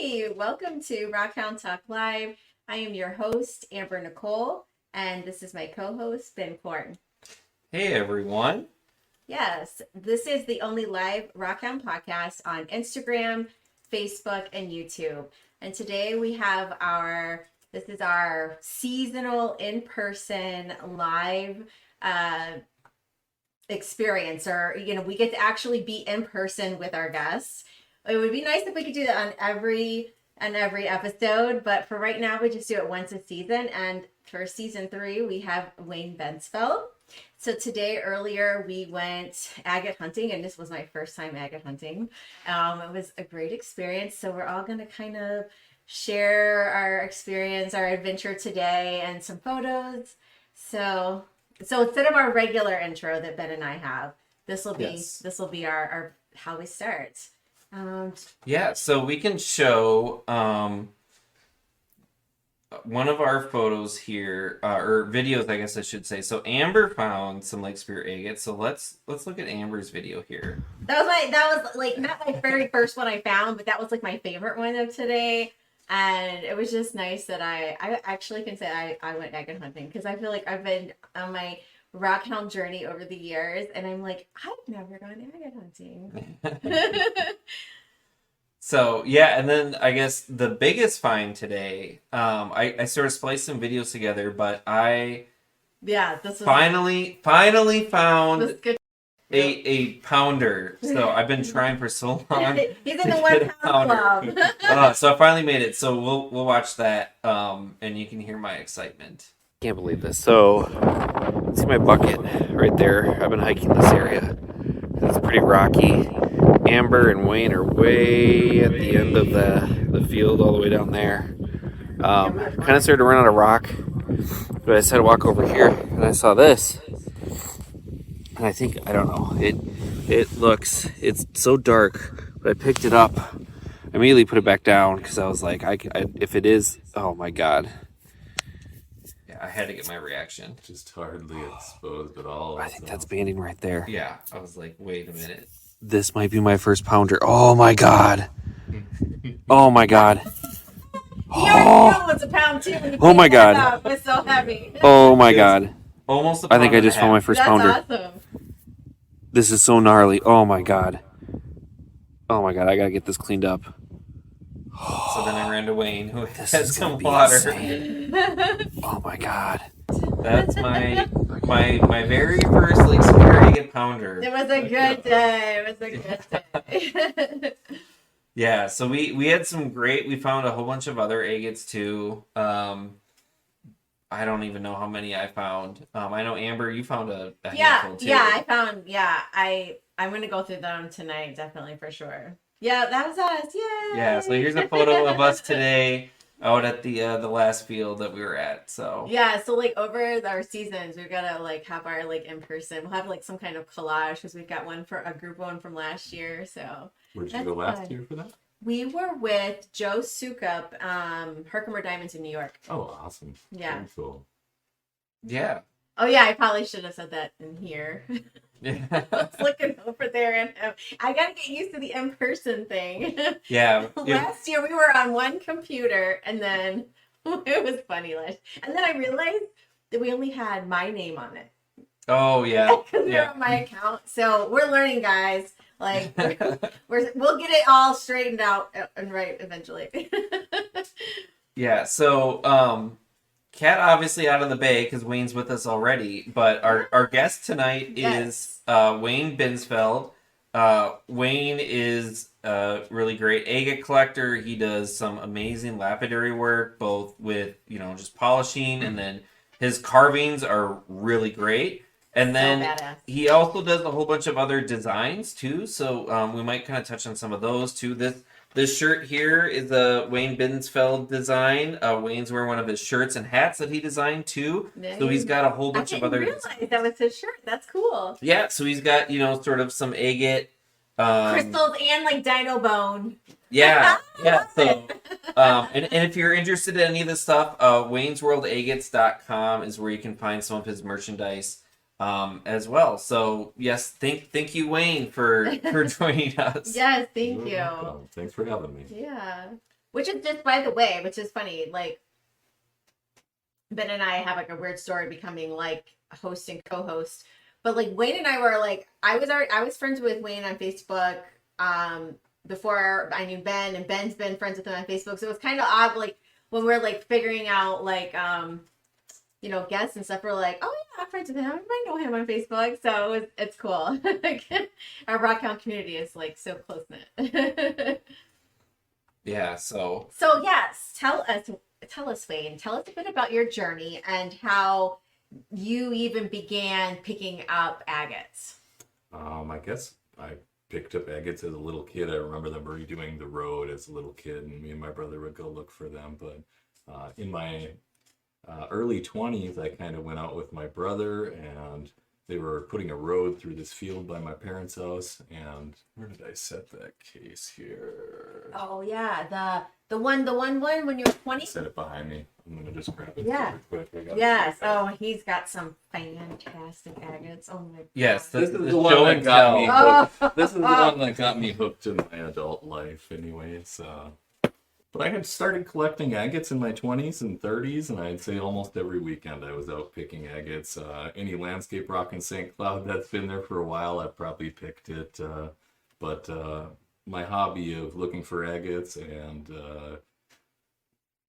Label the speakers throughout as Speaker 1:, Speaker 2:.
Speaker 1: Hi, welcome to Rockhound Talk Live. I am your host, Amber Nicole, and this is my co-host, Ben Korn.
Speaker 2: Hey, everyone.
Speaker 1: Yes, this is the only live Rockhound podcast on Instagram, Facebook, and YouTube. And today we have this is our seasonal in-person live experience, or, we get to actually be in person with our guests. It would be nice if we could do that on every episode, but for right now, we just do it once a season. And for season 3, we have Wayne Binsfeld. So earlier, we went agate hunting, and this was my first time agate hunting. It was a great experience. So we're all going to kind of share our experience, our adventure today, and some photos. So instead of our regular intro that Ben and I have, this will be our how we start.
Speaker 2: So we can show one of our photos here, or videos, I guess I should say. So Amber found some Lake Superior Agates. So let's look at Amber's video here.
Speaker 1: That was like not my very first one I found, but that was like my favorite one of today. And it was just nice that I actually can say I went agate hunting, because I feel like I've been on my rockhound journey over the years, and I'm like, I've never gone agate hunting.
Speaker 2: So yeah, and then I guess the biggest find today, I sort of spliced some videos together, but
Speaker 1: this was
Speaker 2: finally found a pounder. So I've been trying for so long.
Speaker 1: He's in the 1 pound club.
Speaker 2: So I finally made it. So we'll watch that, and you can hear my excitement. Can't believe this. So see my bucket right there. I've been hiking this area. It's pretty rocky. Amber and Wayne are way at the end of the field, all the way down there. Kind of started to run out of rock, but I decided to walk over here, and I saw this. And I think, I don't know, it's so dark, but I picked it up. I immediately put it back down, because I was like, if it is, oh my God. Yeah, I had to get my reaction.
Speaker 3: Just hardly exposed at all.
Speaker 2: I think that's banding right there.
Speaker 3: Yeah,
Speaker 2: I was like, wait a minute. This might be my first pounder. Oh my God. Oh my God.
Speaker 1: You already know it's a pound too.
Speaker 2: Oh my God.
Speaker 1: It's so heavy.
Speaker 2: Oh my God.
Speaker 3: Almost a
Speaker 2: I think
Speaker 3: pound
Speaker 2: I just found my first pounder.
Speaker 1: That's awesome.
Speaker 2: This is so gnarly. Oh my God. Oh my God. I gotta get this cleaned up.
Speaker 3: So then I ran to Wayne, who
Speaker 2: This
Speaker 3: had some water.
Speaker 2: Oh my God.
Speaker 3: That's my very first Lake Superior Agate pounder.
Speaker 1: It was a good day. It was a good day.
Speaker 2: Yeah, so we had some great, we found a whole bunch of other agates too. I don't even know how many I found. I know, Amber, you found a handful too.
Speaker 1: I'm going to go through them tonight, definitely, for sure. Yeah, that was us. Yay!
Speaker 2: Yeah, so here's a photo of us today out at the last field that we were at. So
Speaker 1: yeah, so like over our seasons, we've got to like have our like in person. We'll have like some kind of collage, because we've got one for a group one from last year. So
Speaker 3: Where'd you go last year for that?
Speaker 1: We were with Joe Sukup, Herkimer Diamonds in New York.
Speaker 3: Oh, awesome!
Speaker 1: Yeah.
Speaker 3: Very cool.
Speaker 2: yeah.
Speaker 1: Oh yeah, I probably should have said that in here.
Speaker 2: Yeah.
Speaker 1: I was looking over there, and I gotta get used to the in-person thing.
Speaker 2: Yeah.
Speaker 1: Last year we were on one computer, and then it was funny. And then I realized that we only had my name on it.
Speaker 2: Oh yeah.
Speaker 1: Because they're on my account. So we're learning, guys. Like we'll get it all straightened out and right eventually.
Speaker 2: Yeah. So Kat obviously out of the bay, because Wayne's with us already, but our guest tonight is Wayne Binsfeld. Wayne is a really great agate collector. He does some amazing lapidary work, both with, just polishing, and then his carvings are really great. And then he also does a whole bunch of other designs too. So we might kind of touch on some of those too. This shirt here is a Wayne Binsfeld design. Wayne's wearing one of his shirts and hats that he designed too. Nice. So he's got a whole bunch of other.
Speaker 1: I didn't realize that was his shirt. That's cool.
Speaker 2: Yeah, so he's got sort of some agate
Speaker 1: crystals and like dino bone.
Speaker 2: Yeah, yeah. So and if you're interested in any of this stuff, waynesworldagates.com is where you can find some of his merchandise. As well. So yes, thank you, Wayne, for joining us.
Speaker 1: Yes, thank you.
Speaker 3: Welcome. Thanks for having me.
Speaker 1: Yeah. Which is just, by the way, which is funny, like Ben and I have like a weird story becoming like a host and co-host. But like Wayne and I were like, I was friends with Wayne on Facebook before I knew Ben, and Ben's been friends with him on Facebook. So it was kind of odd, like when we're like figuring out like you know, guests and stuff. We're like, oh yeah, I'm friends with him. I know him on Facebook, so it's cool. Our Rockhound community is like so close knit.
Speaker 2: Yeah. So
Speaker 1: Yes, tell us, Wayne. Tell us a bit about your journey and how you even began picking up agates.
Speaker 4: I guess I picked up agates as a little kid. I remember them redoing the road as a little kid, and me and my brother would go look for them. But in my early 20s, I kind of went out with my brother, and they were putting a road through this field by my parents' house. And where did I set that case here?
Speaker 1: Oh yeah, the one when you were 20.
Speaker 4: Set it behind me. I'm gonna just grab it
Speaker 1: Yeah.
Speaker 4: really quick. I got
Speaker 1: Yes.
Speaker 4: it.
Speaker 1: Oh, he's got some fantastic agates. Oh my God.
Speaker 2: yes,
Speaker 4: This
Speaker 2: the
Speaker 4: is the
Speaker 2: show
Speaker 4: one that
Speaker 2: and
Speaker 4: got me
Speaker 2: tell.
Speaker 4: hooked. This is the one that got me hooked in my adult life, anyways. But I had started collecting agates in my 20s and 30s, and I'd say almost every weekend I was out picking agates. Any landscape rock in St. Cloud that's been there for a while, I've probably picked it. But my hobby of looking for agates and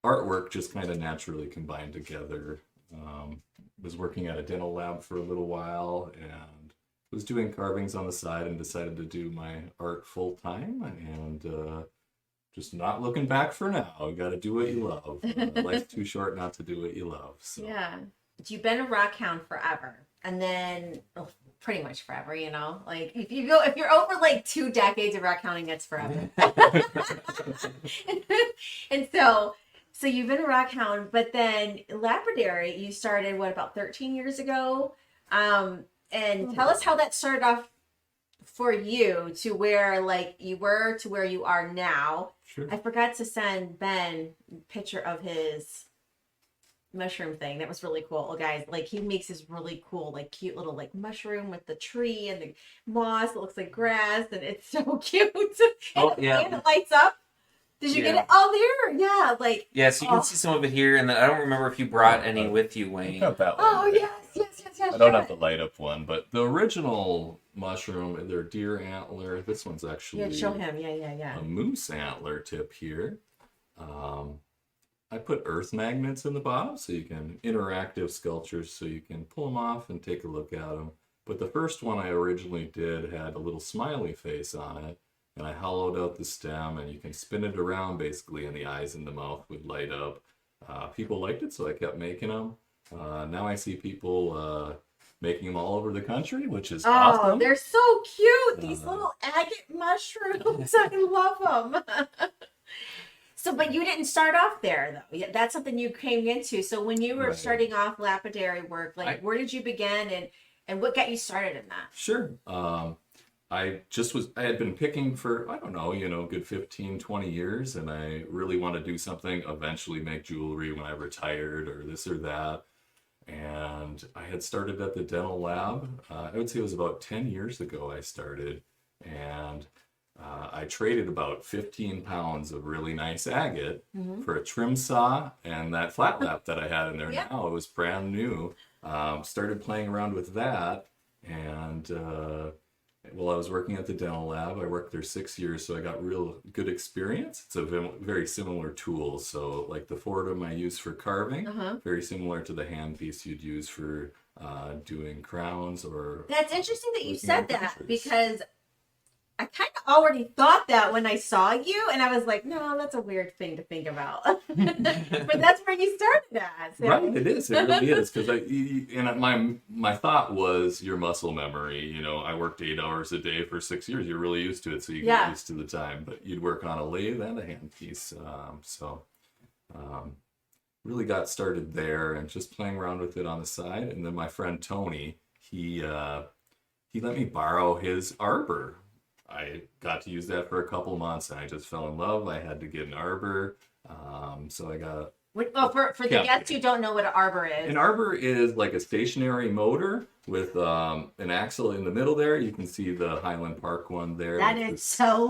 Speaker 4: artwork just kind of naturally combined together. Was working at a dental lab for a little while and was doing carvings on the side and decided to do my art full time, and just not looking back for now. You got to do what you love. Life's too short not to do what you love. So.
Speaker 1: Yeah. You've been a rock hound forever, and then well, pretty much forever. You know, like if you're over like 2 decades of rock hounding, that's forever. And so you've been a rock hound, but then lapidary you started what, about 13 years ago, and tell us how that started off for you to where like you were to where you are now.
Speaker 4: Sure.
Speaker 1: I forgot to send Ben a picture of his mushroom thing. That was really cool. Oh, guys, like he makes this really cool, like cute little like mushroom with the tree and the moss that looks like grass, and it's so cute.
Speaker 2: Oh, yeah.
Speaker 1: And it lights up. Did you get it? Oh, there. Yeah, like.
Speaker 2: Yeah, so you can see some of it here, and then I don't remember if you brought any with you,
Speaker 4: I
Speaker 2: Wayne.
Speaker 4: got that one.
Speaker 1: Oh, yes.
Speaker 4: I don't have the light up one, but the original mushroom, they're deer antler. This one's actually
Speaker 1: Yeah, show him. Yeah.
Speaker 4: a moose antler tip here. I put earth magnets in the bottom so you can interactive sculptures so you can pull them off and take a look at them. But the first one I originally did had a little smiley face on it, and I hollowed out the stem, and you can spin it around basically, and the eyes and the mouth would light up. People liked it, so I kept making them. Now I see people making them all over the country, which is awesome.
Speaker 1: Oh, they're so cute. These little agate mushrooms. I love them. So, but you didn't start off there, though. That's something you came into. So when you were starting off lapidary work, like where did you begin and what got you started in that?
Speaker 4: Sure. I had been picking for, I don't know, good 15, 20 years, and I really want to do something, eventually make jewelry when I retired or this or that. And I had started at the dental lab. I would say it was about 10 years ago I started, and I traded about 15 pounds of really nice agate for a trim saw and that flat lap that I had in there now. It was brand new. Started playing around with that, and while I was working at the dental lab, I worked there 6 years, so I got real good experience. It's a very similar tool. So like the Fordham I use for carving, very similar to the handpiece you'd use for doing crowns or...
Speaker 1: That's interesting that you said that, because I kind of already thought that when I saw you, and I was like, no, that's a weird thing to think about. But that's where you started at. So.
Speaker 4: Right, it is. It really is. Because my thought was your muscle memory. I worked 8 hours a day for 6 years. You're really used to it, so you get used to the time. But you'd work on a lathe and a handpiece. Really got started there and just playing around with it on the side. And then my friend Tony, he let me borrow his arbor. I got to use that for a couple months, and I just fell in love. I had to get an arbor, so I got.
Speaker 1: Well, for the guests who don't know what an arbor is,
Speaker 4: an arbor is like a stationary motor with an axle in the middle. There, you can see the Highland Park one there.
Speaker 1: That is so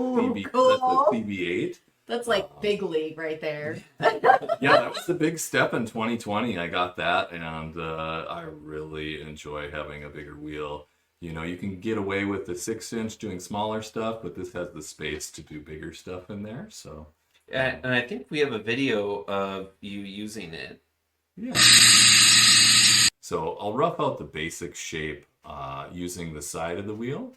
Speaker 4: cool. That's the CB8.
Speaker 1: That's like big league right there.
Speaker 4: Yeah, that was the big step in 2020. I got that, and I really enjoy having a bigger wheel. You know, you can get away with the 6-inch doing smaller stuff, but this has the space to do bigger stuff in there. So,
Speaker 2: And I think we have a video of you using it.
Speaker 4: yeah. So I'll rough out the basic shape using the side of the wheel.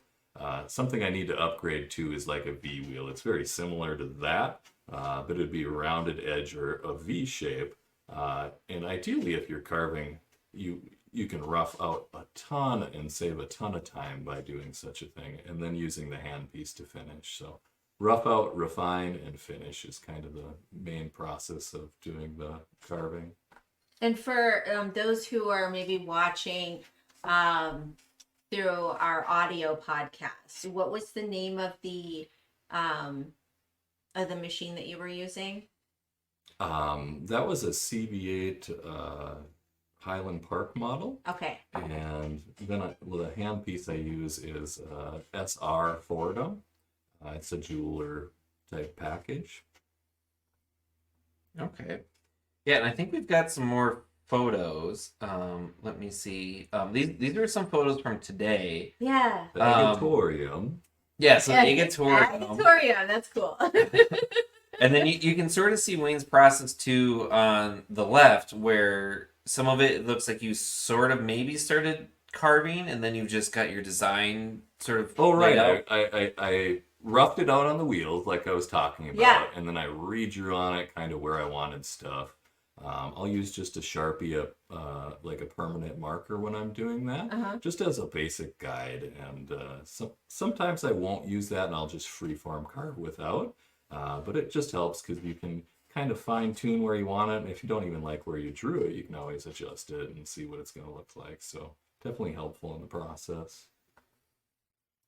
Speaker 4: Something I need to upgrade to is like a V wheel. It's very similar to that, but it'd be a rounded edge or a V shape. And ideally, if you're carving, you can rough out a ton and save a ton of time by doing such a thing, and then using the handpiece to finish. So rough out, refine, and finish is kind of the main process of doing the carving.
Speaker 1: And for those who are maybe watching through our audio podcast, what was the name of the machine that you were using?
Speaker 4: That was a CB8 Highland Park model.
Speaker 1: Okay.
Speaker 4: And then the handpiece I use is SR Fordham. It's a jeweler type package.
Speaker 2: Okay. Yeah, and I think we've got some more photos. Let me see. These are some photos from today.
Speaker 1: Yeah.
Speaker 4: The Agatorium.
Speaker 2: Yeah, so
Speaker 1: Yeah,
Speaker 2: Agatorium.
Speaker 1: Agatorium, that's cool.
Speaker 2: And then you can sort of see Wayne's process too on the left, where some of it looks like you sort of maybe started carving, and then you've just got your design sort of.
Speaker 4: Oh, right.
Speaker 2: laid out.
Speaker 4: I roughed it out on the wheels like I was talking about,
Speaker 1: Yeah.
Speaker 4: and then I redrew on it kind of where I wanted stuff. I'll use just a Sharpie, like a permanent marker when I'm doing that, just as a basic guide. And sometimes I won't use that, and I'll just freeform carve without. But it just helps because you can kind of fine tune where you want it. And if you don't even like where you drew it, you can always adjust it and see what it's going to look like. So definitely helpful in the process.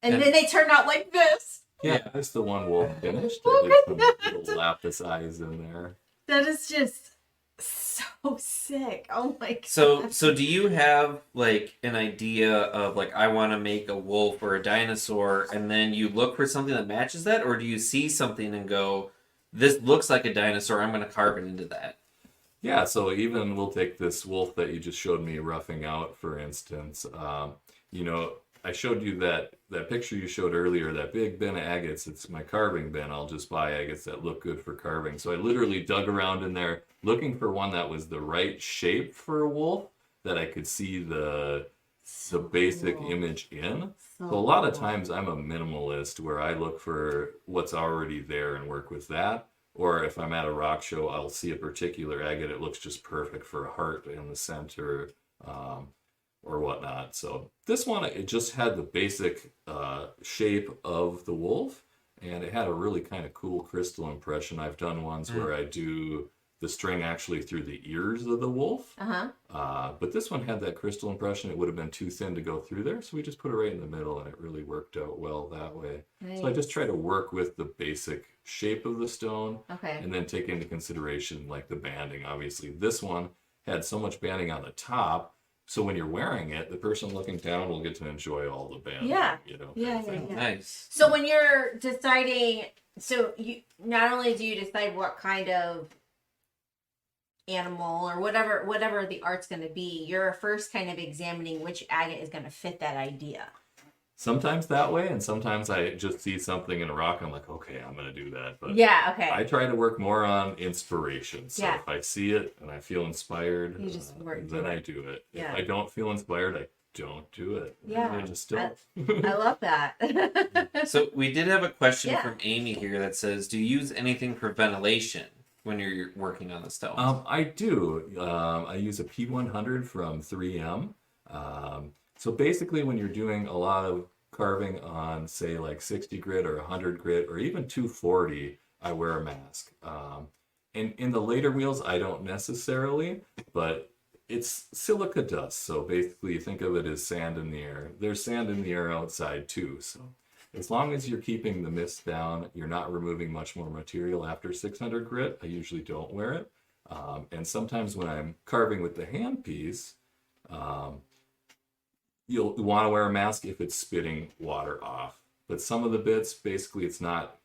Speaker 1: And then they turned out like this.
Speaker 4: Yeah, that's the one wolf finished. I did some little lapis eyes in there.
Speaker 1: That is just so sick. Oh my god.
Speaker 2: So do you have like an idea of like I want to make a wolf or a dinosaur, and then you look for something that matches that, or do you see something and go, this looks like a dinosaur, I'm going to carve it into that?
Speaker 4: Yeah, so even we'll take this wolf that you just showed me roughing out, for instance. You know, I showed you that picture you showed earlier, that big bin of agates. It's my carving bin. I'll just buy agates that look good for carving. So I literally dug around in there looking for one that was the right shape for a wolf, that I could see the basic image in. So a lot of times I'm a minimalist where I look for what's already there and work with that. Or if I'm at a rock show, I'll see a particular agate. It looks just perfect for a heart in the center, or whatnot. So this one, it just had the basic shape of the wolf, and it had a really kind of cool crystal impression. I've done ones where I do the string actually through the ears of the wolf. But this one had that crystal impression. It would have been too thin to go through there, so we just put it right in the middle, and it really worked out well that way.
Speaker 1: Nice.
Speaker 4: So I just try to work with the basic shape of the stone,
Speaker 1: Okay.
Speaker 4: and then take into consideration like the banding. Obviously, this one had so much banding on the top, so when you're wearing it, the person looking down will get to enjoy all the banding.
Speaker 1: Yeah.
Speaker 4: You know.
Speaker 1: Yeah,
Speaker 4: kind of thing.
Speaker 2: Nice.
Speaker 1: So when you're deciding, so you not only do you decide what kind of animal or whatever the art's going to be, you're first kind of examining which agate is going to fit that idea.
Speaker 4: Sometimes that way, and sometimes I just see something in a rock, I'm like, okay, I'm going to do that. But
Speaker 1: Yeah, okay.
Speaker 4: I try to work more on inspiration. So
Speaker 1: Yeah.
Speaker 4: if I see it and I feel inspired,
Speaker 1: You just work
Speaker 4: then
Speaker 1: through
Speaker 4: I
Speaker 1: it.
Speaker 4: do it.
Speaker 1: Yeah.
Speaker 4: If I don't feel inspired, I don't do it.
Speaker 1: Yeah.
Speaker 4: I just don't.
Speaker 1: I love that.
Speaker 2: So we did have a question
Speaker 1: Yeah.
Speaker 2: from Amy here that says, do you use anything for ventilation when you're working on the stones?
Speaker 4: I do. I use a P100 from 3M. So basically, when you're doing a lot of carving on, say, like 60 grit or 100 grit or even 240, I wear a mask. And in the later wheels, I don't necessarily, but it's silica dust. So basically, you think of it as sand in the air. There's sand in the air outside too. So as long as you're keeping the mist down, you're not removing much more material after 600 grit. I usually don't wear it. And sometimes when I'm carving with the handpiece, you'll want to wear a mask if it's spitting water off. But some of the bits, basically, it's not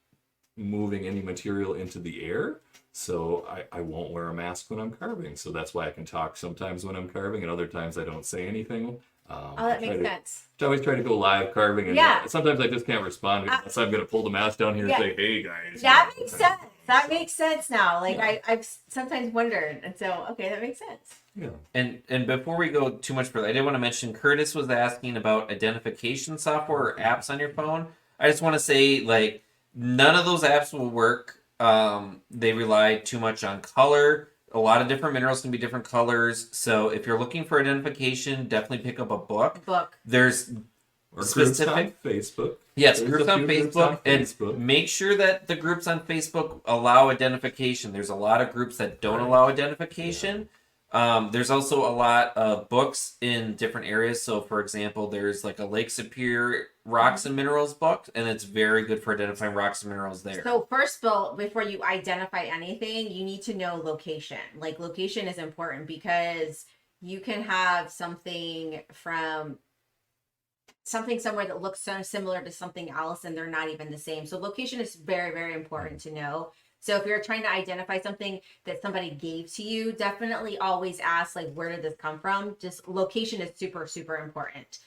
Speaker 4: moving any material into the air. So I won't wear a mask when I'm carving. So that's why I can talk sometimes when I'm carving, and other times I don't say anything.
Speaker 1: Oh, that makes sense.
Speaker 4: I always try to go live carving, and sometimes I just can't respond unless I'm going to pull the mask down here and say, "Hey guys."
Speaker 1: That makes sense. That makes sense now. Like I've sometimes wondered, and so okay, that makes sense.
Speaker 4: Yeah.
Speaker 2: And before we go too much further, I did want to mention Curtis was asking about identification software or apps on your phone. I just want to say, like, none of those apps will work. They rely too much on color. A lot of different minerals can be different colors. So if you're looking for identification, definitely pick up a book. There's
Speaker 4: or
Speaker 2: specific
Speaker 4: groups on Facebook.
Speaker 2: Yes, groups on Facebook, and make sure that the groups on Facebook allow identification. There's a lot of groups that don't allow identification. There's also a lot of books in different areas. So, for example, there's like a Lake Superior Rocks and Minerals book, and it's very good for identifying rocks and minerals there.
Speaker 1: So first, Bill, before you identify anything, you need to know location. Like, location is important because you can have something somewhere that looks so similar to something else and they're not even the same. So location is very, very important to know. So if you're trying to identify something that somebody gave to you, definitely always ask, like, where did this come from? Just location is super, super important.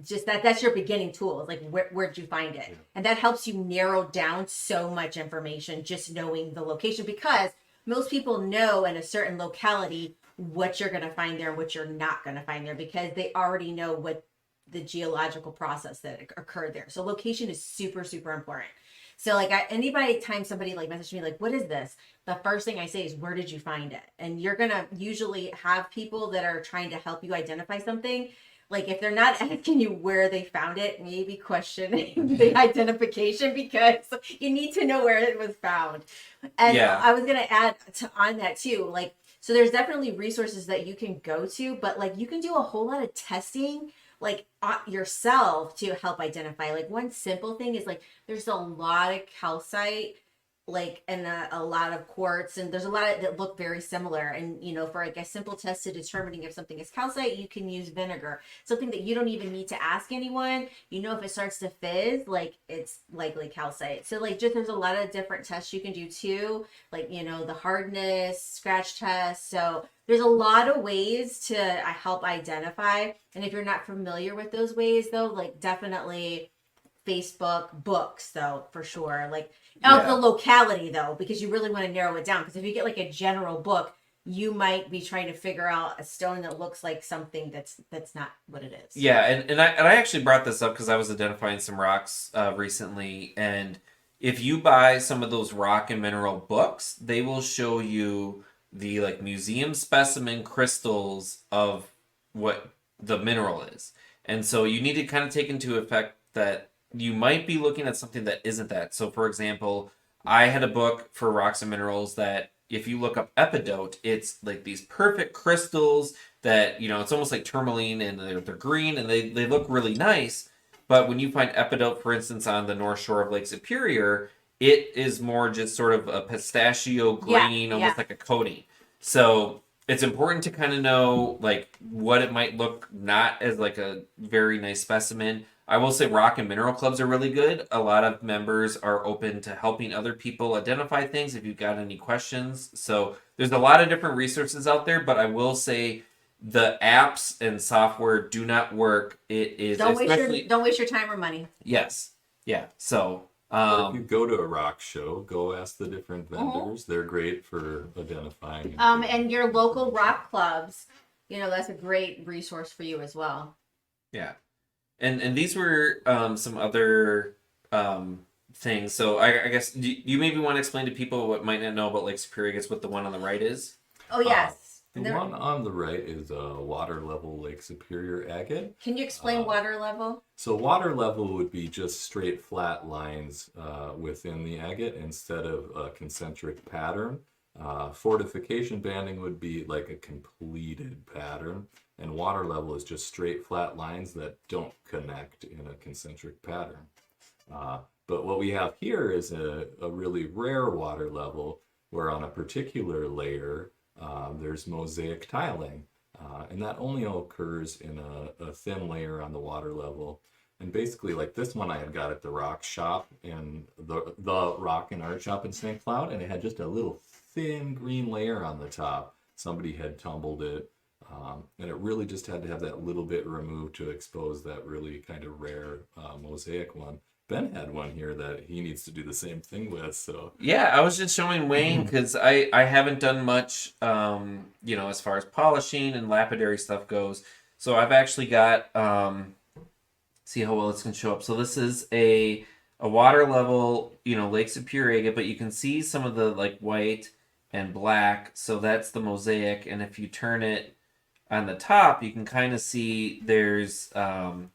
Speaker 1: Just that's your beginning tool. Like, where'd you find it? And that helps you narrow down so much information, just knowing the location, because most people know in a certain locality what you're going to find there and what you're not going to find there, because they already know what the geological process that occurred there. So location is super, super important. So like anytime somebody like messaged me like, what is this? The first thing I say is, where did you find it? And you're going to usually have people that are trying to help you identify something. Like, if they're not asking you where they found it, maybe question the identification, because you need to know where it was found. And I was going to add on that too. Like, so there's definitely resources that you can go to, but like you can do a whole lot of testing like yourself to help identify. Like, one simple thing is, like, there's a lot of calcite, like, and a lot of quartz, and there's a lot that look very similar. And, you know, for like a simple test to determining if something is calcite, you can use vinegar, something that you don't even need to ask anyone. You know, if it starts to fizz, like, it's likely calcite. So like, just there's a lot of different tests you can do too, like, you know, the hardness, scratch test. So there's a lot of ways to help identify. And if you're not familiar with those ways, though, like, definitely Facebook books, though, for sure. Like, of the locality, though, because you really want to narrow it down. Because if you get like a general book, you might be trying to figure out a stone that looks like something that's not what it is.
Speaker 2: Yeah, and I actually brought this up because I was identifying some rocks recently, and if you buy some of those rock and mineral books, they will show you the like museum specimen crystals of what the mineral is. And so you need to kind of take into effect that you might be looking at something that isn't that. So for example, I had a book for rocks and minerals that if you look up epidote, it's like these perfect crystals that, you know, it's almost like tourmaline, and they're green and they look really nice. But when you find epidote, for instance, on the north shore of Lake Superior, it is more just sort of a pistachio green, almost like a coating. So it's important to kind of know like what it might look not as like a very nice specimen. I will say rock and mineral clubs are really good. A lot of members are open to helping other people identify things if you've got any questions. So there's a lot of different resources out there, but I will say the apps and software do not work. It is
Speaker 1: don't waste your time or money.
Speaker 2: Yes. Yeah. So
Speaker 4: if you go to a rock show, go ask the different vendors. They're great for identifying.
Speaker 1: And your local rock clubs, you know, that's a great resource for you as well.
Speaker 2: Yeah. And these were some other things. So I guess you maybe want to explain to people what might not know about Lake Superior Agates what the one on the right is?
Speaker 1: Oh, yes.
Speaker 4: The one on the right is a water level Lake Superior Agate.
Speaker 1: Can you explain water level?
Speaker 4: So water level would be just straight flat lines within the agate instead of a concentric pattern. Fortification banding would be like a completed pattern, and water level is just straight flat lines that don't connect in a concentric pattern. But what we have here is a really rare water level where on a particular layer there's mosaic tiling, and that only occurs in a thin layer on the water level. And basically, like this one I had got at the rock shop and the rock and art shop in St. Cloud, and it had just a little thin green layer on the top. Somebody had tumbled it, and it really just had to have that little bit removed to expose that really kind of rare mosaic one. Ben had one here that he needs to do the same thing with. So
Speaker 2: Yeah, I was just showing Wayne because I haven't done much, as far as polishing and lapidary stuff goes. So I've actually got, see how well it's going to show up. So this is a water level, Lake Superior Agate, but you can see some of the like white and black. So that's the mosaic. And if you turn it on the top, you can kind of see there's, some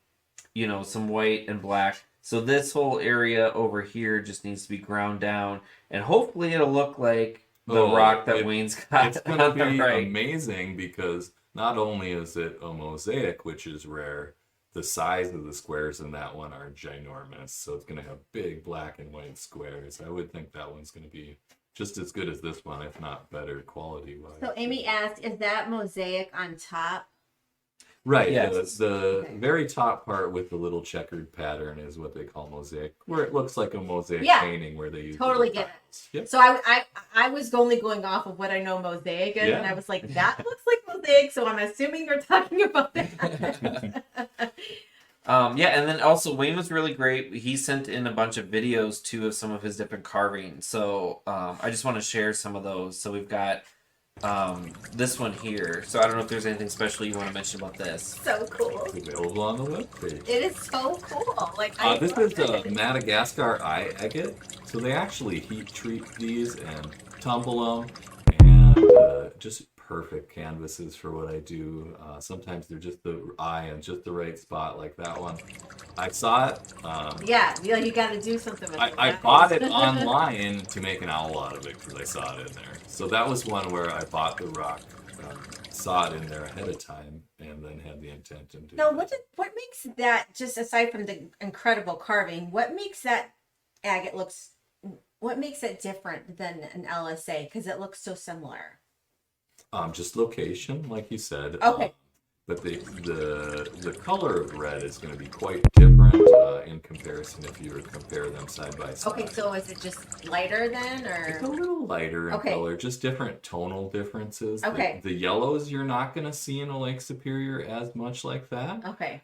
Speaker 2: white and black. So this whole area over here just needs to be ground down, and hopefully it'll look like the rock that Wayne's got.
Speaker 4: It's going to be amazing because not only is it a mosaic, which is rare, the size of the squares in that one are ginormous. So it's going to have big black and white squares. I would think that one's going to be just as good as this one, if not better quality-wise.
Speaker 1: So Amy asked, is that mosaic on top?
Speaker 4: Right.
Speaker 2: Yes.
Speaker 4: The very top part with the little checkered pattern is what they call mosaic, where it looks like a mosaic painting where they use
Speaker 1: totally get it.
Speaker 4: Yep.
Speaker 1: So I was only going off of what I know mosaic is, and I was like, that looks like mosaic, so I'm assuming you're talking about that.
Speaker 2: And then also Wayne was really great. He sent in a bunch of videos too of some of his different carvings. So I just want to share some of those. So we've got this one here. So I don't know if there's anything special you want to mention about this.
Speaker 1: So cool.
Speaker 4: It's available on the webpage.
Speaker 1: It is so cool. Like
Speaker 4: this is a Madagascar agate. So they actually heat treat these and tumble them, and just perfect canvases for what I do. Sometimes they're just the eye and just the right spot, like that one. I saw it.
Speaker 1: You got to do something with it.
Speaker 4: I bought it online to make an owl out of it because I saw it in there. So that was one where I bought the rock, saw it in there ahead of time, and then had the intent to do
Speaker 1: Now,
Speaker 4: that.
Speaker 1: what makes that, just aside from the incredible carving, what makes that agate what makes it different than an LSA? Because it looks so similar.
Speaker 4: Just location, like you said.
Speaker 1: Okay.
Speaker 4: But the color of red is going to be quite different in comparison if you were to compare them side by side.
Speaker 1: Okay, so is it just lighter then, or?
Speaker 4: It's a little lighter in color, just different tonal differences.
Speaker 1: Okay.
Speaker 4: The yellows you're not going to see in a Lake Superior as much like that.
Speaker 1: Okay.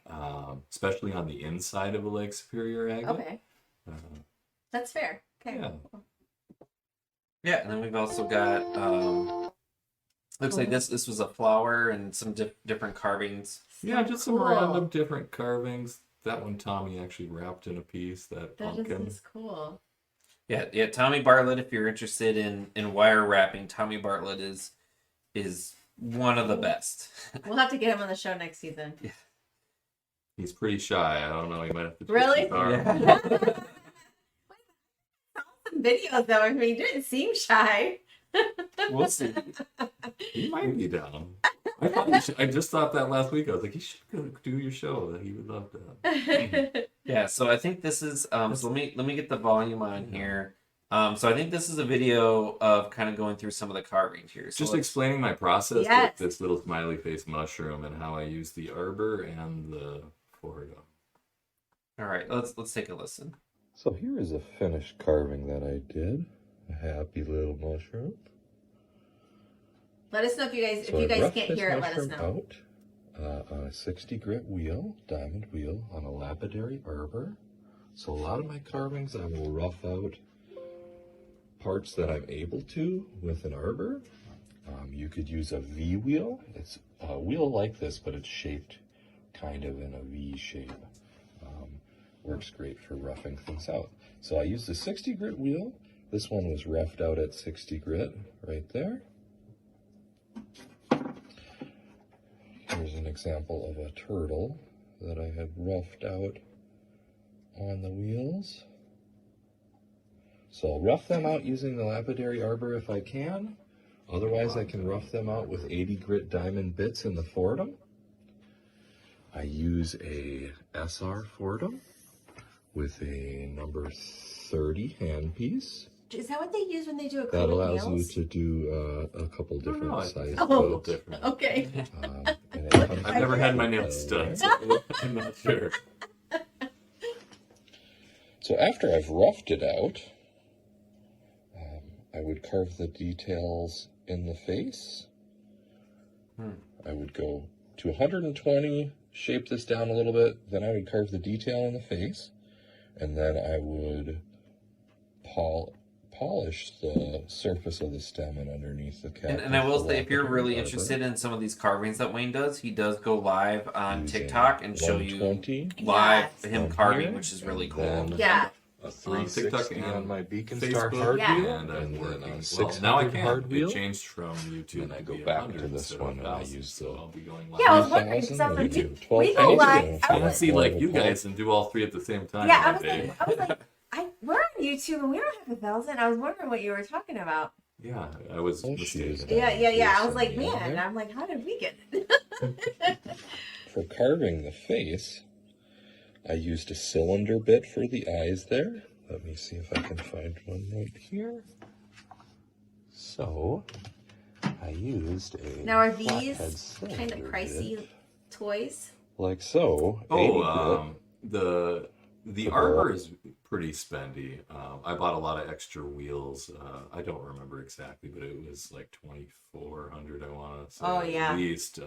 Speaker 4: Especially on the inside of a Lake Superior agate.
Speaker 1: Okay. That's fair. Okay.
Speaker 4: Yeah.
Speaker 2: Yeah, and then we've also got looks like this was a flower and some different carvings.
Speaker 4: Yeah, just some
Speaker 1: Cool.
Speaker 4: random different carvings. That one Tommy actually wrapped in a piece, that
Speaker 1: That
Speaker 4: pumpkin.
Speaker 1: is cool.
Speaker 2: Yeah, Tommy Bartlett, if you're interested in wire wrapping, Tommy Bartlett is one of the best.
Speaker 1: We'll have to get him on the show next season.
Speaker 2: Yeah.
Speaker 4: He's pretty shy. I don't know. He might have to twist
Speaker 1: Really?
Speaker 4: his arm.
Speaker 2: Yeah.
Speaker 1: Some videos though. I mean, he didn't seem shy.
Speaker 2: We'll see.
Speaker 4: He might be down. I just thought that last week. I was like, you should go do your show. He would love that.
Speaker 2: Yeah, so I think this is so let me get the volume on here. So I think this is a video of kind of going through some of the carvings here. So
Speaker 4: Just explaining my process
Speaker 1: Yes.
Speaker 4: with this little smiley face mushroom and how I use the arbor and the Florida.
Speaker 2: all right, let's take a listen.
Speaker 3: So here is a finished carving that I did. A happy little mushroom.
Speaker 1: Let us know if you guys
Speaker 3: So I roughed
Speaker 1: can't
Speaker 3: this
Speaker 1: hear it. Let us
Speaker 3: mushroom
Speaker 1: know.
Speaker 3: out on a 60 grit wheel, diamond wheel, on a lapidary arbor. So a lot of my carvings I will rough out parts that I'm able to with an arbor. You could use a V wheel. It's a wheel like this, but it's shaped kind of in a V shape. Works great for roughing things out. So I used a 60 grit wheel. This one was roughed out at 60 grit right there. Here's an example of a turtle that I had roughed out on the wheels. So I'll rough them out using the lapidary arbor if I can. Otherwise I can rough them out with 80 grit diamond bits in the Fordham. I use a SR Fordham with a number 30 handpiece.
Speaker 1: Is that what they use when they do acrylic
Speaker 3: That allows you
Speaker 1: nails?
Speaker 3: to do a couple
Speaker 4: I don't know,
Speaker 3: different sizes.
Speaker 4: it's a little different.
Speaker 1: Okay.
Speaker 3: And it comes
Speaker 4: I've never
Speaker 3: with
Speaker 4: had my
Speaker 3: a-
Speaker 4: nails done, so I'm not sure.
Speaker 3: So after I've roughed it out, I would carve the details in the face. I would go to 120, shape this down a little bit, then I would carve the detail in the face, and then I would polish the surface of the stem and underneath the cap.
Speaker 2: And I will say, if you're really interested in some of these carvings that Wayne does, he does go live on
Speaker 3: Using
Speaker 2: TikTok and show you
Speaker 3: 120
Speaker 2: live
Speaker 1: Yes.
Speaker 2: him
Speaker 3: on
Speaker 2: carving,
Speaker 3: here,
Speaker 2: which is really
Speaker 3: and
Speaker 2: cool.
Speaker 3: then
Speaker 1: Yeah.
Speaker 3: a
Speaker 4: TikTok
Speaker 3: 360
Speaker 4: and
Speaker 3: on my Beacon Star
Speaker 4: Facebook,
Speaker 3: hard
Speaker 1: Yeah.
Speaker 3: wheel,
Speaker 4: and
Speaker 3: and
Speaker 4: I'm
Speaker 3: then
Speaker 4: working.
Speaker 3: a
Speaker 4: Well,
Speaker 3: 600
Speaker 4: now I can.
Speaker 3: hard wheel.
Speaker 4: It changed from YouTube.
Speaker 3: And I
Speaker 4: to
Speaker 3: go
Speaker 4: be
Speaker 3: back
Speaker 4: 100
Speaker 3: to this
Speaker 4: instead
Speaker 3: one
Speaker 4: of
Speaker 3: and I
Speaker 4: 1,000,
Speaker 3: use
Speaker 4: so
Speaker 3: the
Speaker 4: I'll be going live.
Speaker 1: Yeah, I was wondering,
Speaker 3: 3,000,
Speaker 1: because I was like,
Speaker 3: we
Speaker 1: we
Speaker 3: do
Speaker 1: go
Speaker 3: 12,000.
Speaker 1: live.
Speaker 4: I
Speaker 1: I
Speaker 4: want
Speaker 1: was
Speaker 4: to see
Speaker 3: More
Speaker 4: like
Speaker 3: of a
Speaker 4: you
Speaker 3: pulse.
Speaker 4: guys and do all three at the same time.
Speaker 1: Yeah, I
Speaker 4: one
Speaker 1: was
Speaker 4: day.
Speaker 1: like, we're on YouTube and we don't have 1,000. I was wondering what you were talking about.
Speaker 4: Yeah, I was
Speaker 3: Oh, she is
Speaker 4: mistaken.
Speaker 3: done.
Speaker 1: Yeah. I was
Speaker 3: Here's
Speaker 1: like,
Speaker 3: some in
Speaker 1: man,
Speaker 3: there.
Speaker 1: I'm like, how did we get it?
Speaker 3: For carving the face, I used a cylinder bit for the eyes there. Let me see if I can find one right here. So, I used a
Speaker 1: Now, are
Speaker 3: flathead
Speaker 1: these
Speaker 3: cylinder
Speaker 1: kind of pricey
Speaker 3: bit,
Speaker 1: toys?
Speaker 3: like so. 80
Speaker 4: Oh,
Speaker 3: grit.
Speaker 4: the arbor is pretty spendy. I bought a lot of extra wheels. I don't remember exactly, but it was like 2,400. I want to say
Speaker 1: Oh, yeah.
Speaker 4: at least.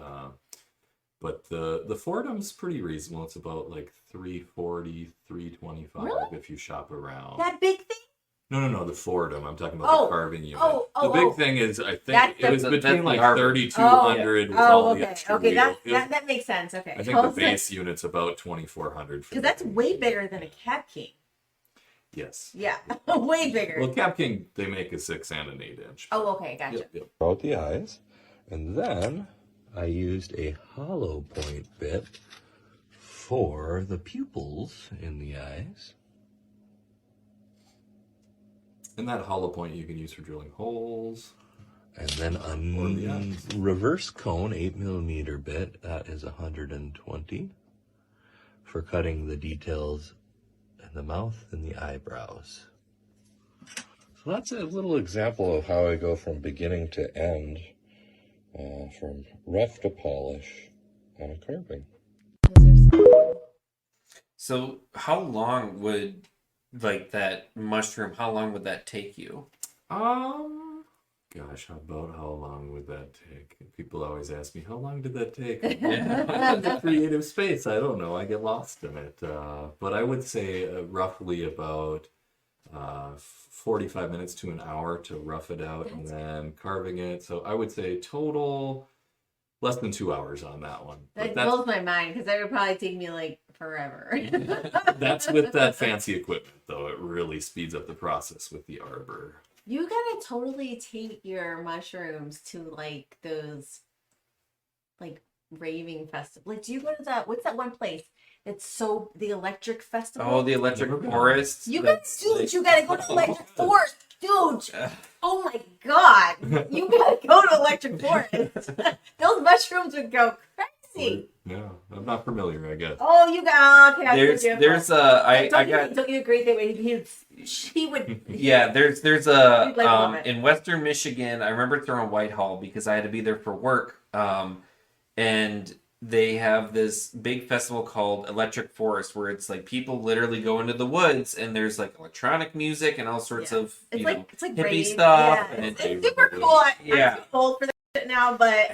Speaker 4: But the Fordham's pretty reasonable. It's about like 340, 325
Speaker 1: Really?
Speaker 4: if you shop around.
Speaker 1: That big thing?
Speaker 4: No, the Fordham. I'm talking about
Speaker 1: Oh,
Speaker 4: the carving unit.
Speaker 1: oh,
Speaker 4: the big
Speaker 1: oh.
Speaker 4: thing is, I think
Speaker 1: That's
Speaker 4: it was
Speaker 2: the-
Speaker 4: between
Speaker 2: that's
Speaker 4: like
Speaker 2: the arbor.
Speaker 4: 3,200 with all the extra
Speaker 1: Okay,
Speaker 4: wheels.
Speaker 1: that makes sense. Okay.
Speaker 4: I think the base unit's about 2,400.
Speaker 1: Because that's way bigger than a Cap King.
Speaker 4: Yes.
Speaker 1: Yeah, way bigger.
Speaker 4: Well, Cap King, they make a 6 and an 8-inch.
Speaker 1: Oh, okay, gotcha.
Speaker 4: Yep.
Speaker 3: Out the eyes, and then I used a hollow point bit for the pupils in the eyes.
Speaker 4: And that hollow point you can use for drilling holes.
Speaker 3: And then
Speaker 4: Or the
Speaker 3: a
Speaker 4: eyes.
Speaker 3: reverse cone 8mm bit, that is 120 for cutting the details in the mouth and the eyebrows. So that's a little example of how I go from beginning to end, from rough to polish on a carving.
Speaker 2: So how long would that mushroom, how long would that take you?
Speaker 4: Gosh, how long would that take? People always ask me, how long did that take?
Speaker 2: Yeah.
Speaker 4: The creative space, I don't know. I get lost in it. But I would say roughly about 45 minutes to an hour to rough it out and then carving it. So I would say total less than 2 hours on that one.
Speaker 1: That
Speaker 4: But
Speaker 1: blows my mind because that would probably take me like forever.
Speaker 4: that's with that fancy equipment, though. It really speeds up the process with the arbor.
Speaker 1: You gotta totally take your mushrooms to like those like raving festival. Like, do you go to that? What's that one place? It's so the Electric Festival.
Speaker 2: Oh, the Electric
Speaker 4: Never been.
Speaker 2: Forest.
Speaker 1: You gotta,
Speaker 2: That's
Speaker 1: dude,
Speaker 2: like-
Speaker 1: you gotta go to Electric Forest, dude. Oh my god, you gotta go to Electric Forest. Those mushrooms would go crazy.
Speaker 4: Yeah, I'm not familiar, I guess.
Speaker 1: Oh, you got okay.
Speaker 2: There's I
Speaker 1: Don't you agree that he would.
Speaker 2: Yeah, there's
Speaker 1: You'd like to love it.
Speaker 2: in Western Michigan. I remember throwing Whitehall because I had to be there for work. And they have this big festival called Electric Forest where it's like people literally go into the woods and there's like electronic music and all sorts
Speaker 1: Yeah.
Speaker 2: of
Speaker 1: It's
Speaker 2: you
Speaker 1: like
Speaker 2: know
Speaker 1: it's like
Speaker 2: hippie
Speaker 1: rave.
Speaker 2: stuff.
Speaker 1: Yeah,
Speaker 2: And
Speaker 1: it's super cool. I'm too old for that shit now, but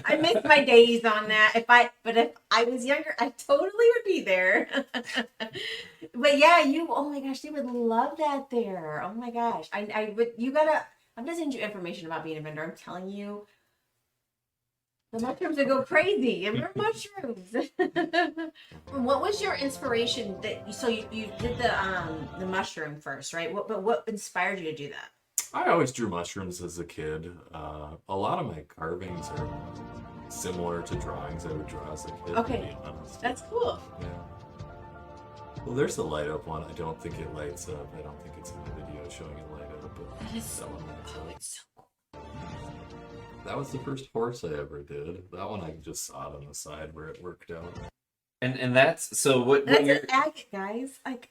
Speaker 1: I miss my days on that. If I was younger, I totally would be there. But yeah, oh my gosh, they would love that there. Oh my gosh. I would I'm gonna send you information about being a vendor. I'm telling you. The mushrooms would go crazy. And we're mushrooms. What was your inspiration so you did the mushroom first, right? What inspired you to do that?
Speaker 4: I always drew mushrooms as a kid. A lot of my carvings are similar to drawings I would draw as a kid.
Speaker 1: Okay.
Speaker 4: To be honest.
Speaker 1: That's cool.
Speaker 4: Yeah. Well, there's the light up one. I don't think it lights up. I don't think it's in the video showing it light up. But
Speaker 1: That is
Speaker 4: that one lights up.
Speaker 1: it's so cool.
Speaker 4: That was the first horse I ever did. That one I just saw it on the side where it worked out.
Speaker 2: And that's so what
Speaker 1: That's
Speaker 2: you're
Speaker 1: an agate, guys. Like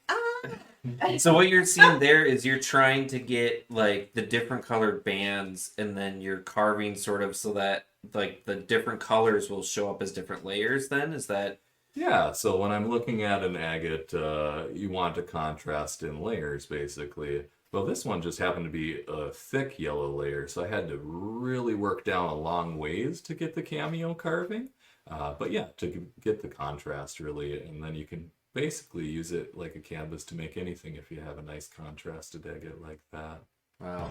Speaker 2: so what you're seeing there is you're trying to get like the different colored bands and then you're carving sort of so that like the different colors will show up as different layers then is that
Speaker 4: Yeah, so when I'm looking at an agate, you want to contrast in layers, basically. Well, this one just happened to be a thick yellow layer, so I had to really work down a long ways to get the cameo carving. But yeah, to get the contrast, really, and then you can basically use it like a canvas to make anything if you have a nice contrasted agate like that.
Speaker 2: Wow.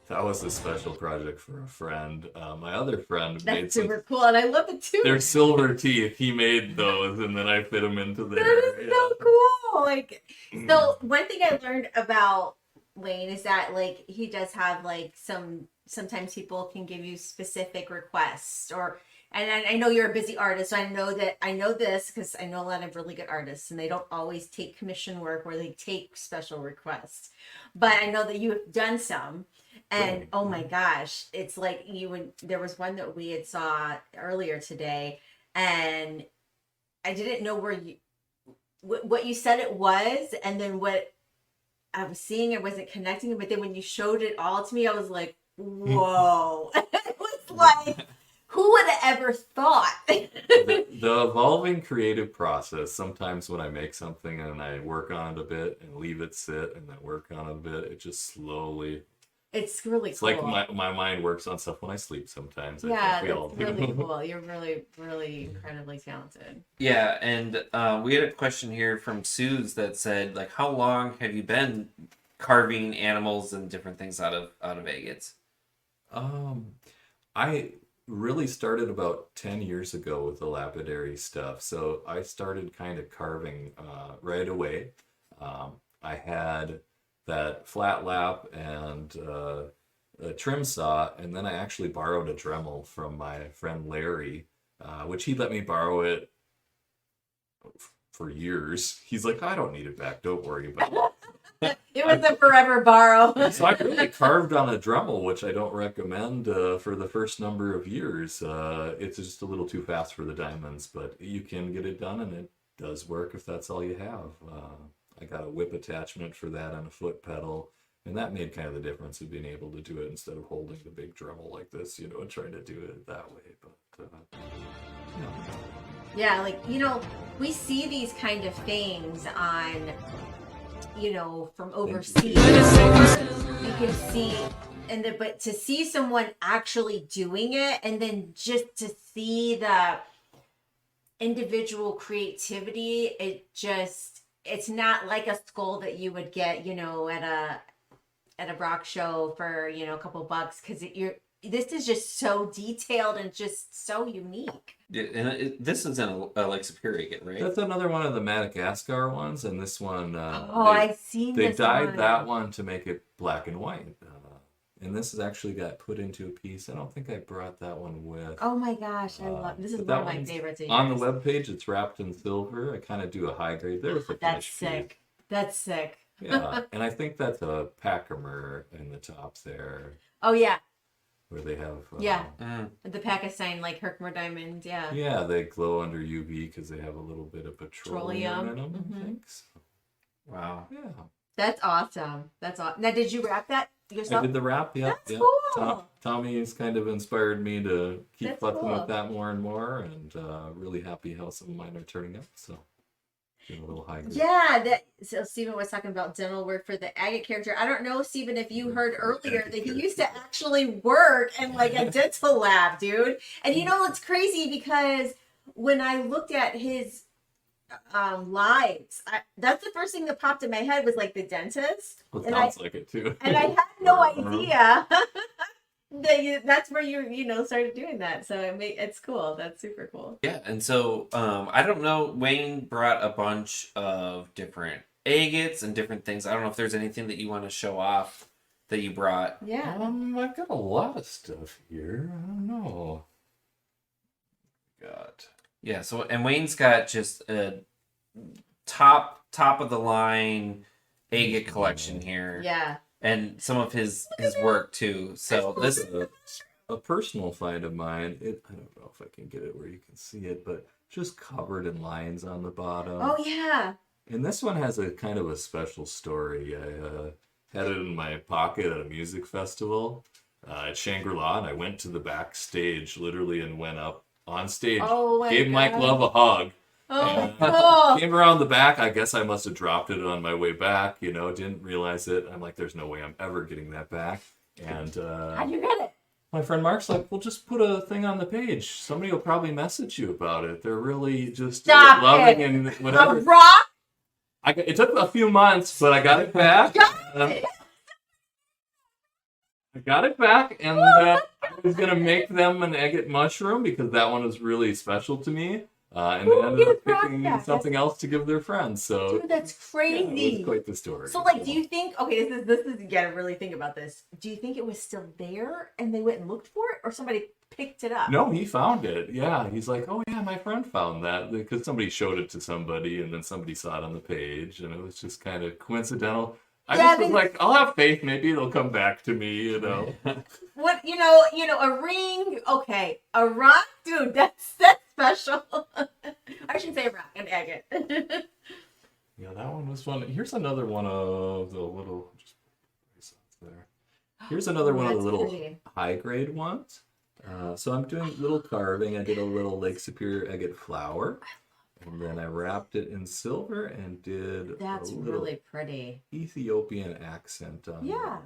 Speaker 4: That was a special project for a friend. My other friend made
Speaker 1: That's
Speaker 4: some.
Speaker 1: super cool, and I love it too.
Speaker 4: They're silver teeth. He made those, and then I fit them into there.
Speaker 1: That is so cool. Like, so one thing I learned about Wayne is that like he does have like sometimes people can give you specific requests and I know you're a busy artist, so I know this because I know a lot of really good artists and they don't always take commission work or they take special requests. But I know that you have done some. And oh my gosh, it's like there was one that we had saw earlier today, and I didn't know what you said it was, and then what I was seeing, I wasn't connecting it. But then when you showed it all to me, I was like, whoa. It was like, who would have ever thought?
Speaker 4: The evolving creative process, sometimes when I make something and I work on it a bit and leave it sit and then work on it a bit, it just slowly...
Speaker 1: It's really
Speaker 4: It's
Speaker 1: cool.
Speaker 4: like my mind works on stuff when I sleep sometimes.
Speaker 1: Yeah,
Speaker 4: I think we all
Speaker 1: that's
Speaker 4: do.
Speaker 1: really cool. You're really, really incredibly talented.
Speaker 2: Yeah, and we had a question here from Suze that said, like, how long have you been carving animals and different things out of agates?
Speaker 4: I really started about 10 years ago with the lapidary stuff. So I started kind of carving right away. I had that flat lap and a trim saw, and then I actually borrowed a Dremel from my friend Larry, which he let me borrow it for years. He's like, I don't need it back, don't worry about it.
Speaker 1: It was a forever borrow.
Speaker 4: So I really carved on a Dremel, which I don't recommend for the first number of years. It's just a little too fast for the diamonds, but you can get it done, and it does work if that's all you have. I got a whip attachment for that and a foot pedal, and that made kind of the difference of being able to do it instead of holding the big Dremel like this, and trying to do it that way. But
Speaker 1: Yeah, like, we see these kind of things on, from overseas. You can see, but to see someone actually doing it, and then just to see the individual creativity, it's not like a skull that you would get, at a rock show for, a couple bucks, because this is just so detailed and just so unique.
Speaker 2: Yeah, and this is in a Lake Superior Agate, right?
Speaker 4: that's another one of the Madagascar ones, and this one,
Speaker 1: I've seen
Speaker 4: they
Speaker 1: this
Speaker 4: dyed
Speaker 1: one.
Speaker 4: that one to make it black and white. And this has actually got put into a piece. I don't think I brought that one with.
Speaker 1: Oh my gosh, I love this. Is
Speaker 4: but
Speaker 1: one
Speaker 4: that
Speaker 1: of my
Speaker 4: one's
Speaker 1: favorites.
Speaker 4: on the webpage. It's wrapped in silver. I kind of do a high grade. There's the
Speaker 1: That's
Speaker 4: finished
Speaker 1: sick.
Speaker 4: piece.
Speaker 1: That's sick.
Speaker 4: Yeah, and I think that's a Packamer in the top there,
Speaker 1: Oh yeah,
Speaker 4: where they have.
Speaker 1: Yeah. The Pakistan like Herkimer diamonds. Yeah.
Speaker 4: Yeah, they glow under UV because they have a little bit of petroleum in them. I think. So,
Speaker 2: Wow.
Speaker 4: yeah.
Speaker 1: That's awesome. That's awesome. Now, did you wrap that yourself?
Speaker 4: I did the wrap. Yeah.
Speaker 1: That's
Speaker 4: yeah.
Speaker 1: cool.
Speaker 4: Tommy's kind of inspired me to keep
Speaker 1: That's
Speaker 4: fucking
Speaker 1: cool.
Speaker 4: with that more and more, and really happy how some of mine are turning out. So, getting a little high grade.
Speaker 1: Yeah, so Stephen was talking about dental work for the agate character. I don't know, Stephen, if you heard earlier that he used to actually work in like a dental lab, dude. And it's crazy because when I looked at his lives, that's the first thing that popped in my head was like the dentist.
Speaker 4: Well, it
Speaker 1: And
Speaker 4: sounds like it too.
Speaker 1: And I had no idea that's where you started doing that. So it's cool. That's super cool.
Speaker 2: Yeah, and so I don't know. Wayne brought a bunch of different agates and different things. I don't know if there's anything that you want to show off that you brought.
Speaker 1: Yeah.
Speaker 4: I've got a lot of stuff here. I don't know.
Speaker 2: Yeah. So and Wayne's got just a top of the line agate collection here.
Speaker 1: Yeah.
Speaker 2: And some of his work too. So this
Speaker 4: is a personal find of mine. I don't know if I can get it where you can see it, but just covered in lines on the bottom.
Speaker 1: Oh yeah.
Speaker 4: And this one has a kind of a special story. I had it in my pocket at a music festival at Shangri-La, and I went to the backstage literally and went up on stage.
Speaker 1: Oh my
Speaker 4: Gave Mike
Speaker 1: God.
Speaker 4: Love a hug.
Speaker 1: Oh,
Speaker 4: And
Speaker 1: cool.
Speaker 4: came around the back. I guess I must have dropped it on my way back. Didn't realize it. I'm like, there's no way I'm ever getting that back. And
Speaker 1: How'd you get it?
Speaker 4: my friend Mark's like, well, just put a thing on the page. Somebody will probably message you about it. They're really just
Speaker 1: Stop
Speaker 4: loving
Speaker 1: it.
Speaker 4: and
Speaker 1: A
Speaker 4: whatever.
Speaker 1: rock?
Speaker 4: It took a few months, but I got it back. I got it back, and I was going to make them an agate mushroom because that one was really special to me. And they ended up picking something else to give their friends. So,
Speaker 1: Dude, that's
Speaker 4: yeah,
Speaker 1: crazy.
Speaker 4: it was quite the story.
Speaker 1: So, like, do you think, okay, this is, you gotta really think about this. Do you think it was still there and they went and looked for it, or somebody picked it up?
Speaker 4: No, he found it. Yeah, he's like, oh yeah, my friend found that because somebody showed it to somebody, and then somebody saw it on the page, and it was just kind of coincidental. I just was like, I'll have faith. Maybe it'll come back to me.
Speaker 1: What, a ring, okay, a rock, dude, that's special. I shouldn't say a rock, an agate.
Speaker 4: Yeah, that one was fun. Here's another one of the little. There. Here's another one of the little high grade ones. So I'm doing little carving. I did a little Lake Superior Agate flower, and then I wrapped it in silver and did
Speaker 1: That's
Speaker 4: a little
Speaker 1: really pretty.
Speaker 4: Ethiopian accent on it.
Speaker 1: Yeah,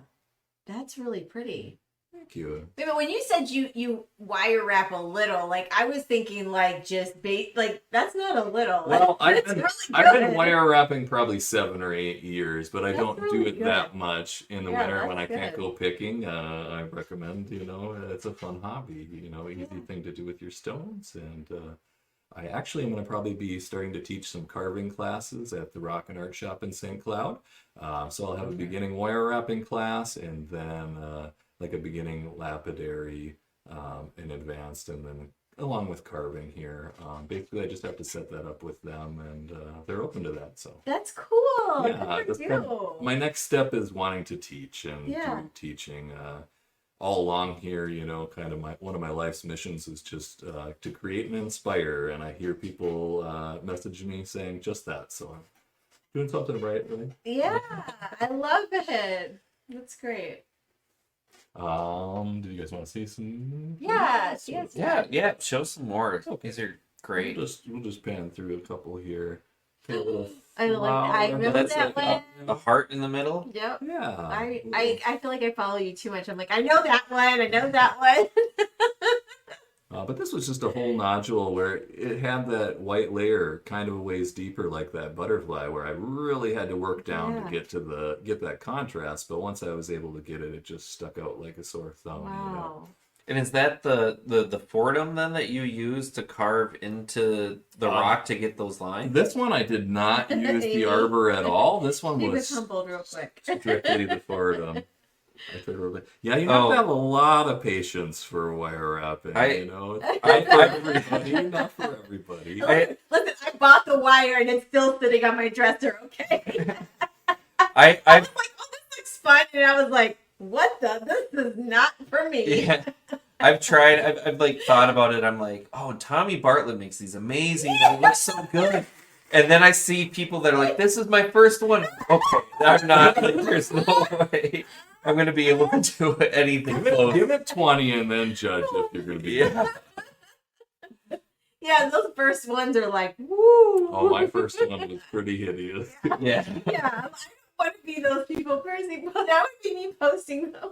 Speaker 1: that's really pretty.
Speaker 4: Thank you.
Speaker 1: Wait, but when you said you wire wrap a little, like I was thinking like just like that's not a little.
Speaker 4: Well,
Speaker 1: Like,
Speaker 4: I've been wire wrapping probably 7 or 8 years, but I
Speaker 1: That's
Speaker 4: don't
Speaker 1: really
Speaker 4: do it
Speaker 1: good.
Speaker 4: that much in the
Speaker 1: Yeah,
Speaker 4: winter when I
Speaker 1: that's
Speaker 4: can't
Speaker 1: good.
Speaker 4: go picking. I recommend, it's a fun hobby, easy thing to do with your stones. And I actually am going to probably be starting to teach some carving classes at the Rock and Art Shop in St. Cloud. So I'll have a beginning wire wrapping class, and then like a beginning lapidary, and advanced, and then along with carving here. Basically, I just have to set that up with them, and they're open to that. So
Speaker 1: That's cool.
Speaker 4: yeah,
Speaker 1: Good for you.
Speaker 4: my next step is wanting to teach and
Speaker 1: Yeah.
Speaker 4: do teaching. All along here, kind of one of my life's missions is just to create and inspire. And I hear people message me saying just that. So I'm doing something right.
Speaker 1: Yeah, I love it. That's great.
Speaker 4: Do you guys want to see some?
Speaker 1: Yes.
Speaker 2: Yeah. Show some more. These are great.
Speaker 4: We'll just pan through a couple here. Okay, a little
Speaker 1: I remember
Speaker 2: That's
Speaker 1: that
Speaker 2: like
Speaker 1: one.
Speaker 2: a heart in the middle.
Speaker 1: Yep.
Speaker 4: Yeah.
Speaker 1: I feel like I follow you too much. I'm like, I know that one. I know that one.
Speaker 4: But this was just a whole nodule where it had that white layer kind of a ways deeper, like that butterfly, where I really had to work down to get that contrast. But once I was able to get it, it just stuck out like a sore thumb.
Speaker 1: Wow.
Speaker 2: And is that the Fordham then that you use to carve into the rock to get those lines?
Speaker 4: This one I did not use the arbor at all. This one
Speaker 1: He
Speaker 4: was
Speaker 1: was humbled real quick.
Speaker 4: strictly the Fordham. Yeah, you have to have a lot of patience for wire wrapping. Not for everybody. Not for everybody.
Speaker 1: Listen, I bought the wire and it's still sitting on my dresser. Okay.
Speaker 2: I
Speaker 1: I was like, oh, this looks fun, and I was like, what the? This is not for me.
Speaker 2: Yeah. I've tried. I've like thought about it. I'm like, oh, Tommy Bartlett makes these amazing. They look so good. And then I see people that are like, this is my first one. Okay, I'm not. Like, there's no way I'm gonna be able to do anything close.
Speaker 4: Give it 20 and then judge if you're going to be.
Speaker 2: Yeah.
Speaker 1: Yeah, those first ones are like, woo.
Speaker 4: Oh, my first one was pretty hideous.
Speaker 2: Yeah.
Speaker 1: Yeah, I don't want to be those people posting. Well, that would be me posting them.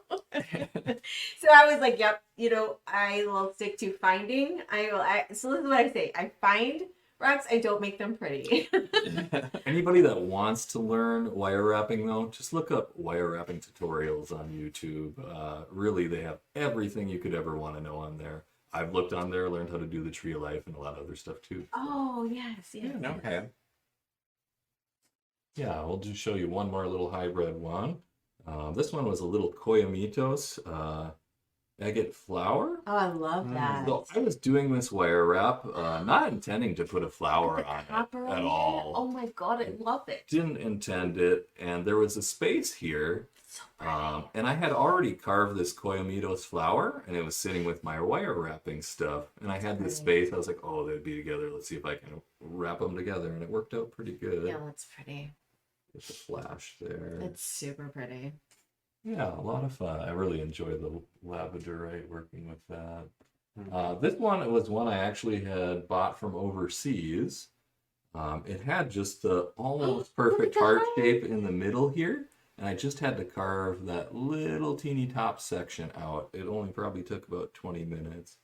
Speaker 1: So I was like, yep, I will stick to finding. So this is what I say. I find rocks, I don't make them pretty.
Speaker 4: Anybody that wants to learn wire wrapping, though, just look up wire wrapping tutorials on YouTube. Really, they have everything you could ever want to know on there. I've looked on there, learned how to do the tree of life and a lot of other stuff, too.
Speaker 1: Oh, yes.
Speaker 2: Okay.
Speaker 4: Yeah, we'll just show you one more little hybrid one. This one was a little Koyamitos agate flower.
Speaker 1: Oh, I love that.
Speaker 4: So I was doing this wire wrap, not intending to put a flower on
Speaker 1: Copper
Speaker 4: it
Speaker 1: on
Speaker 4: at
Speaker 1: it.
Speaker 4: all.
Speaker 1: Oh my god, I love it.
Speaker 4: Didn't intend it, and there was a space here, and I had already carved this Koyamitos flower, and it was sitting with my wire wrapping stuff, and I had this space. I was like, oh, they'd be together. Let's see if I can wrap them together, and it worked out pretty good.
Speaker 1: Yeah, that's pretty.
Speaker 4: With the flash there.
Speaker 1: It's super pretty.
Speaker 4: Yeah, a lot of fun. I really enjoy the labradorite, working with that. This one was one I actually had bought from overseas. It had just the almost perfect heart shape in the middle here, and I just had to carve that little teeny top section out. It only probably took about 20 minutes.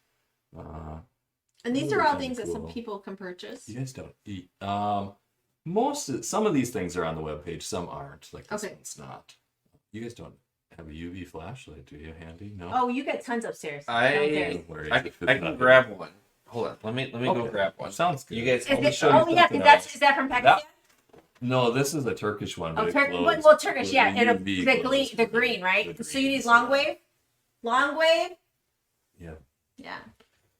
Speaker 1: And these
Speaker 4: Really
Speaker 1: are all
Speaker 4: kinda
Speaker 1: things that some
Speaker 4: cool.
Speaker 1: people can purchase.
Speaker 4: You guys don't eat. Some of these things are on the webpage, some aren't. Like this
Speaker 1: Okay.
Speaker 4: one's not. You guys don't have a UV flashlight, do you? Handy? No.
Speaker 1: Oh, you get tons upstairs.
Speaker 2: I
Speaker 1: Downstairs.
Speaker 4: Don't worry,
Speaker 2: I
Speaker 4: if it's
Speaker 2: can
Speaker 4: not
Speaker 2: grab one. Hold on. Let me go
Speaker 4: Okay.
Speaker 2: grab one.
Speaker 4: Sounds good.
Speaker 2: You guys
Speaker 1: Is
Speaker 2: help me
Speaker 1: it,
Speaker 2: show
Speaker 1: oh
Speaker 2: you
Speaker 1: yeah,
Speaker 2: something
Speaker 1: because
Speaker 2: else.
Speaker 1: is that from Pakistan?
Speaker 4: No, this is a Turkish one. But
Speaker 1: Oh,
Speaker 4: it
Speaker 1: Turkish.
Speaker 4: glows.
Speaker 1: Well, Turkish,
Speaker 4: The
Speaker 1: yeah. And
Speaker 4: UV
Speaker 1: the
Speaker 4: glows
Speaker 1: the
Speaker 4: with
Speaker 1: green, right?
Speaker 4: the
Speaker 1: So you
Speaker 4: greens,
Speaker 1: need long
Speaker 4: yeah.
Speaker 1: wave. Long wave.
Speaker 4: Yeah.
Speaker 1: Yeah.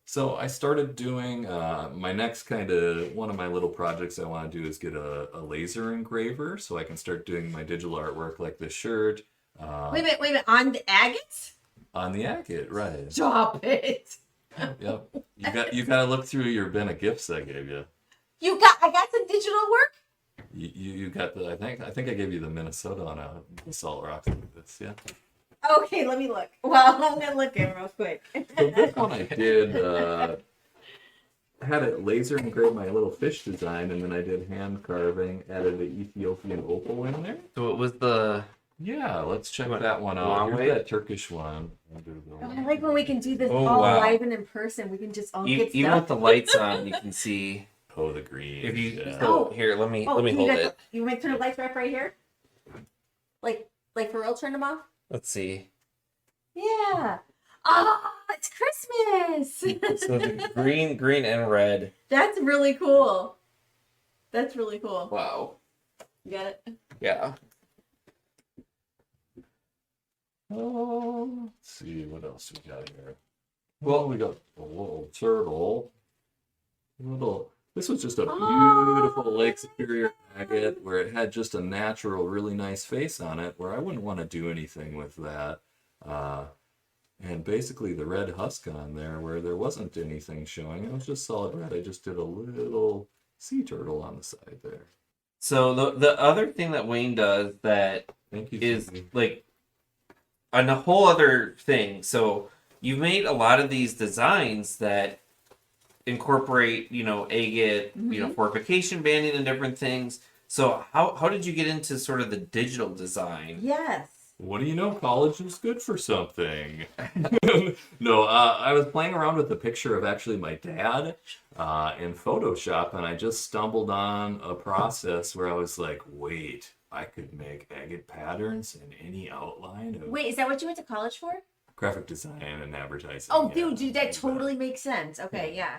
Speaker 4: So I started doing my next kind of one of my little projects I want to do is get a laser engraver so I can start doing my digital artwork like this shirt.
Speaker 1: Wait a minute. On the agates?
Speaker 4: On the agate, right?
Speaker 1: Stop it.
Speaker 4: Yep. You got to look through your bin of gifts I gave you.
Speaker 1: I got some digital work.
Speaker 4: You got the I think I gave you the Minnesota on a basalt rock like this, yeah.
Speaker 1: Okay, let me look. Well, I'm gonna look in real quick.
Speaker 4: So this one I did had it laser engraved my little fish design, and then I did hand carving, added an Ethiopian opal in there.
Speaker 2: So it was the
Speaker 4: Yeah, let's check
Speaker 2: What,
Speaker 4: that one out.
Speaker 2: long
Speaker 4: Here's
Speaker 2: way?
Speaker 4: that Turkish one.
Speaker 1: I like when we can do this
Speaker 2: Oh,
Speaker 1: all
Speaker 2: wow.
Speaker 1: live and in person. We can just all get
Speaker 2: even
Speaker 1: stuff.
Speaker 2: with the lights on, you can see.
Speaker 4: Oh, the green.
Speaker 2: If you
Speaker 4: yeah.
Speaker 2: so here, let me
Speaker 1: you
Speaker 2: hold
Speaker 1: got
Speaker 2: it.
Speaker 1: You want me to turn the lights back right here? Like for real, turn them off?
Speaker 2: Let's see.
Speaker 1: Yeah. Oh, it's Christmas.
Speaker 2: So the green and red.
Speaker 1: That's really cool. That's really cool.
Speaker 2: Wow.
Speaker 1: You got it?
Speaker 2: Yeah.
Speaker 4: Oh, let's see what else we got here.
Speaker 2: Well,
Speaker 4: Well, we got a little turtle. This was just a
Speaker 1: Oh.
Speaker 4: beautiful Lake Superior Agate where it had just a natural, really nice face on it. Where I wouldn't want to do anything with that. And basically the red husk on there, where there wasn't anything showing, it was just solid red. I just did a little sea turtle on the side there.
Speaker 2: So the other thing that Wayne does that
Speaker 4: Thank you.
Speaker 2: is
Speaker 4: Susie.
Speaker 2: like on a whole other thing. So you've made a lot of these designs that incorporate, agate, fortification banding and different things. So how did you get into sort of the digital design?
Speaker 1: Yes.
Speaker 4: What do you know? College is good for something. No, I was playing around with the picture of actually my dad in Photoshop, and I just stumbled on a process where I was like, wait, I could make agate patterns in any outline of
Speaker 1: Wait, is that what you went to college for?
Speaker 4: graphic design and advertising.
Speaker 1: Oh,
Speaker 4: yeah.
Speaker 1: dude, that totally makes sense. Okay, yeah.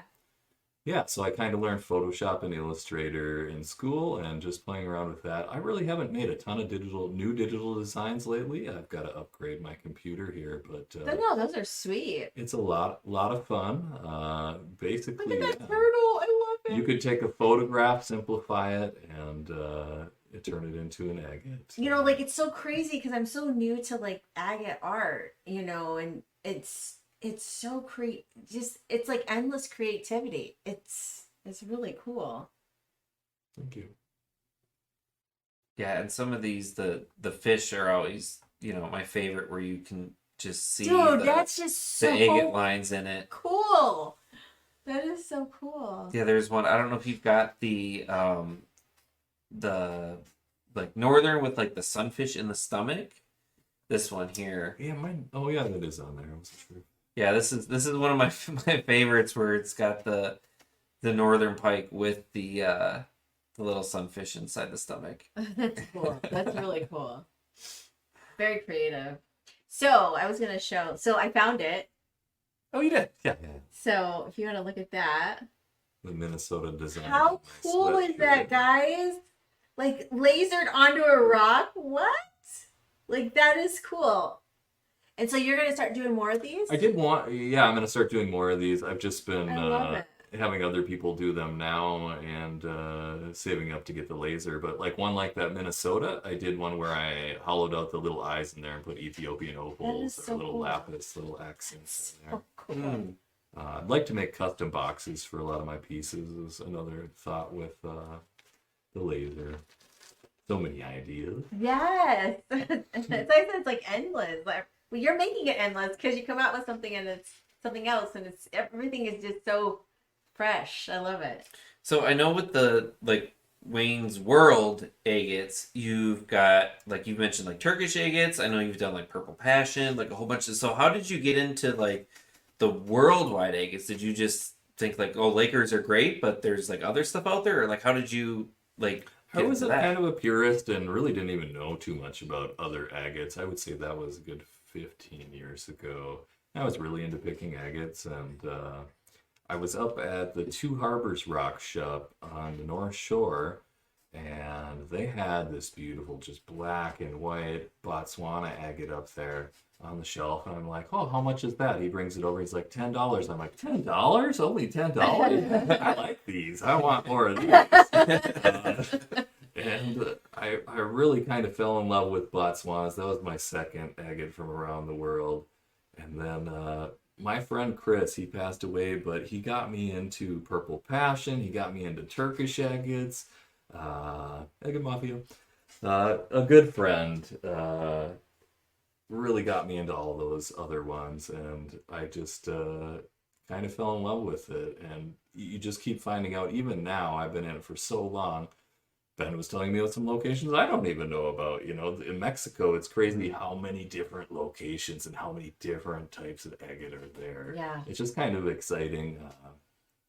Speaker 4: Yeah, so I kind of learned Photoshop and Illustrator in school and just playing around with that. I really haven't made a ton of new digital designs lately. I've got to upgrade my computer here, but
Speaker 1: No, those are sweet.
Speaker 4: it's a lot of fun. Basically,
Speaker 1: Look at that
Speaker 4: yeah.
Speaker 1: turtle. I love it.
Speaker 4: You could take a photograph, simplify it, and turn it into an agate.
Speaker 1: It's so crazy because I'm so new to like agate art, and it's so it's like endless creativity. It's really cool.
Speaker 4: Thank you.
Speaker 2: Yeah, and some of these the fish are always, my favorite where you can just see
Speaker 1: Dude,
Speaker 2: the
Speaker 1: that's just so
Speaker 2: agate lines in it.
Speaker 1: cool. That is so cool.
Speaker 2: Yeah, there's one. I don't know if you've got the like northern with like the sunfish in the stomach. This one here.
Speaker 4: Yeah, mine. Oh yeah, that is on there. I wasn't sure.
Speaker 2: Yeah, this is one of my favorites where it's got the northern pike with the little sunfish inside the stomach.
Speaker 1: That's cool. That's really cool. Very creative. So I was gonna show. So I found it.
Speaker 2: Oh, you did? Yeah.
Speaker 1: So if you want to look at that,
Speaker 4: The Minnesota design.
Speaker 1: how
Speaker 4: on my
Speaker 1: cool is that,
Speaker 4: sweatshirt.
Speaker 1: guys? Like lasered onto a rock. What? Like that is cool. And so you're gonna start doing more of these?
Speaker 4: I did want. Yeah, I'm gonna start doing more of these. I've just been
Speaker 1: I love it.
Speaker 4: having other people do them now and saving up to get the laser. But like one like that Minnesota, I did one where I hollowed out the little eyes in there and put Ethiopian opals
Speaker 1: so
Speaker 4: or little
Speaker 1: cool.
Speaker 4: lapis, little accents in there.
Speaker 1: So cool.
Speaker 2: Mm.
Speaker 4: I'd like to make custom boxes for a lot of my pieces. Is another thought with the laser. So many ideas.
Speaker 1: Yes. It's like it's like endless. Like, well, you're making it endless because you come out with something and it's something else, and everything is just so fresh. I love it.
Speaker 2: So I know with the like Wayne's World agates, you've got like you mentioned like Turkish agates. I know you've done like Purple Passion, like a whole bunch of. So how did you get into like the worldwide agates? Did you just think like, oh, Lakers are great, but there's like other stuff out there, or like how did you like?
Speaker 4: I was kind of a purist and really didn't even know too much about other agates. I would say that was a good 15 years ago. I was really into picking agates, and I was up at the Two Harbors Rock Shop on the North Shore, and they had this beautiful, just black and white Botswana agate up there on the shelf, and I'm like, oh, how much is that? He brings it over, he's like, $10. I'm like, $10? Only $10? I like these. I want more of these. And I really kind of fell in love with Botswanas. That was my second agate from around the world. And then my friend Chris, he passed away, but he got me into Purple Passion. He got me into Turkish agates. Agate Mafia. A good friend really got me into all those other ones, and I just kind of fell in love with it. And you just keep finding out, even now, I've been in it for so long. Ben was telling me about some locations I don't even know about. You know, in Mexico, it's crazy how many different locations and how many different types of agate are there.
Speaker 1: Yeah.
Speaker 4: It's just kind of exciting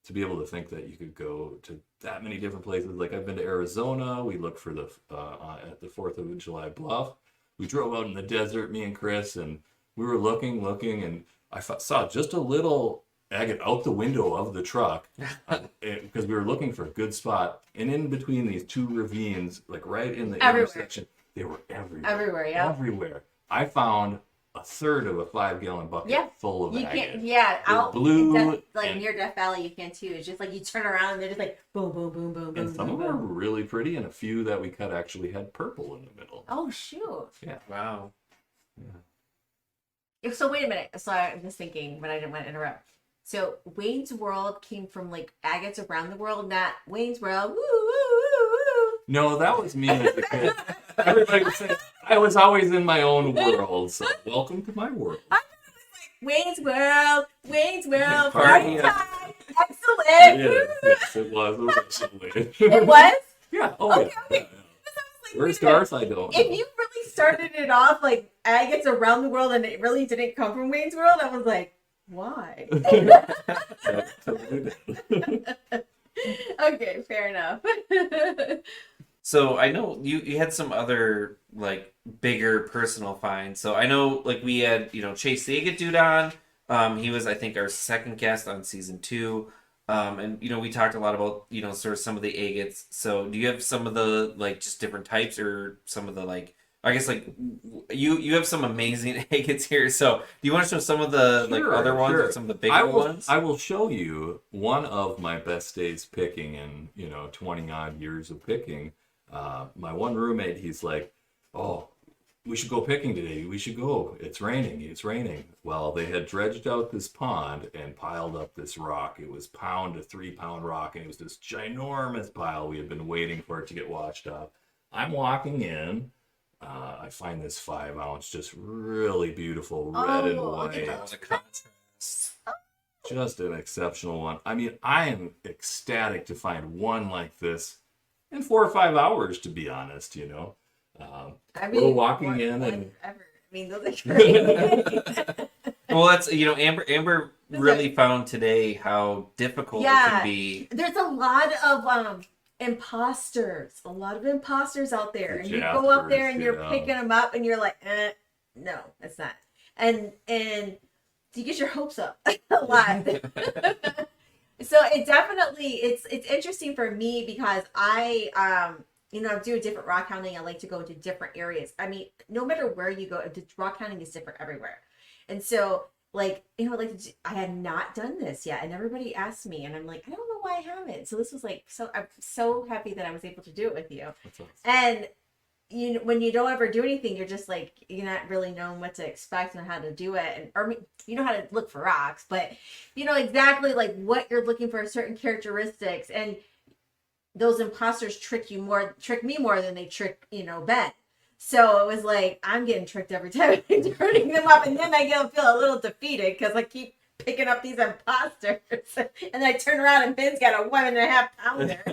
Speaker 4: to be able to think that you could go to that many different places. Like I've been to Arizona. We looked for the at the 4th of July Bluff. We drove out in the desert, me and Chris, and we were looking, and I saw just a little agate out the window of the truck because we were looking for a good spot. And in between these two ravines, like right in the intersection, they were everywhere.
Speaker 1: Everywhere, yeah.
Speaker 4: Everywhere. I found a third of a 5-gallon bucket full of agate.
Speaker 1: Out
Speaker 4: blue,
Speaker 1: near Death Valley, you can too. It's just like you turn around and they're just like boom, boom, boom, boom, boom.
Speaker 4: And some of them are really pretty, and a few that we cut actually had purple in the middle.
Speaker 1: Oh shoot!
Speaker 4: Yeah.
Speaker 2: Wow.
Speaker 1: Yeah. So wait a minute. So I'm just thinking, but I didn't want to interrupt. So Wayne's World came from like agates around the world, not Wayne's World. Woo, woo, woo, woo.
Speaker 4: No, that was me as a kid. Everybody would say I was always in my own world. So welcome to my world.
Speaker 1: Wayne's World, Wayne's World,
Speaker 2: Party.
Speaker 1: party time. Excellent.
Speaker 4: Yes, it was originally.
Speaker 1: It was?
Speaker 4: Yeah. Oh,
Speaker 1: Okay,
Speaker 4: yeah.
Speaker 1: okay.
Speaker 4: Where's Garth? I don't know.
Speaker 1: If you really started it off like agates around the world and it really didn't come from Wayne's World, I was like, why?
Speaker 4: Yeah, totally did.
Speaker 1: Okay, fair enough.
Speaker 2: So I know you had some other like bigger personal finds. So I know like we had, you know, Chase the Agate Dude on. He was, I think, our second guest on season 2. And you know, we talked a lot about, you know, sort of some of the agates. So do you have some of the like just different types, or some of the like, I guess like you have some amazing agates here. So do you want to show some of the like other ones or some of the bigger ones?
Speaker 4: I will show you one of my best days picking in, 20 odd years of picking. My one roommate, he's like, "Oh, we should go picking today. We should go. It's raining. It's raining." Well, they had dredged out this pond and piled up this rock. It was pound to 3-pound rock, and it was this ginormous pile. We had been waiting for it to get washed up. I'm walking in. I find this 5-ounce, just really beautiful red and white. Just an exceptional one. I mean, I am ecstatic to find one like this in 4 or 5 hours, to be honest, we're walking in and...
Speaker 1: I mean, those are great.
Speaker 2: Well, that's, Amber really found today how difficult it can be.
Speaker 1: There's a lot of imposters. A lot of imposters out there. And you go up there and you're picking them up and you're like, no, it's not. And you get your hopes up a lot. So it definitely, it's interesting for me because I do different rock hounding. I like to go to different areas. I mean, no matter where you go, the rock hounding is different everywhere. And so, I had not done this yet. And everybody asked me, and I'm like, I don't know why I haven't. So this was I'm so happy that I was able to do it with you.
Speaker 4: That's awesome.
Speaker 1: And when you don't ever do anything, you're just like, you're not really knowing what to expect and how to do it. Or you know how to look for rocks, but you know exactly like what you're looking for, certain characteristics. And those imposters trick me more than they trick, Ben. So it was like, I'm getting tricked every time I'm turning them up. And then I feel a little defeated because I keep picking up these imposters. And then I turn around and Ben's got a 1.5 pounder.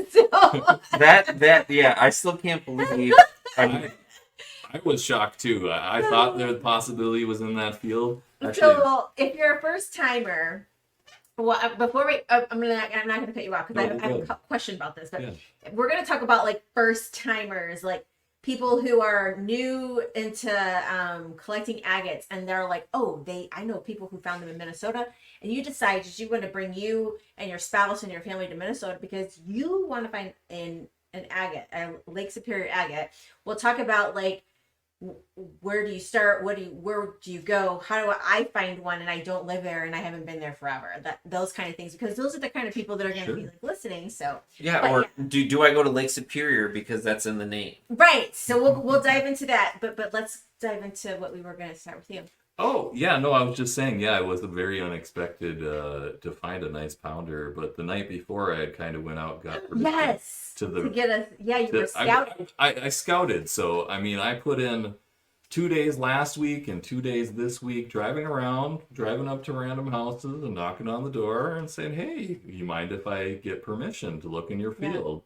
Speaker 1: So
Speaker 2: Yeah, I still can't believe.
Speaker 4: I was shocked too. I thought the possibility was in that field. Actually,
Speaker 1: so if you're a first timer, well, before we, I'm not going to cut you off because
Speaker 4: No,
Speaker 1: I have
Speaker 4: you're
Speaker 1: a question about this, but
Speaker 4: Yeah.
Speaker 1: we're going to talk about like first timers, like people who are new into collecting agates, and they're like, oh, I know people who found them in Minnesota, and you decide that you want to bring you and your spouse and your family to Minnesota because you want to find an agate, a Lake Superior agate. We'll talk about like, where do you start? Where do you go? How do I find one and I don't live there and I haven't been there forever? Those kind of things, because those are the kind of people that are going to be like listening. So
Speaker 2: Yeah, do I go to Lake Superior because that's in the name?
Speaker 1: right. So we'll dive into that, but let's dive into what we were going to start with you.
Speaker 4: Oh, yeah, no, I was just saying, yeah, it was a very unexpected to find a nice pounder, but the night before I had kind of went out, got permission
Speaker 1: Yes.
Speaker 4: to
Speaker 1: get us. Yeah, you were scouting.
Speaker 4: I scouted, so I mean, I put in 2 days last week and 2 days this week driving around, driving up to random houses and knocking on the door and saying, hey, you mind if I get permission to look in your field?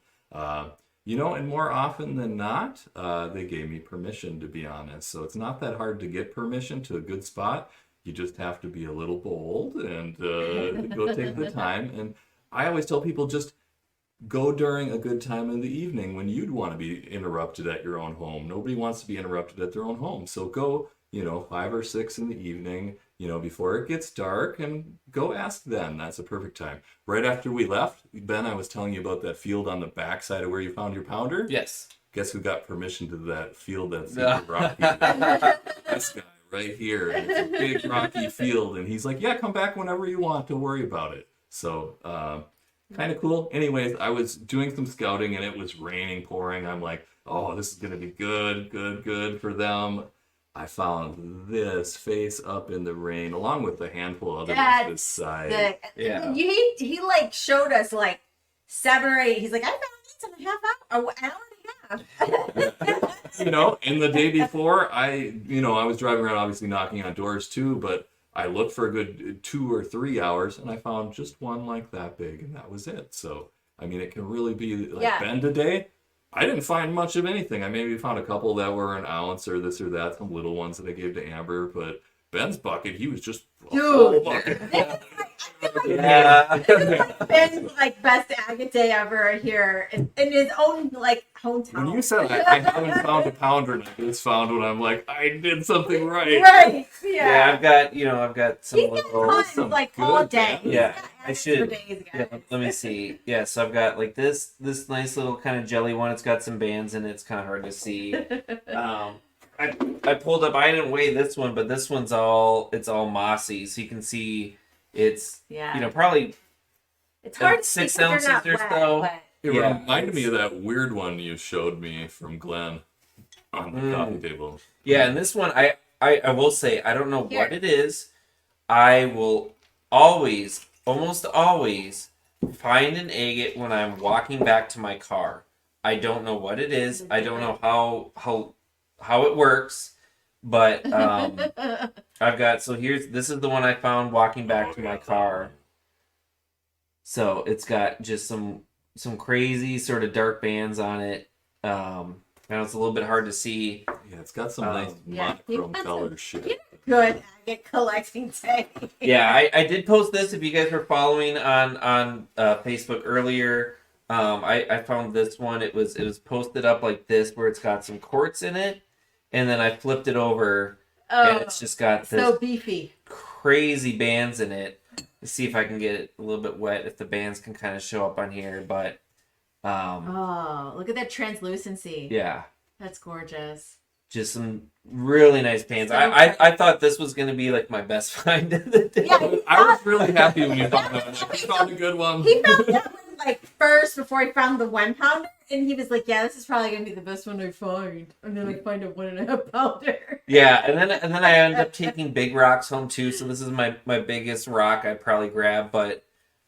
Speaker 4: You know, and more often than not, they gave me permission, to be honest. So it's not that hard to get permission to a good spot. You just have to be a little bold and go take the time. And I always tell people, just go during a good time in the evening when you'd want to be interrupted at your own home. Nobody wants to be interrupted at their own home. So go, 5 or 6 in the evening, before it gets dark, and go ask then. That's a perfect time. Right after we left, Ben, I was telling you about that field on the backside of where you found your pounder.
Speaker 2: Yes.
Speaker 4: Guess who got permission to that field that's super rocky? This guy right here. And it's a big rocky field. And he's like, yeah, come back whenever you want. Don't worry about it. So, kind of cool. Anyways, I was doing some scouting and it was raining, pouring. I'm like, oh, this is going to be good for them. I found this face up in the rain, along with a handful of others this side.
Speaker 2: Yeah.
Speaker 1: He like showed us like 7 or 8. He's like, I found this in a half hour, an hour and a half.
Speaker 4: And the day before, I was driving around, obviously knocking on doors too, but I looked for a good 2 or 3 hours, and I found just one like that big, and that was it. So, I mean, it can really be like Ben today. I didn't find much of anything. I maybe found a couple that were an ounce or this or that, some little ones that I gave to Amber, but Ben's bucket, he was just a whole bucket.
Speaker 2: Yeah.
Speaker 1: Ben's like best agate day ever here in his own like hometown.
Speaker 4: When you said I haven't found a pounder and I just found one, I'm like, I did something right.
Speaker 1: Right.
Speaker 2: Yeah, I've got some
Speaker 1: He's
Speaker 2: little.
Speaker 1: got tons like all day.
Speaker 2: Yeah,
Speaker 1: He's got
Speaker 2: I
Speaker 1: agates
Speaker 2: should.
Speaker 1: for days,
Speaker 2: Yeah,
Speaker 1: guys.
Speaker 2: let me see. Yeah, so I've got like this nice little kind of jelly one. It's got some bands in it. It's kind of hard to see. I pulled up. I didn't weigh this one, but this one's it's all mossy, so you can see it's probably
Speaker 1: It's hard to
Speaker 2: 6
Speaker 1: see 'cause they're not
Speaker 2: ounces or
Speaker 1: wet,
Speaker 2: so.
Speaker 1: but-
Speaker 4: It
Speaker 2: Yeah.
Speaker 4: reminded me of that weird one you showed me from Glenn on the coffee table.
Speaker 2: Yeah, and this one I will say I don't know
Speaker 1: Here.
Speaker 2: what it is. I will almost always find an agate when I'm walking back to my car. I don't know what it is. I don't know how it works, but I've got this is the one I found walking back to my car. So it's got just some crazy sort of dark bands on it. Now it's a little bit hard to see.
Speaker 4: Yeah, it's got some nice monochrome color shit.
Speaker 1: Good agate collecting day.
Speaker 2: Yeah, I did post this if you guys were following on Facebook earlier. I found this one. It was posted up like this where it's got some quartz in it, and then I flipped it over and it's just got this
Speaker 1: So beefy.
Speaker 2: crazy bands in it. Let's see if I can get it a little bit wet, if the bands can kind of show up on here, but
Speaker 1: Oh, look at that translucency.
Speaker 2: yeah,
Speaker 1: That's gorgeous.
Speaker 2: just some really nice bands.
Speaker 1: So
Speaker 2: I thought this was going to be like my best find of the day.
Speaker 1: Yeah,
Speaker 4: I was really happy when you found that. I'm like, you found a good one.
Speaker 1: He found that one like first before he found the 1 pounder, and he was like, "Yeah, this is probably gonna be the best one I find." And then I find a 1.5 pounder.
Speaker 2: Yeah, and then I ended up taking big rocks home too. So this is my biggest rock I'd probably grab. But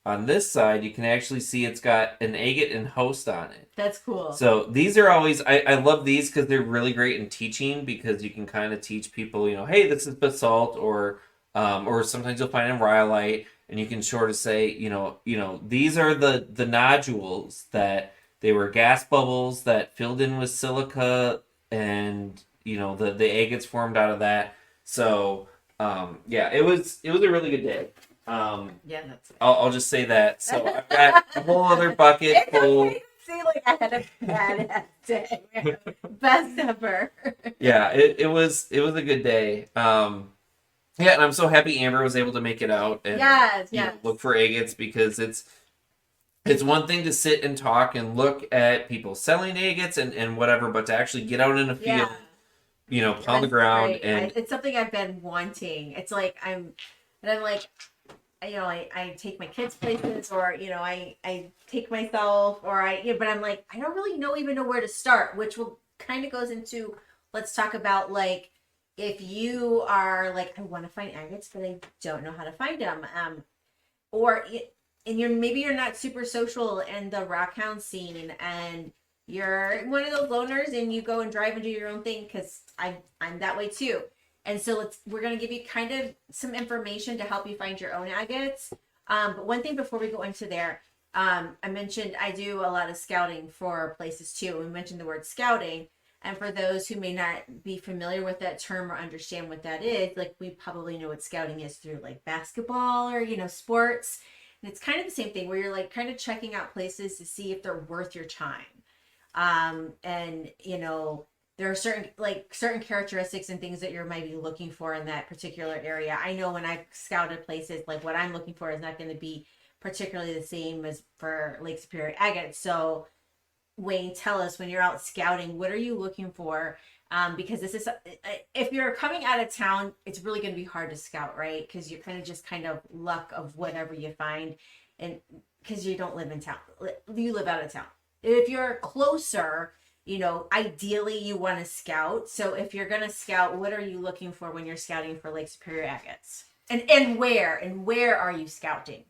Speaker 2: on this side, you can actually see it's got an agate and host on it.
Speaker 1: That's cool.
Speaker 2: So these are always I love these because they're really great in teaching, because you can kind of teach people, hey, this is basalt, or or sometimes you'll find in rhyolite, and you can sort of say, these are the nodules that they were gas bubbles that filled in with silica, and the agates formed out of that. So yeah, it was a really good day.
Speaker 1: Yeah, that's it.
Speaker 2: I'll just say that. So I've got a whole other bucket
Speaker 1: It's
Speaker 2: full.
Speaker 1: okay to say like I had a badass day. Best ever.
Speaker 2: Yeah, it was a good day. Yeah, and I'm so happy Amber was able to make it out and
Speaker 1: Yes,
Speaker 2: you know,
Speaker 1: yes.
Speaker 2: look for agates, because it's one thing to sit and talk and look at people selling agates and whatever, but to actually get out in a field,
Speaker 1: Yeah.
Speaker 2: pound the
Speaker 1: That's
Speaker 2: ground
Speaker 1: great.
Speaker 2: and
Speaker 1: It's something I've been wanting. It's like I'm like, I take my kids places, or I take myself, or but I'm like, I don't really even know where to start, which will kind of goes into, let's talk about like, if you are like, I want to find agates but I don't know how to find them, and maybe you're not super social in the rockhound scene, and you're one of those loners and you go and drive and do your own thing, because I'm that way too. And so we're going to give you kind of some information to help you find your own agates. But one thing before we go into there, I mentioned I do a lot of scouting for places too. We mentioned the word scouting. And for those who may not be familiar with that term or understand what that is, like, we probably know what scouting is through like basketball or, sports. And it's kind of the same thing where you're like kind of checking out places to see if they're worth your time. And there are certain characteristics and things that you might be looking for in that particular area. I know when I've scouted places, like, what I'm looking for is not going to be particularly the same as for Lake Superior Agate. So Wayne, tell us, when you're out scouting, what are you looking for? Because this is, if you're coming out of town, it's really going to be hard to scout, right? Because you're kind of luck of whatever you find, and because you don't live in town, you live out of town. If you're closer, ideally you want to scout. So if you're going to scout, what are you looking for when you're scouting for Lake Superior Agates? And where are you scouting?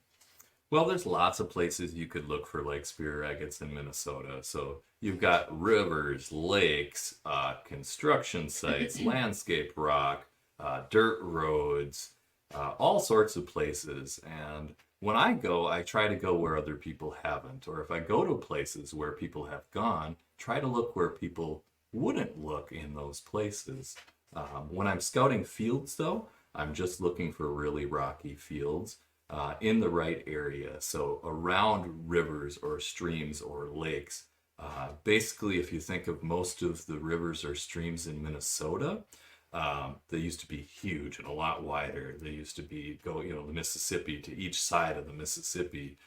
Speaker 4: Well, there's lots of places you could look for Lake Superior Agates in Minnesota. So you've got rivers, lakes, construction sites, landscape rock, dirt roads, all sorts of places. And when I go, I try to go where other people haven't. Or if I go to places where people have gone, try to look where people wouldn't look in those places. When I'm scouting fields, though, I'm just looking for really rocky fields. In the right area, so around rivers or streams or lakes. Basically, if you think of most of the rivers or streams in Minnesota, they used to be huge and a lot wider. They used to go, the Mississippi, to each side of the Mississippi,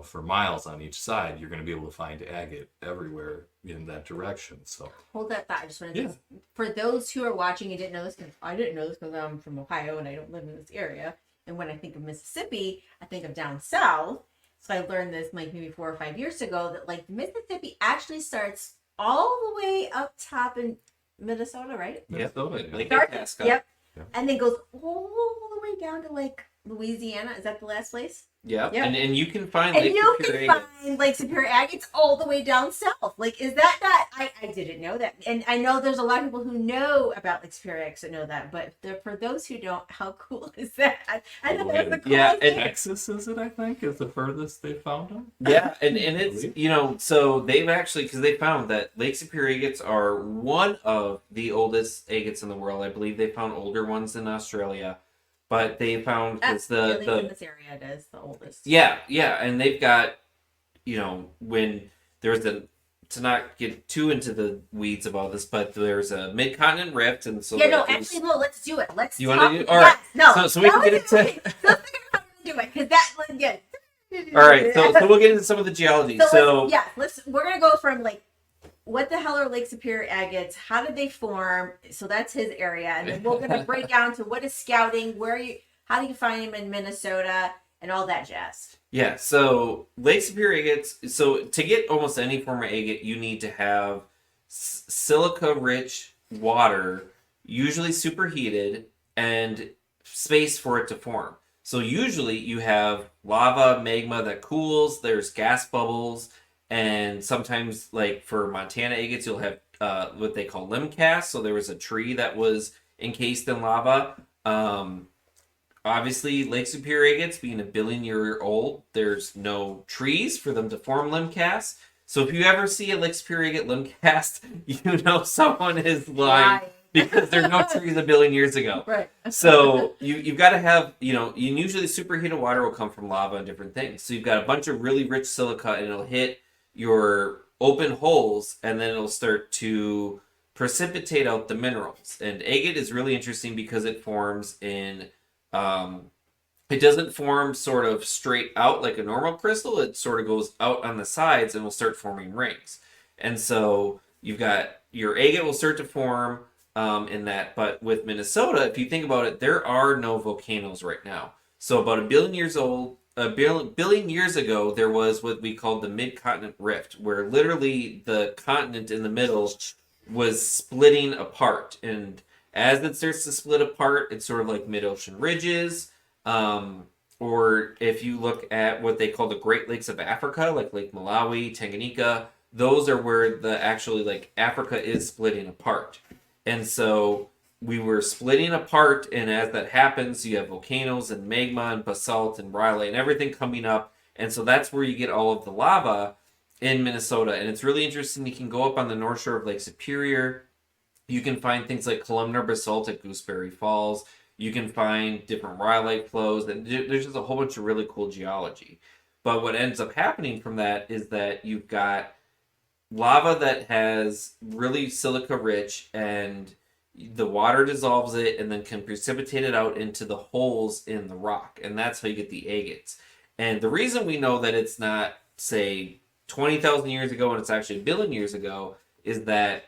Speaker 4: for miles on each side. You're going to be able to find agate everywhere in that direction. So
Speaker 1: hold that thought. I just wanted to, for those who are watching and didn't know this, because I didn't know this because I'm from Ohio and I don't live in this area. And when I think of Mississippi, I think of down south. So I learned this maybe 4 or 5 years ago, that like Mississippi actually starts all the way up top in Minnesota, right?
Speaker 4: Minnesota,
Speaker 2: Lake
Speaker 1: Starts,
Speaker 2: Itasca.
Speaker 1: yep.
Speaker 4: Yeah.
Speaker 1: And then goes all the way down to like Louisiana. Is that the last place?
Speaker 2: Yeah.
Speaker 1: Yep.
Speaker 2: And you can find
Speaker 1: And
Speaker 2: Lake
Speaker 1: you
Speaker 2: Superior
Speaker 1: can
Speaker 2: Agates.
Speaker 1: find Lake Superior Agates all the way down south. Like, is that not? I didn't know that. And I know there's a lot of people who know about Lake Superior Agates that know that. But for those who don't, how cool is that? I thought that was the coolest
Speaker 2: Yeah, and
Speaker 1: thing.
Speaker 4: Texas, is it, I think, is the furthest they found them.
Speaker 2: Yeah, and it's, so they've actually, because they found that Lake Superior Agates are one of the oldest agates in the world. I believe they found older ones in Australia, but they found, because
Speaker 1: At least in this area, it is the oldest.
Speaker 2: yeah, and they've got, when there's to not get too into the weeds of all this, but there's a mid-continent rift, and so
Speaker 1: Actually, no, let's do it. Let's
Speaker 2: You
Speaker 1: talk.
Speaker 2: wanna do it? All right.
Speaker 1: No.
Speaker 2: So we can get into.
Speaker 1: Let's figure out how to do it, because that one, yeah.
Speaker 2: All right, so we'll get into some of the geology.
Speaker 1: We're gonna go from like, what the hell are Lake Superior Agates? How did they form? So that's his area, and then we're gonna break down to what is scouting, how do you find them in Minnesota, and all that jazz.
Speaker 2: Yeah, so Lake Superior Agates. So to get almost any form of agate, you need to have silica-rich water, usually superheated, and space for it to form. So usually you have lava, magma that cools. There's gas bubbles. And sometimes, like for Montana agates, you'll have what they call limb casts. So there was a tree that was encased in lava. obviously Lake Superior Agates being a billion-year old, there's no trees for them to form limb casts. So if you ever see a Lake Superior Agate limb cast, you know someone is lying because there are no trees a billion years ago.
Speaker 1: Right.
Speaker 2: So you've got to have, usually superheated water will come from lava and different things. So you've got a bunch of really rich silica and it'll hit your open holes and then it'll start to precipitate out the minerals. And agate is really interesting because it forms in, it doesn't form sort of straight out like a normal crystal. It sort of goes out on the sides and will start forming rings. And so you've got your agate will start to form in that. But with Minnesota, if you think about it, there are no volcanoes right now. So about a billion years ago, there was what we called the mid-continent rift, where literally the continent in the middle was splitting apart. And as it starts to split apart, it's sort of like mid-ocean ridges. Or if you look at what they call the Great Lakes of Africa, like Lake Malawi, Tanganyika, those are where the actually like Africa is splitting apart. And so we were splitting apart, and as that happens, you have volcanoes and magma and basalt and rhyolite and everything coming up. And so that's where you get all of the lava in Minnesota. And it's really interesting. You can go up on the north shore of Lake Superior. You can find things like columnar basalt at Gooseberry Falls. You can find different rhyolite flows. And there's just a whole bunch of really cool geology. But what ends up happening from that is that you've got lava that has really silica rich, and the water dissolves it and then can precipitate it out into the holes in the rock. And that's how you get the agates. And the reason we know that it's not, say, 20,000 years ago and it's actually a billion years ago is that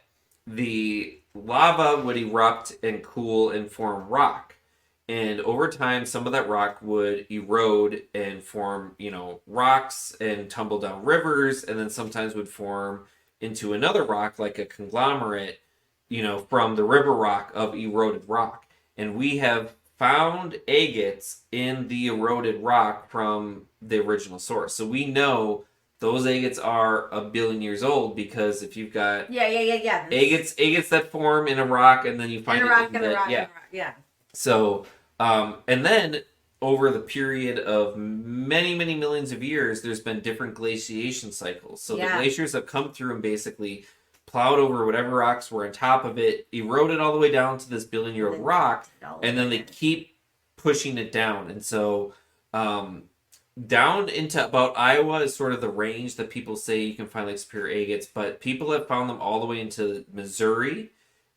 Speaker 2: the lava would erupt and cool and form rock. And over time, some of that rock would erode and form, rocks and tumble down rivers, and then sometimes would form into another rock, like a conglomerate, from the river rock of eroded rock. And we have found agates in the eroded rock from the original source. So we know those agates are a billion years old because if you've got agates that form in a rock and then you find
Speaker 1: yeah.
Speaker 2: So and then over the period of many, many millions of years, there's been different glaciation cycles. So the glaciers have come through and basically plowed over whatever rocks were on top of it, eroded all the way down to this billion-year-old rock, and then they keep pushing it down. And so down into about Iowa is sort of the range that people say you can find Lake Superior agates, but people have found them all the way into Missouri.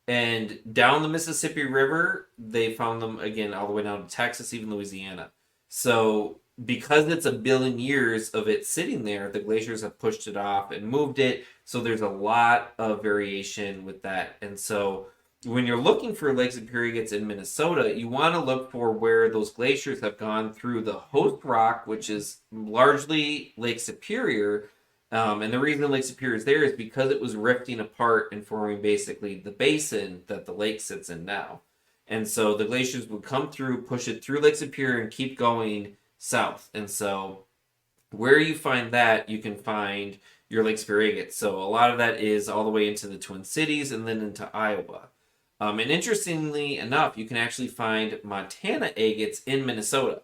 Speaker 2: And down the Mississippi River, they found them, again, all the way down to Texas, even Louisiana. So because it's a billion years of it sitting there, the glaciers have pushed it off and moved it. So there's a lot of variation with that. And so when you're looking for Lake Superior Agates in Minnesota, you want to look for where those glaciers have gone through the host rock, which is largely Lake Superior. And the reason Lake Superior is there is because it was rifting apart and forming basically the basin that the lake sits in now. And so the glaciers would come through, push it through Lake Superior and keep going south. And so where you find that, you can find your Lake Superior Agates. So a lot of that is all the way into the Twin Cities and then into Iowa. And interestingly enough, you can actually find Montana agates in Minnesota,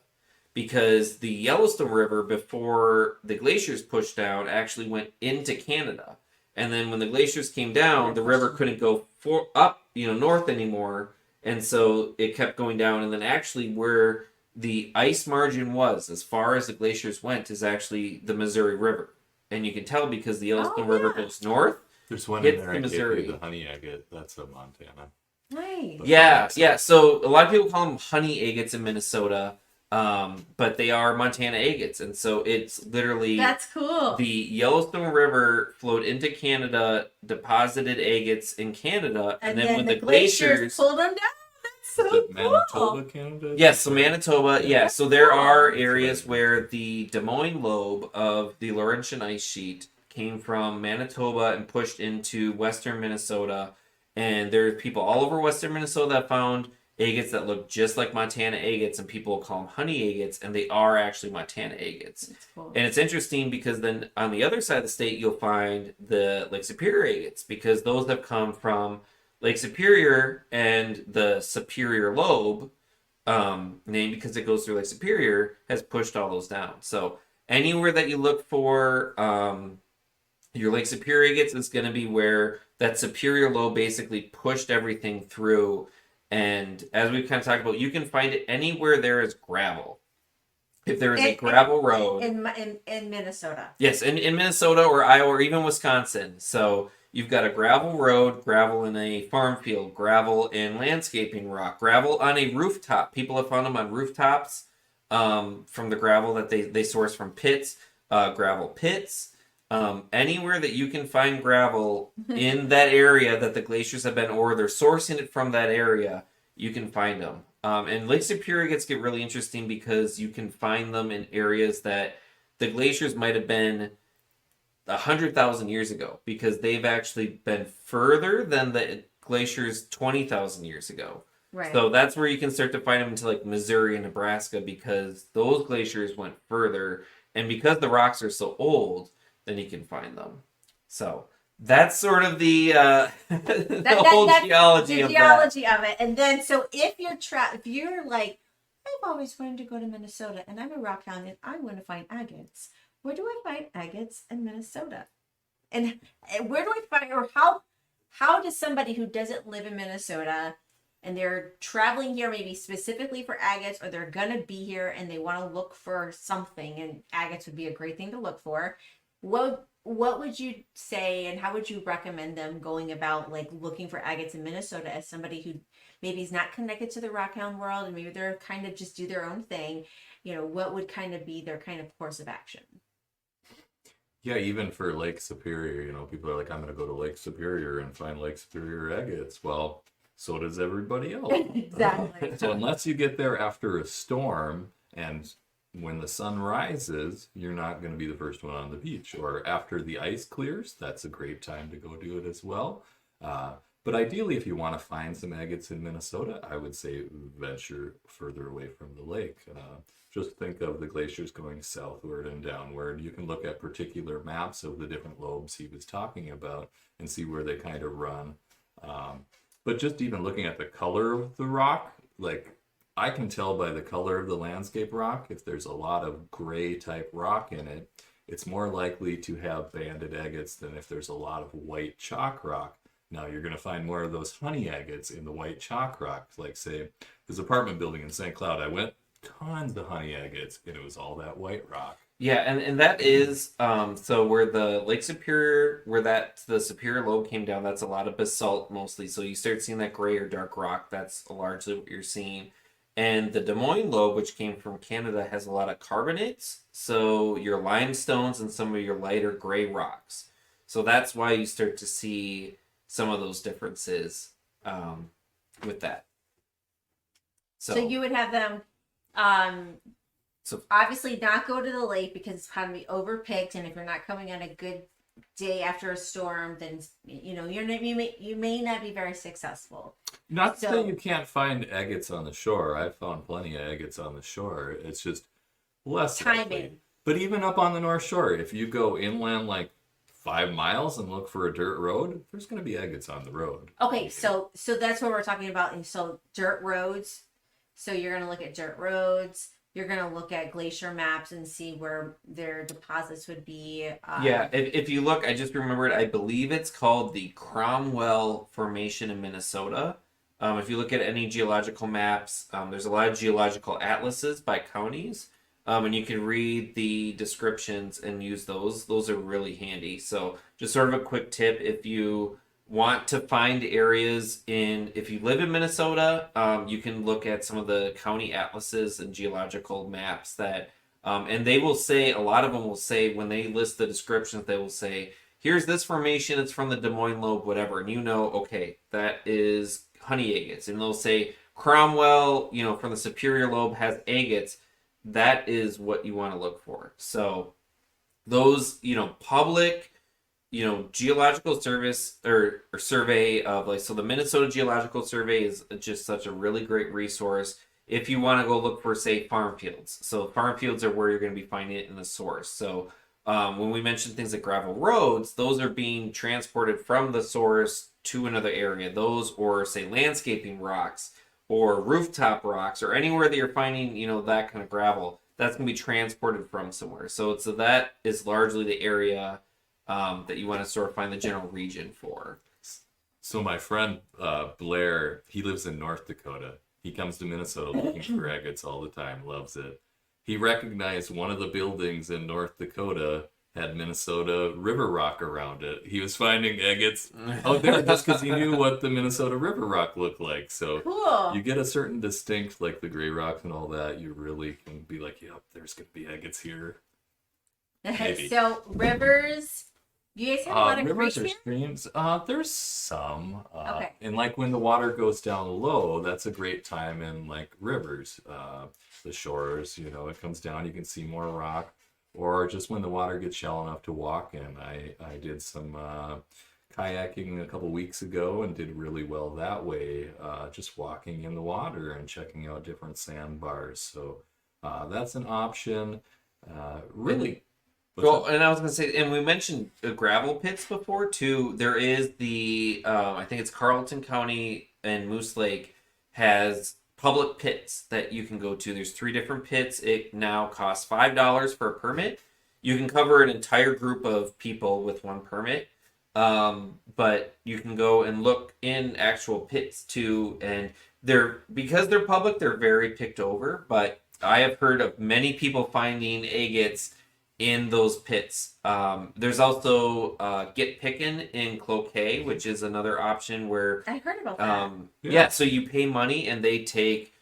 Speaker 2: because the Yellowstone River, before the glaciers pushed down, actually went into Canada. And then when the glaciers came down, the river couldn't go up, north anymore. And so it kept going down. And then actually where the ice margin was, as far as the glaciers went, is actually the Missouri River. And you can tell because the Yellowstone River goes north.
Speaker 4: There's one
Speaker 2: hits
Speaker 4: in there,
Speaker 2: the Missouri.
Speaker 4: the honey agate. That's a Montana.
Speaker 1: Nice.
Speaker 2: Yeah. So a lot of people call them honey agates in Minnesota. But they are Montana agates, and so it's literally
Speaker 1: that's cool.
Speaker 2: The Yellowstone River flowed into Canada, deposited agates in Canada, and then when the glaciers
Speaker 1: pulled them down. That's so cool.
Speaker 4: Manitoba, Canada?
Speaker 2: Yes, so Manitoba, yeah. So there are areas where the Des Moines lobe of the Laurentian ice sheet came from Manitoba and pushed into western Minnesota, and there are people all over western Minnesota that found agates that look just like Montana agates, and people call them honey agates, and they are actually Montana agates.
Speaker 1: Cool.
Speaker 2: And it's interesting because then on the other side of the state, you'll find the Lake Superior agates, because those have come from Lake Superior and the Superior lobe named because it goes through Lake Superior, has pushed all those down. So anywhere that you look for your Lake Superior Agates is going to be where that superior lobe basically pushed everything through. And as we've kind of talked about, you can find it anywhere there is gravel. If there is a gravel road
Speaker 1: in Minnesota.
Speaker 2: Yes, in Minnesota or Iowa or even Wisconsin. So you've got a gravel road, gravel in a farm field, gravel in landscaping rock, gravel on a rooftop. People have found them on rooftops from the gravel that they source from pits, gravel pits. Anywhere that you can find gravel in that area that the glaciers have been, or they're sourcing it from that area, you can find them. And Lake Superior gets get really interesting because you can find them in areas that the glaciers might have been 100,000 years ago, because they've actually been further than the glaciers 20,000 years ago.
Speaker 1: Right.
Speaker 2: So that's where you can start to find them into like Missouri and Nebraska, because those glaciers went further, and because the rocks are so old, then you can find them. So that's sort of the whole geology of
Speaker 1: it. And then, so if you're like, I've always wanted to go to Minnesota, and I'm a rock hound, and I want to find agates. Where do I find agates in Minnesota? And where do I find, or how does somebody who doesn't live in Minnesota, and they're traveling here maybe specifically for agates, or they're gonna be here and they want to look for something, and agates would be a great thing to look for, what would you say, and how would you recommend them going about like looking for agates in Minnesota as somebody who maybe is not connected to the rockhound world, and maybe they're kind of just do their own thing? What would kind of be their kind of course of action?
Speaker 4: Yeah, even for Lake Superior, people are like, I'm going to go to Lake Superior and find Lake Superior agates. Well, so does everybody else.
Speaker 1: Exactly.
Speaker 4: So unless you get there after a storm, and when the sun rises, you're not going to be the first one on the beach. Or after the ice clears, that's a great time to go do it as well. But ideally, if you want to find some agates in Minnesota, I would say venture further away from the lake. Just think of the glaciers going southward and downward. You can look at particular maps of the different lobes he was talking about and see where they kind of run. But just even looking at the color of the rock, like I can tell by the color of the landscape rock, if there's a lot of gray type rock in it, it's more likely to have banded agates than if there's a lot of white chalk rock. Now you're going to find more of those honey agates in the white chalk rock. Like say, this apartment building in St. Cloud, I went tons of honey agates, and it was all that white rock.
Speaker 2: Yeah, and that is so where the Lake Superior, the Superior lobe came down, that's a lot of basalt mostly. So you start seeing that gray or dark rock. That's largely what you're seeing. And the Des Moines lobe, which came from Canada, has a lot of carbonates. So your limestones and some of your lighter gray rocks. So that's why you start to see some of those differences with that.
Speaker 1: So you would have them so obviously not go to the lake because it's probably overpicked, and if you're not coming on a good day after a storm, then you may not be very successful.
Speaker 4: Not to say you can't find agates on the shore. I've found plenty of agates on the shore. It's just less likely. But even up on the North Shore, if you go inland like 5 miles and look for a dirt road, there's going to be agates on the road.
Speaker 1: Okay, so that's what we're talking about. And so dirt roads. So you're going to look at dirt roads. You're going to look at glacier maps and see where their deposits would be.
Speaker 2: Yeah, if you look, I just remembered, I believe it's called the Cromwell Formation in Minnesota. If you look at any geological maps, there's a lot of geological atlases by counties, and you can read the descriptions and use those. Those are really handy. So just sort of a quick tip, if you want to find areas if you live in Minnesota, you can look at some of the county atlases and geological maps that, and they will say, a lot of them will say, when they list the descriptions, they will say, here's this formation, it's from the Des Moines lobe, whatever. And okay, that is honey agates. And they'll say, Cromwell, from the Superior lobe has agates. That is what you want to look for. So those, public, geological service or survey of so the Minnesota Geological Survey is just such a really great resource if you want to go look for, say, farm fields. So farm fields are where you're going to be finding it in the source. So when we mention things like gravel roads, those are being transported from the source to another area. Those, or say landscaping rocks, or rooftop rocks or anywhere that you're finding, that kind of gravel, that's going to be transported from somewhere. So that is largely the area that you want to sort of find the general region for.
Speaker 4: So my friend Blair, he lives in North Dakota. He comes to Minnesota looking for agates all the time, loves it. He recognized one of the buildings in North Dakota had Minnesota river rock around it. He was finding agates out there just because he knew what the Minnesota river rock looked like. So
Speaker 1: Cool.
Speaker 4: you get a certain distinct, like the gray rocks and all that, you really can be like, yep, there's going to be agates here. Maybe.
Speaker 1: So rivers, you guys have a lot of
Speaker 4: rivers
Speaker 1: creeks
Speaker 4: or
Speaker 1: here?
Speaker 4: streams. There's some.
Speaker 1: Okay.
Speaker 4: And like when the water goes down low, that's a great time in like rivers. The shores, it comes down, you can see more rock. Or just when the water gets shallow enough to walk in. I did some kayaking a couple weeks ago and did really well that way, just walking in the water and checking out different sandbars. So that's an option. Really.
Speaker 2: Well, and I was going to say, and we mentioned gravel pits before too. There is I think it's Carleton County and Moose Lake has public pits that you can go to. There's 3 different pits. It now costs $5 for a permit. You can cover an entire group of people with one permit. But you can go and look in actual pits too. And because they're public, they're very picked over. But I have heard of many people finding agates in those pits. There's also Get Pickin' in Cloquet, which is another option where
Speaker 1: I heard about that.
Speaker 2: yeah, so you pay money and they take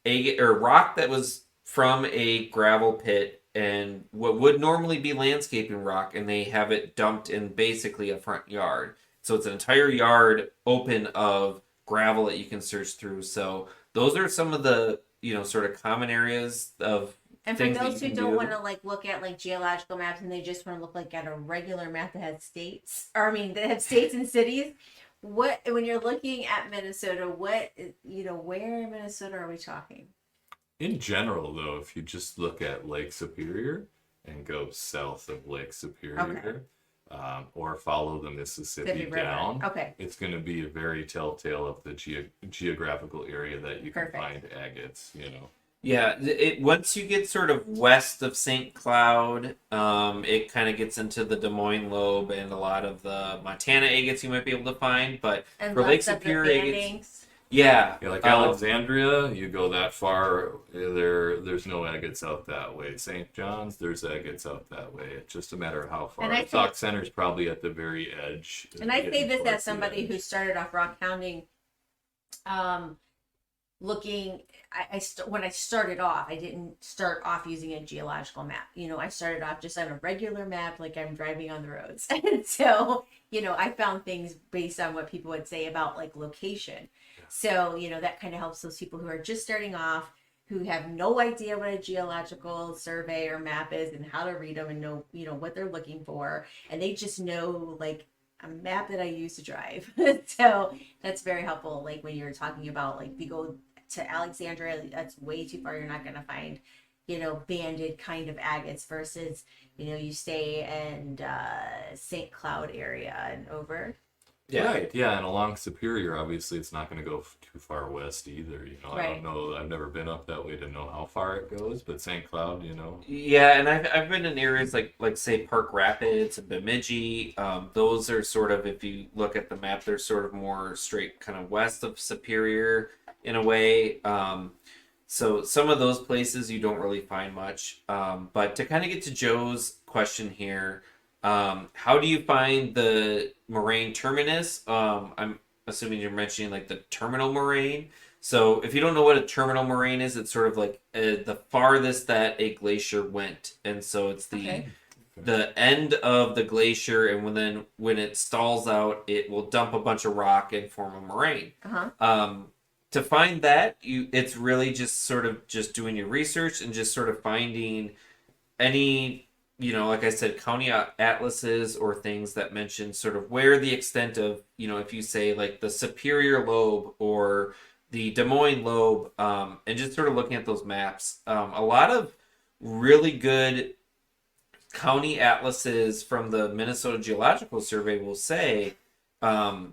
Speaker 2: agate or rock that was from a gravel pit and what would normally be landscaping rock, and they have it dumped in basically a front yard. So it's an entire yard open of gravel that you can search through. So those are some of the sort of common areas of
Speaker 1: And for
Speaker 2: things that
Speaker 1: those
Speaker 2: you
Speaker 1: who
Speaker 2: can
Speaker 1: don't
Speaker 2: do.
Speaker 1: want to look at geological maps and they just want to look at a regular map that has states, or that have states and cities, when you're looking at Minnesota, where in Minnesota are we talking?
Speaker 4: In general, though, if you just look at Lake Superior and go south of Lake Superior, or follow the Mississippi
Speaker 1: Mississippi River.
Speaker 4: down,
Speaker 1: Okay.
Speaker 4: it's going to be a very telltale of the geographical area that you
Speaker 1: Perfect.
Speaker 4: can find agates.
Speaker 2: Yeah, once you get sort of west of St. Cloud, it kind of gets into the Des Moines lobe and a lot of the Montana agates you might be able to find. But
Speaker 1: And
Speaker 2: for Lake
Speaker 1: lots of the
Speaker 2: Superior agates,
Speaker 1: bandings.
Speaker 2: yeah,
Speaker 4: Like Alexandria, you go that far, there's no agates out that way. St. John's, there's agates out that way. It's just a matter of how far.
Speaker 1: And I
Speaker 4: Stock Center's probably at the very edge.
Speaker 1: And I say
Speaker 4: getting
Speaker 1: this
Speaker 4: towards
Speaker 1: as
Speaker 4: the
Speaker 1: somebody who
Speaker 4: edge.
Speaker 1: started off rock hounding, looking. When I started off, I didn't start off using a geological map. I started off just on a regular map, like I'm driving on the roads. And so, I found things based on what people would say about location. So, that kind of helps those people who are just starting off, who have no idea what a geological survey or map is and how to read them and know, what they're looking for. And they just know a map that I use to drive. So that's very helpful. When you're talking about if you go to Alexandria, that's way too far. You're not going to find, banded kind of agates versus, you stay in St. Cloud area and over.
Speaker 2: yeah.
Speaker 4: Right, yeah, and along Superior, obviously, it's not going to go too far west either. I
Speaker 1: Right.
Speaker 4: don't know. I've never been up that way to know how far it goes, but St. Cloud,
Speaker 2: Yeah, and I've been in areas like say Park Rapids and Bemidji. Those are sort of, if you look at the map, they're sort of more straight kind of west of Superior in a way. So some of those places you don't really find much. But to kind of get to Joe's question here, how do you find the moraine terminus? I'm assuming you're mentioning the terminal moraine. So if you don't know what a terminal moraine is, it's sort of the farthest that a glacier went, and so it's the end of the glacier, and when it stalls out, it will dump a bunch of rock and form a moraine. To find that, it's really just sort of just doing your research and just sort of finding any, like I said, county atlases or things that mention sort of where the extent of, if you say the Superior lobe or the Des Moines lobe, and just sort of looking at those maps. A lot of really good county atlases from the Minnesota Geological Survey will say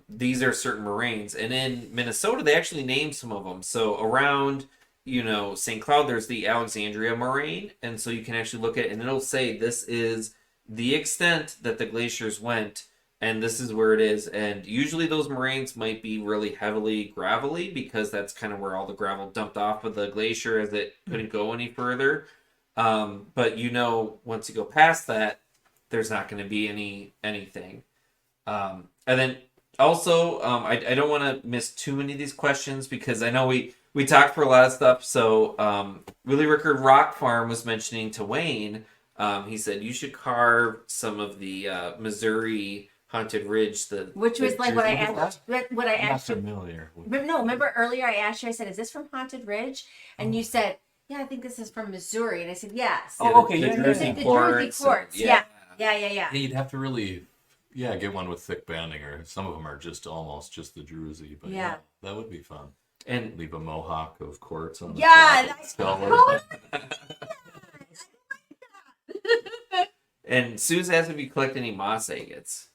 Speaker 2: these are certain moraines. And in Minnesota, they actually name some of them. So around, St. Cloud, there's the Alexandria moraine. And so you can actually look at it, and it'll say this is the extent that the glaciers went, and this is where it is. And usually those moraines might be really heavily gravelly because that's kind of where all the gravel dumped off of the glacier as it couldn't go any further. But once you go past that, there's not going to be anything. And then also, I don't want to miss too many of these questions because I know we talked for a lot of stuff. So Willie Rickard Rock Farm was mentioning to Wayne, he said you should carve some of the Missouri Haunted Ridge,
Speaker 1: which was like what I asked. What I
Speaker 4: I'm not
Speaker 1: asked you.
Speaker 4: familiar with
Speaker 1: But no, remember earlier I asked you. I said, "Is this from Haunted Ridge?" And you said, "Yeah, I think this is from Missouri." And I said, "Yes."
Speaker 2: Yeah,
Speaker 4: Oh, okay,
Speaker 2: the
Speaker 4: yeah,
Speaker 2: Jersey
Speaker 4: yeah.
Speaker 1: The
Speaker 2: quartz.
Speaker 1: Jersey quartz. Yeah. Yeah.
Speaker 4: Yeah, you'd have to really, get one with thick banding, or some of them are just almost just the Jersey. But
Speaker 1: Yeah.
Speaker 4: that would be fun.
Speaker 2: And
Speaker 4: Leave a mohawk of quartz on the
Speaker 1: Yeah,
Speaker 4: top.
Speaker 1: that's
Speaker 4: Skull.
Speaker 2: and Sue's asked if you collect any moss agates.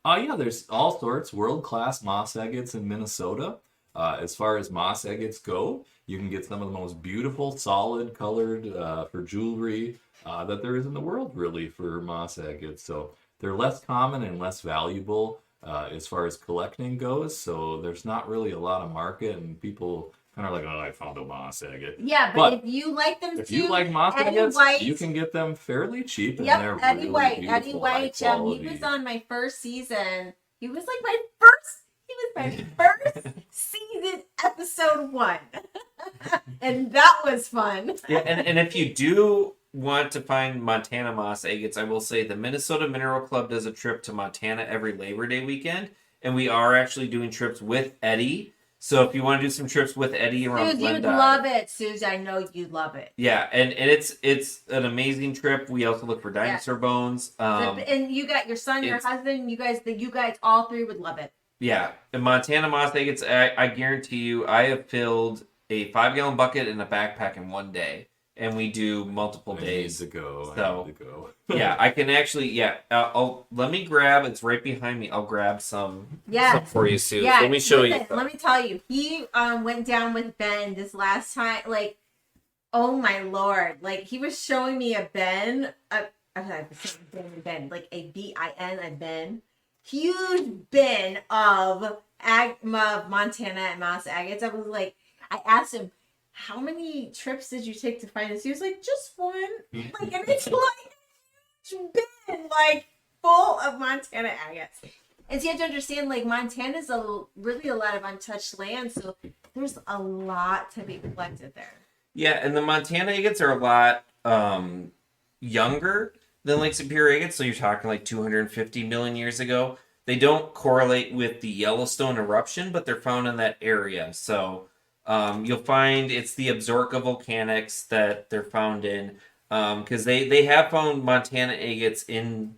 Speaker 4: Yeah, there's all sorts world-class moss agates in Minnesota. As far as moss agates go, you can get some of the most beautiful, solid colored for jewelry that there is in the world, really, for moss agates. So they're less common and less valuable as far as collecting goes. So there's not really a lot of market, and people kind of like, oh, I found a moss agate.
Speaker 1: Yeah, but if you like them
Speaker 4: If
Speaker 1: too,
Speaker 4: you like moss
Speaker 1: Eddie
Speaker 4: agates,
Speaker 1: White,
Speaker 4: you can get them fairly cheap, and
Speaker 1: Yep,
Speaker 4: they're
Speaker 1: Eddie
Speaker 4: really
Speaker 1: White.
Speaker 4: beautiful,
Speaker 1: Eddie White.
Speaker 4: high
Speaker 1: He
Speaker 4: quality.
Speaker 1: was on my first season. He was like my first. He was my first season, episode 1, and that was fun.
Speaker 2: Yeah, and if you do want to find Montana moss agates, I will say the Minnesota Mineral Club does a trip to Montana every Labor Day weekend, and we are actually doing trips with Eddie. So if you want to do some trips with Eddie around
Speaker 1: Suze, you'd
Speaker 2: Glendive,
Speaker 1: love it, Suze. I know you'd love it.
Speaker 2: yeah, and it's an amazing trip. We also look for dinosaur bones.
Speaker 1: And you got your son, your
Speaker 2: it's-
Speaker 1: husband. You guys, all three would love it.
Speaker 2: Yeah, and Montana moss agates, I guarantee you, I have filled a 5-gallon bucket in a backpack in one day, and we do multiple
Speaker 4: I need
Speaker 2: days.
Speaker 4: to go.
Speaker 2: So-
Speaker 4: I need to go.
Speaker 2: Yeah, I can actually. I'll let me grab. It's right behind me. I'll grab some.
Speaker 1: Yeah.
Speaker 2: Some for you, Sue.
Speaker 1: Yeah,
Speaker 2: Let me show
Speaker 1: listen,
Speaker 2: you.
Speaker 1: Let me tell you, he went down with Ben this last time. Like, oh my lord! Like he was showing me a Ben. Ben, like a bin, a bin, huge bin of Montana and moss agates. I was like, I asked him, how many trips did you take to find this? He was like, just one. Like, and it's like bin, like full of Montana agates. And so you have to understand, like, Montana's really a lot of untouched land, so there's a lot to be collected there.
Speaker 2: Yeah, and the Montana agates are a lot younger than Lake Superior Agates, so you're talking like 250 million years ago. They don't correlate with the Yellowstone eruption, but they're found in that area. So you'll find it's the Absaroka volcanics that they're found in, because they have found Montana agates in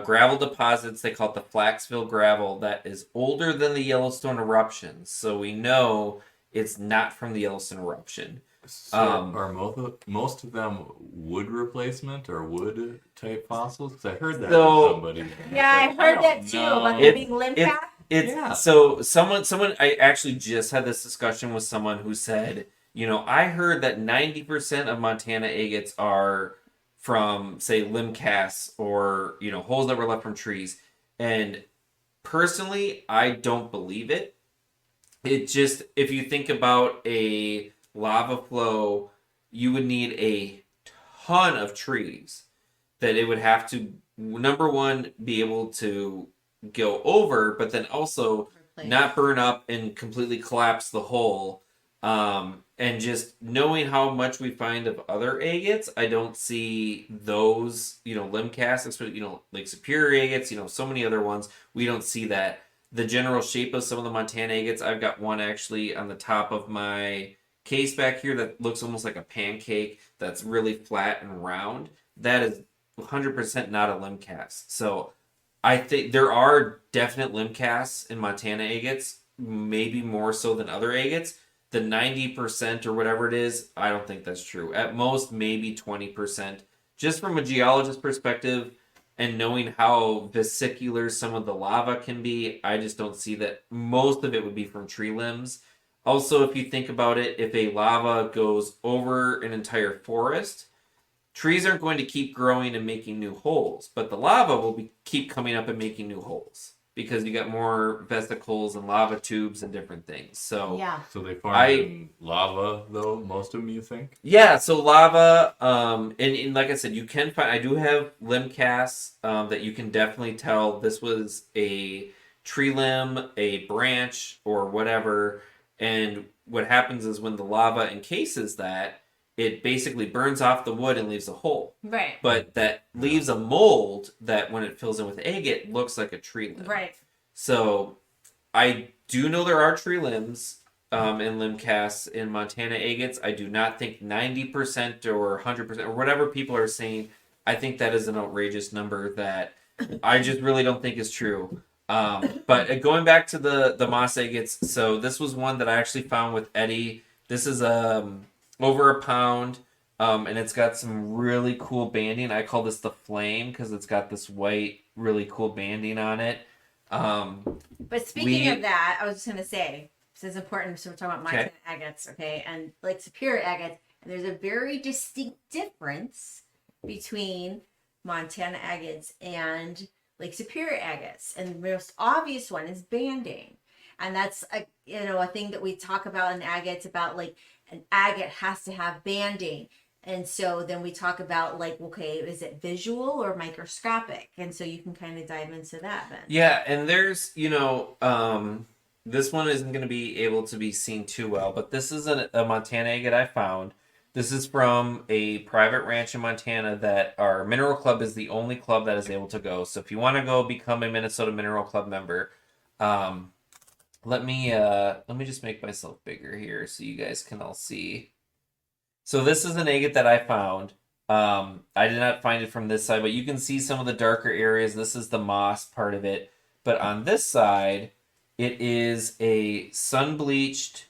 Speaker 2: gravel deposits. They call it the Flaxville gravel that is older than the Yellowstone eruptions. So we know it's not from the Yellowstone eruption.
Speaker 4: So are most of them wood replacement or wood type fossils? Because I heard that
Speaker 2: So-
Speaker 4: from somebody.
Speaker 1: Yeah, I heard that too, about the big limb
Speaker 2: It-
Speaker 1: pack.
Speaker 2: It's
Speaker 4: Yeah.
Speaker 2: so someone I actually just had this discussion with someone who said, I heard that 90% of Montana agates are from, say, limb casts or, holes that were left from trees. And personally, I don't believe it. It just, if you think about a lava flow, you would need a ton of trees that it would have to, number one, be able to go over, but then also not burn up and completely collapse the hole. And just knowing how much we find of other agates, I don't see those, limb casts, especially, Lake Superior agates, so many other ones. We don't see that. The general shape of some of the Montana agates, I've got one actually on the top of my case back here that looks almost like a pancake that's really flat and round. That is 100% not a limb cast. So I think there are definite limb casts in Montana agates, maybe more so than other agates. The 90% or whatever it is, I don't think that's true. At most, maybe 20%. Just from a geologist perspective, and knowing how vesicular some of the lava can be, I just don't see that most of it would be from tree limbs. Also, if you think about it, if a lava goes over an entire forest, trees aren't going to keep growing and making new holes, but the lava will keep coming up and making new holes because you got more vesicles and lava tubes and different things. So
Speaker 1: Yeah.
Speaker 4: So they farm in lava, though, most of them, you think?
Speaker 2: yeah, so lava, and like I said, you can find. I do have limb casts that you can definitely tell this was a tree limb, a branch, or whatever. And what happens is when the lava encases that, it basically burns off the wood and leaves a hole.
Speaker 1: Right.
Speaker 2: But that leaves a mold that, when it fills in with agate, looks like a tree limb.
Speaker 1: Right.
Speaker 2: So I do know there are tree limbs in limb casts in Montana agates. I do not think 90% or 100% or whatever people are saying. I think that is an outrageous number that I just really don't think is true. But going back to the moss agates, so this was one that I actually found with Eddie. This is over a pound, and it's got some really cool banding. I call this the flame because it's got this white, really cool banding on it.
Speaker 1: But speaking of that, I was just going to say, this is important. So we're talking about Montana agates, okay? And Lake Superior agates. And there's a very distinct difference between Montana agates and Lake Superior agates. And the most obvious one is banding. And that's a thing that we talk about in agates, about like an agate has to have banding. And so then we talk about like, okay, is it visual or microscopic? And so you can kind of dive into that then.
Speaker 2: Yeah, and there's, this one isn't going to be able to be seen too well, but this is a Montana agate I found. This is from a private ranch in Montana that our Mineral Club is the only club that is able to go. So if you want to go become a Minnesota Mineral Club member, let me just make myself bigger here so you guys can all see. So this is an agate that I found. I did not find it from this side, but you can see some of the darker areas. This is the moss part of it. But on this side, it is a sun-bleached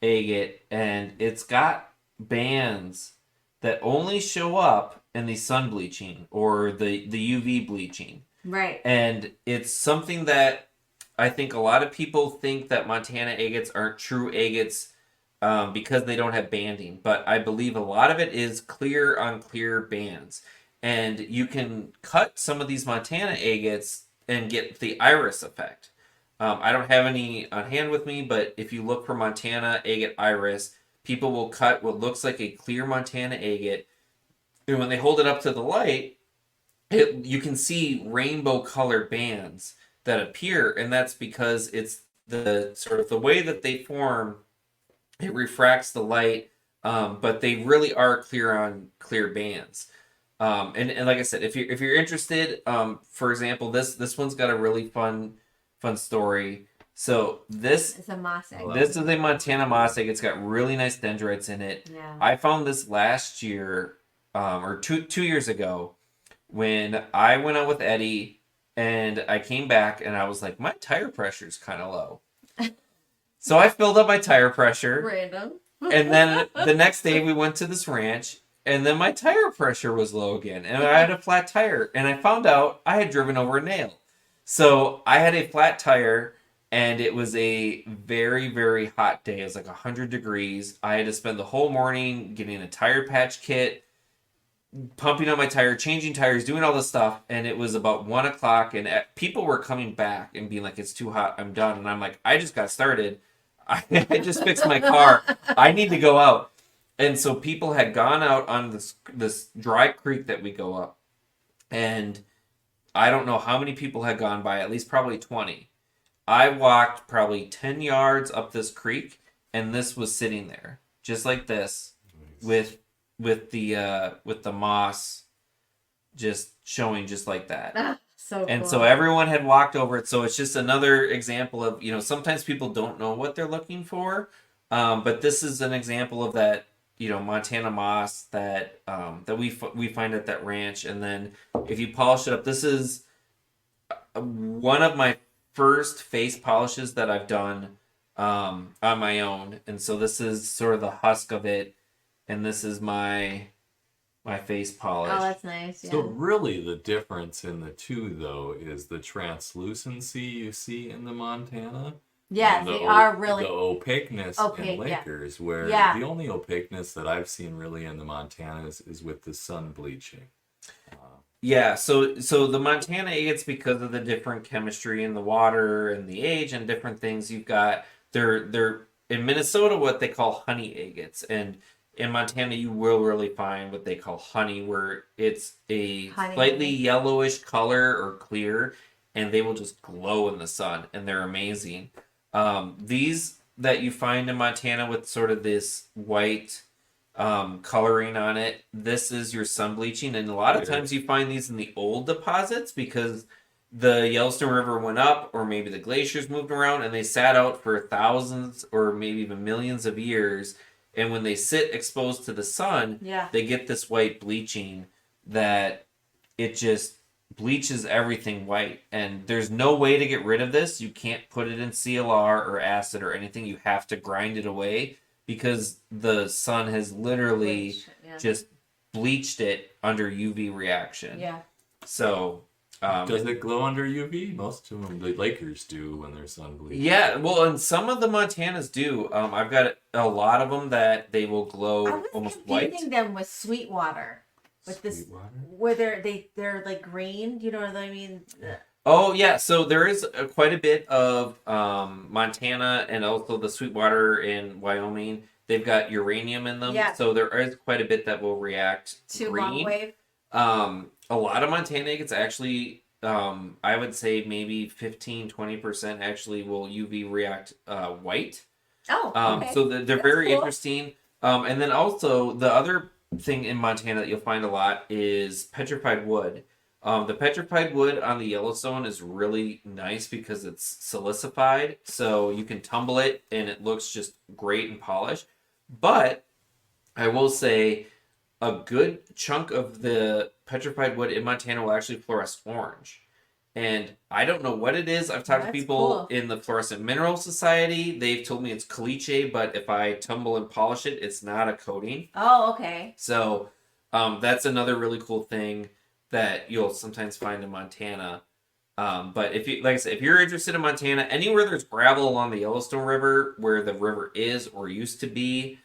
Speaker 2: agate, and it's got bands that only show up in the sun bleaching or the UV bleaching.
Speaker 1: Right.
Speaker 2: And it's something that I think a lot of people think that Montana agates aren't true agates because they don't have banding. But I believe a lot of it is clear on clear bands. And you can cut some of these Montana agates and get the iris effect. I don't have any on hand with me, but if you look for Montana agate iris, people will cut what looks like a clear Montana agate. And when they hold it up to the light, you can see rainbow color bands that appear, and that's because it's the sort of the way that they form. It refracts the light, but they really are clear on clear bands. And like I said, if you're interested, for example, this one's got a really fun story. So this
Speaker 1: It's a moss agate.
Speaker 2: this is a Montana moss agate. It's got really nice dendrites in it.
Speaker 1: Yeah.
Speaker 2: I found this last year, or two years ago, when I went out with Eddie, and I came back and I was like, my tire pressure's kind of low. So I filled up my tire pressure.
Speaker 1: Random.
Speaker 2: And then the next day we went to this ranch, and then my tire pressure was low again, and I had a flat tire, and I found out I had driven over a nail. So I had a flat tire, and it was a very, very hot day. It was like 100 degrees. I had to spend the whole morning getting a tire patch kit, pumping on my tire, changing tires, doing all this stuff, and it was about 1 o'clock, and people were coming back and being like, it's too hot, I'm done. And I'm like, I just got started. I just fixed my car. I need to go out. And so people had gone out on this dry creek that we go up, and I don't know how many people had gone by, at least probably 20. I walked probably 10 yards up this creek, and this was sitting there, just like this,
Speaker 4: Nice.
Speaker 2: with the moss just showing just like that.
Speaker 1: So
Speaker 2: And
Speaker 1: cool.
Speaker 2: so everyone had walked over it. So it's just another example of, sometimes people don't know what they're looking for. But this is an example of that, Montana moss that we find at that ranch. And then if you polish it up, this is one of my first face polishes that I've done on my own. And so this is sort of the husk of it. And this is my my face polish.
Speaker 1: Oh, that's nice. Yeah.
Speaker 4: So really the difference in the two though is the translucency you see in the Montana.
Speaker 1: Yes,
Speaker 4: And
Speaker 1: they are really
Speaker 4: the opaqueness
Speaker 1: opaque,
Speaker 4: in
Speaker 1: yeah.
Speaker 4: Lakers, where
Speaker 1: Yeah.
Speaker 4: the only opaqueness that I've seen really in the Montanas is with the sun bleaching.
Speaker 2: Yeah, so the Montana agates, because of the different chemistry in the water and the age and different things you've got, they're in Minnesota what they call honey agates, and in Montana you will really find what they call honey, where it's a
Speaker 1: Honey
Speaker 2: slightly
Speaker 1: agate.
Speaker 2: yellowish color or clear, and they will just glow in the sun, and they're amazing. These that you find in Montana with sort of this white coloring on it, this is your sun bleaching, and a lot of times you find these in the old deposits because the Yellowstone River went up, or maybe the glaciers moved around and they sat out for thousands or maybe even millions of years, and when they sit exposed to the sun,
Speaker 1: Yeah.
Speaker 2: they get this white bleaching that it just bleaches everything white, and there's no way to get rid of this. You can't put it in CLR or acid or anything. You have to grind it away because the sun has literally
Speaker 1: Yeah.
Speaker 2: just bleached it under UV reaction.
Speaker 1: Yeah.
Speaker 2: So,
Speaker 4: Does it glow under UV? Most of them, the Lakers do when they're sun bleached.
Speaker 2: yeah, well, and some of the Montanas do. I've got a lot of them that they will glow
Speaker 1: I was
Speaker 2: almost white.
Speaker 1: confusing them with Sweetwater. With this,
Speaker 4: Sweetwater?
Speaker 1: where they're like green. Do you know what I mean?
Speaker 2: Oh yeah, so there is quite a bit of Montana and also the Sweetwater in Wyoming. They've got uranium in them,
Speaker 1: Yeah.
Speaker 2: so there is quite a bit that will react
Speaker 1: To
Speaker 2: green.
Speaker 1: long wave.
Speaker 2: A lot of Montana agates actually, I would say maybe 15-20% actually will UV react white.
Speaker 1: Oh, okay.
Speaker 2: So they're
Speaker 1: That's
Speaker 2: very
Speaker 1: cool.
Speaker 2: interesting. And then also the other thing in Montana that you'll find a lot is petrified wood. The petrified wood on the Yellowstone is really nice because it's silicified, so you can tumble it and it looks just great and polished. But I will say a good chunk of the petrified wood in Montana will actually fluoresce orange. And I don't know what it is. I've talked to
Speaker 1: That's
Speaker 2: people
Speaker 1: cool.
Speaker 2: in the Fluorescent Mineral Society. They've told me it's caliche, but if I tumble and polish it, it's not a coating.
Speaker 1: Oh, okay.
Speaker 2: So that's another really cool thing that you'll sometimes find in Montana. But if you, like I said, if you're interested in Montana, anywhere there's gravel along the Yellowstone River, where the river is or used to be,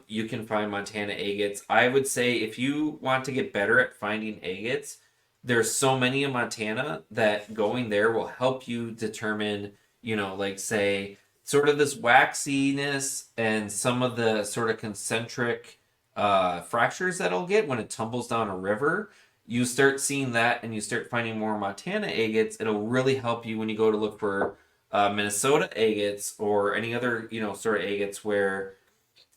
Speaker 2: you can find Montana agates. I would say if you want to get better at finding agates, there's so many in Montana that going there will help you determine, like say, sort of this waxiness and some of the sort of concentric fractures that it'll get when it tumbles down a river. You start seeing that and you start finding more Montana agates. It'll really help you when you go to look for Minnesota agates or any other, sort of agates where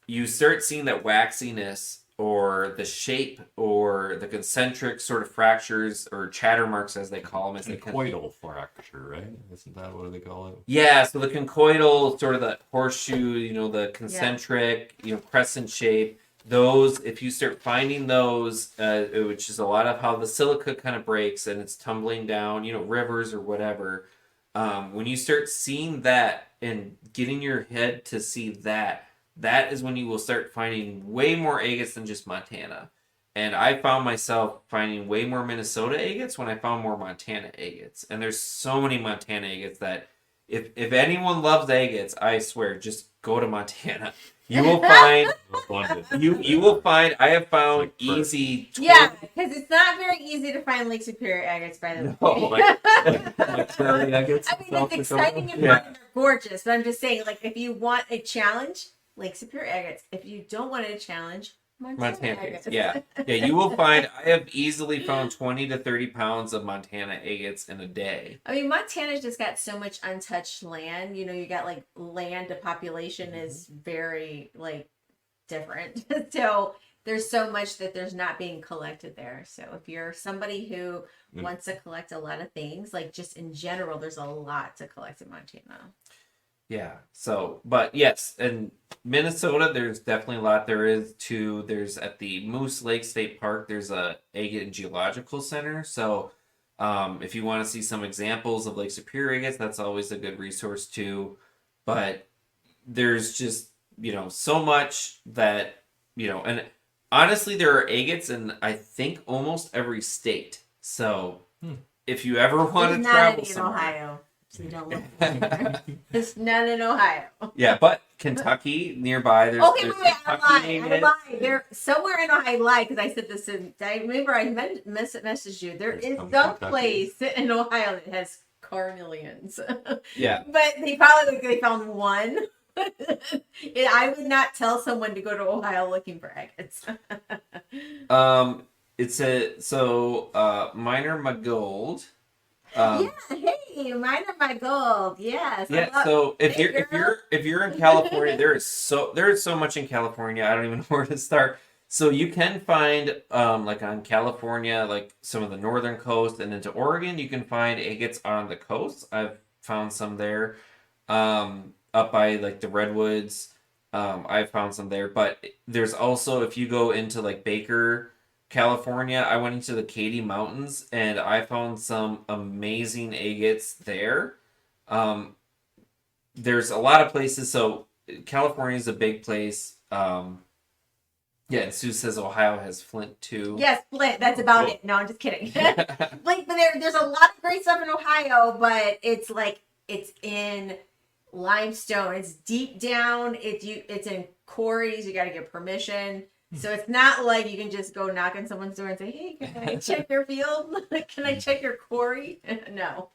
Speaker 2: you start seeing that waxiness or the shape or the concentric sort of fractures or chatter marks, as they call them.
Speaker 4: Conchoidal fracture, right? Isn't that what they call it?
Speaker 2: Yeah, so the conchoidal, sort of the horseshoe, the concentric, crescent shape. Those, if you start finding those, which is a lot of how the silica kind of breaks and it's tumbling down, rivers or whatever. When you start seeing that and getting your head to see that, that is when you will start finding way more agates than just Montana. And I found myself finding way more Minnesota agates when I found more Montana agates. And there's so many Montana agates that if anyone loves agates, I swear, just go to Montana. You will find you will find I have found easy 20,
Speaker 1: Yeah, because it's not very easy to find Lake Superior agates, by the way.
Speaker 4: Like prairie agates.
Speaker 1: I mean, it's exciting and fun and they're gorgeous, but I'm just saying, like, if you want a challenge, Lake Superior agates. If you don't want a challenge, Montana agates.
Speaker 2: Yeah, you will find. I have easily found 20 to 30 pounds of Montana agates in a day.
Speaker 1: I mean, Montana's just got so much untouched land. You got like land to population is very like different. So there's so much that there's not being collected there. So if you're somebody who wants to collect a lot of things, like just in general, there's a lot to collect in Montana.
Speaker 2: Yeah. So, but yes, in Minnesota, there's definitely a lot. There's at the Moose Lake State Park, there's a agate and geological center. So, if you want to see some examples of Lake Superior agates, that's always a good resource too. But there's just, so much that, and Honestly, there are agates in, I think, almost every state. So if you ever want
Speaker 1: There's
Speaker 2: to
Speaker 1: not
Speaker 2: travel
Speaker 1: any in
Speaker 2: somewhere.
Speaker 1: Ohio. So you don't look there. There's none in Ohio.
Speaker 2: Yeah, but Kentucky nearby, there's,
Speaker 1: Okay,
Speaker 2: there's
Speaker 1: wait, I
Speaker 2: Kentucky
Speaker 1: lied.
Speaker 2: agates.
Speaker 1: There somewhere in Ohio. I lied because I said this in. I remember I messaged you. There
Speaker 4: There's
Speaker 1: is
Speaker 4: some
Speaker 1: some
Speaker 4: Kentucky.
Speaker 1: place in Ohio that has carnelians.
Speaker 2: Yeah.
Speaker 1: But they found one. I would not tell someone to go to Ohio looking for agates.
Speaker 2: It's minor magold.
Speaker 1: Yeah, hey, mine are my gold. Yes. I
Speaker 2: Yeah,
Speaker 1: love-
Speaker 2: so if
Speaker 1: Hey,
Speaker 2: you're in California, there is so much in California. I don't even know where to start. So you can find like on California, like some of the northern coast and into Oregon, you can find agates on the coast. I've found some there. Up by like the redwoods. I've found some there, but there's also if you go into like Baker, California, I went into the Katy Mountains and I found some amazing agates there. There's a lot of places. So California is a big place. Yeah, and Sue says Ohio has Flint too.
Speaker 1: Yes, Flint. That's about it. No, I'm just kidding. Like, but there's a lot of great stuff in Ohio, but it's like it's in limestone. It's deep down. It's in quarries. You got to get permission. So it's not like you can just go knock on someone's door and say, "Hey, can I check your field? Can I check your quarry?" No.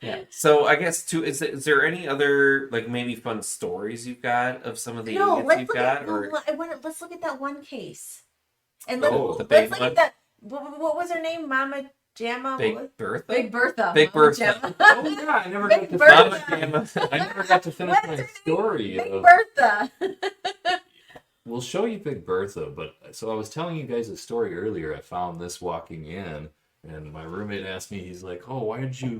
Speaker 2: Yeah. So I guess too, is there any other like maybe fun stories you've got of some of the
Speaker 1: No,
Speaker 2: agates
Speaker 1: let's
Speaker 2: you've
Speaker 1: look
Speaker 2: got?
Speaker 1: at
Speaker 2: Or
Speaker 1: let's look at that one case. And
Speaker 2: Oh, the
Speaker 1: let's
Speaker 2: big
Speaker 1: look
Speaker 2: one?
Speaker 1: at that. What was her name? Mama Jamma?
Speaker 2: Big Bertha?
Speaker 1: Big Bertha.
Speaker 2: Big
Speaker 1: Mama
Speaker 2: Bertha.
Speaker 1: Jamma.
Speaker 4: Oh yeah, I never
Speaker 1: Big
Speaker 4: got to
Speaker 1: Bertha.
Speaker 4: finish. I never got to finish
Speaker 1: What's
Speaker 4: my
Speaker 1: her name?
Speaker 4: story.
Speaker 1: Big
Speaker 4: of-
Speaker 1: Bertha.
Speaker 4: We'll show you Big Bertha, but so I was telling you guys a story earlier. I found this walking in, and my roommate asked me, he's like, "Oh, why did you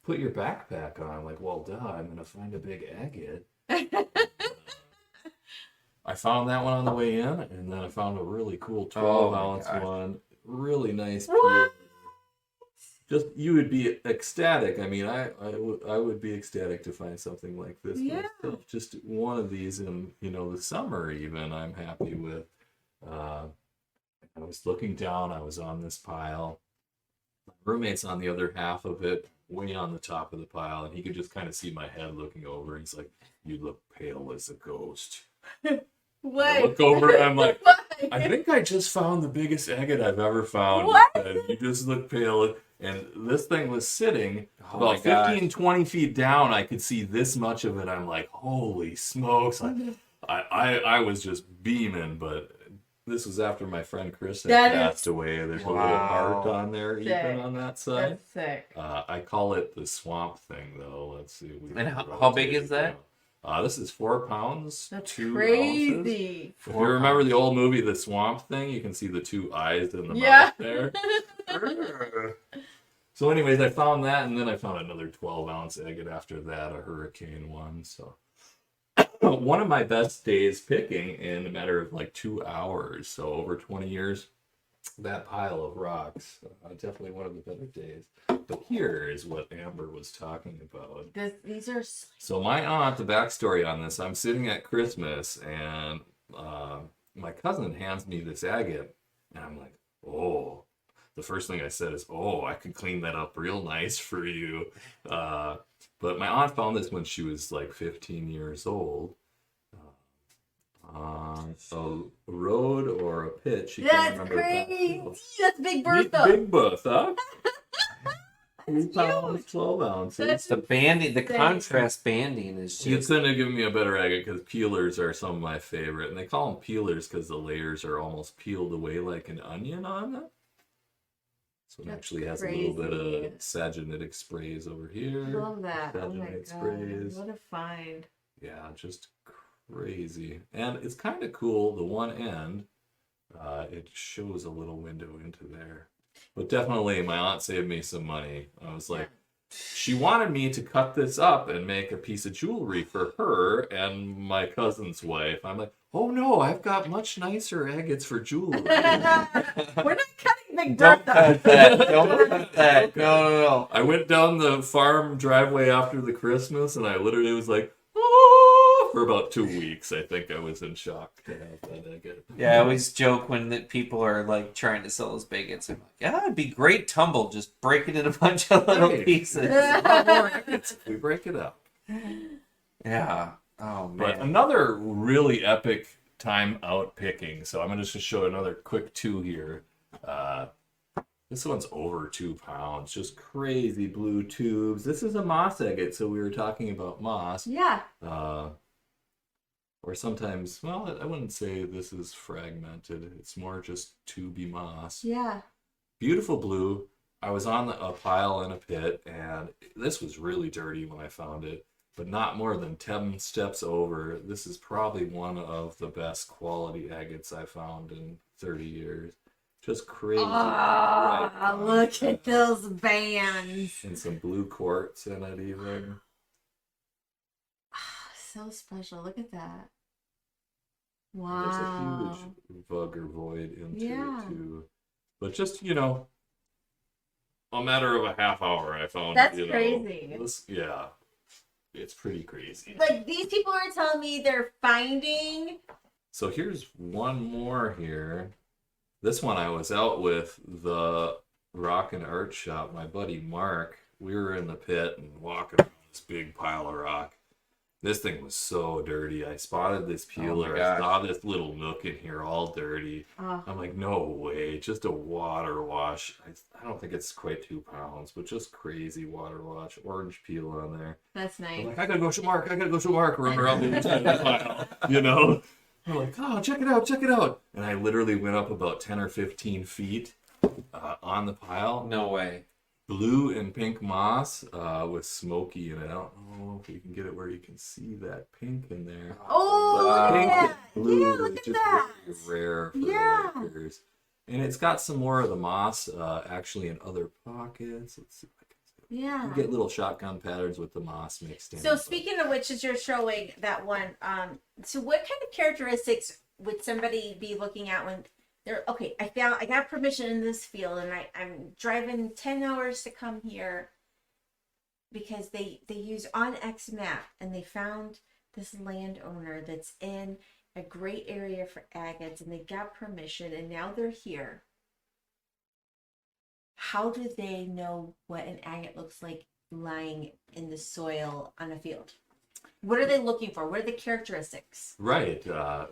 Speaker 4: put your backpack on?" I'm like, "Well, duh, I'm gonna find a big agate." I found that one on the way in, and then I found a really cool 12-ounce
Speaker 2: God.
Speaker 4: one, really nice.
Speaker 1: What?
Speaker 4: Just you would be ecstatic. I mean, I would be ecstatic to find something like this.
Speaker 1: Yeah.
Speaker 4: Myself. Just one of these in the summer even. I'm happy with. I was looking down. I was on this pile. My roommate's on the other half of it, way on the top of the pile, and he could just kind of see my head looking over. He's like, "You look pale as a ghost."
Speaker 1: What?
Speaker 4: I look over and I'm like,
Speaker 1: Why?
Speaker 4: I think I just found the biggest agate I've ever found.
Speaker 1: What?
Speaker 4: And you just look pale. And this thing was sitting
Speaker 2: Oh my
Speaker 4: about
Speaker 2: gosh.
Speaker 4: 15, 20 feet down. I could see this much of it. I'm like, holy smokes. I was just beaming, but this was after my friend Kristen
Speaker 1: That is-
Speaker 4: passed away. There's a little
Speaker 2: Wow.
Speaker 4: heart on there
Speaker 1: Sick.
Speaker 4: even on that side.
Speaker 1: That's sick.
Speaker 4: I call it the swamp thing, though. Let's see.
Speaker 2: And how big is that?
Speaker 4: This is 4 pounds.
Speaker 1: That's
Speaker 4: 2 ounces.
Speaker 1: crazy.
Speaker 4: If you remember the old movie, The Swamp Thing, you can see the 2 eyes in the
Speaker 1: Yeah.
Speaker 4: mouth there. So anyways, I found that, and then I found another 12-ounce agate after that, a hurricane one. So one of my best days picking in a matter of like 2 hours. So over 20 years, that pile of rocks, definitely one of the better days. But here is what Amber was talking about.
Speaker 1: These are
Speaker 4: So my aunt, the backstory on this, I'm sitting at Christmas and my cousin hands me this agate and I'm like, oh, the first thing I said is, oh, I could clean that up real nice for you. But my aunt found this when she was like 15 years old. A road or a pitch. You can't
Speaker 1: that's
Speaker 4: remember that.
Speaker 1: crazy. That's Big
Speaker 4: Meet
Speaker 1: Bertha.
Speaker 4: Big Bertha. 3
Speaker 1: That's
Speaker 4: pounds,
Speaker 1: huge.
Speaker 4: 12 ounces.
Speaker 1: That's
Speaker 2: The banding, the
Speaker 1: insane.
Speaker 2: contrast banding is
Speaker 4: You
Speaker 2: just
Speaker 4: couldn't have given me a better agate because peelers are some of my favorite. And they call them peelers because the layers are almost peeled away like an onion on them. So it
Speaker 1: That's
Speaker 4: actually has a little bit
Speaker 1: crazy.
Speaker 4: of sagenitic sprays over here.
Speaker 1: Love that. Oh my
Speaker 4: Saginate
Speaker 1: god.
Speaker 4: sprays.
Speaker 1: What a find.
Speaker 4: Yeah, just crazy. And it's kind of cool. The one end, it shows a little window into there. But definitely, my aunt saved me some money. I was like, she wanted me to cut this up and make a piece of jewelry for her and my cousin's wife. I'm like, oh no, I've got much nicer agates for jewelry.
Speaker 1: We're not cutting Big
Speaker 2: don't
Speaker 1: Bertha.
Speaker 2: cut that. Don't cut that. No.
Speaker 4: I went down the farm driveway after the Christmas and I literally was like, oh, For about 2 weeks, I think I was in shock to have that agate.
Speaker 2: Yeah, I always joke when people are like trying to sell us agates. I'm like, yeah, it'd be great tumble. Just break it in a bunch of little
Speaker 4: Right.
Speaker 2: pieces.
Speaker 4: A lot more agates if we break it up.
Speaker 2: Yeah. Oh
Speaker 4: But
Speaker 2: man.
Speaker 4: another really epic time out picking. So I'm going to just show another quick 2 here. This one's over 2 pounds. Just crazy blue tubes. This is a moss agate, so we were talking about moss.
Speaker 1: Yeah.
Speaker 4: Or sometimes, well, I wouldn't say this is fragmented. It's more just tubey moss.
Speaker 1: Yeah.
Speaker 4: Beautiful blue. I was on a pile in a pit, and this was really dirty when I found it, but not more than 10 steps over. This is probably one of the best quality agates I found in 30 years. Just crazy.
Speaker 1: Oh, look at those bands.
Speaker 4: And some blue quartz in it even.
Speaker 1: So special. Look at that.
Speaker 4: There's
Speaker 1: Wow.
Speaker 4: a huge vug or void into
Speaker 1: Yeah.
Speaker 4: it too. But just, a matter of a half hour I found,
Speaker 1: That's crazy.
Speaker 4: Yeah. It's pretty crazy.
Speaker 1: Like, these people are telling me they're finding.
Speaker 4: So here's one more here. This one I was out with the rock and art shop, my buddy Mark. We were in the pit and walking around this big pile of rock. This thing was so dirty. I spotted this peeler. I saw this little nook in here all dirty.
Speaker 1: Oh.
Speaker 4: I'm like, no way. Just a water wash. I don't think it's quite 2 pounds, but just crazy water wash. Orange peel on there.
Speaker 1: That's nice.
Speaker 4: I'm like, I gotta go show Mark. Run around the inside of the pile, I'm like, oh, check it out. And I literally went up about 10 or 15 feet on the pile.
Speaker 2: No way.
Speaker 4: Blue and pink moss with smoky in it. I don't know if you can get it where you can see that pink in there.
Speaker 1: Oh, look
Speaker 4: Pink
Speaker 1: at that.
Speaker 4: and blue
Speaker 1: Yeah,
Speaker 4: is
Speaker 1: look at
Speaker 4: just
Speaker 1: that.
Speaker 4: very rare for
Speaker 1: Yeah.
Speaker 4: the Lakers. And it's got some more of the moss actually in other pockets. Let's see if I can see.
Speaker 1: Yeah.
Speaker 4: You get little shotgun patterns with the moss mixed in.
Speaker 1: So speaking of which, as you're showing that one, so what kind of characteristics would somebody be looking at when they're okay? I got permission in this field, and I'm driving 10 hours to come here because they use OnX map, and they found this landowner that's in a great area for agates, and they got permission, and now they're here. How do they know what an agate looks like lying in the soil on a field? What are they looking for? What are the characteristics?
Speaker 4: Right.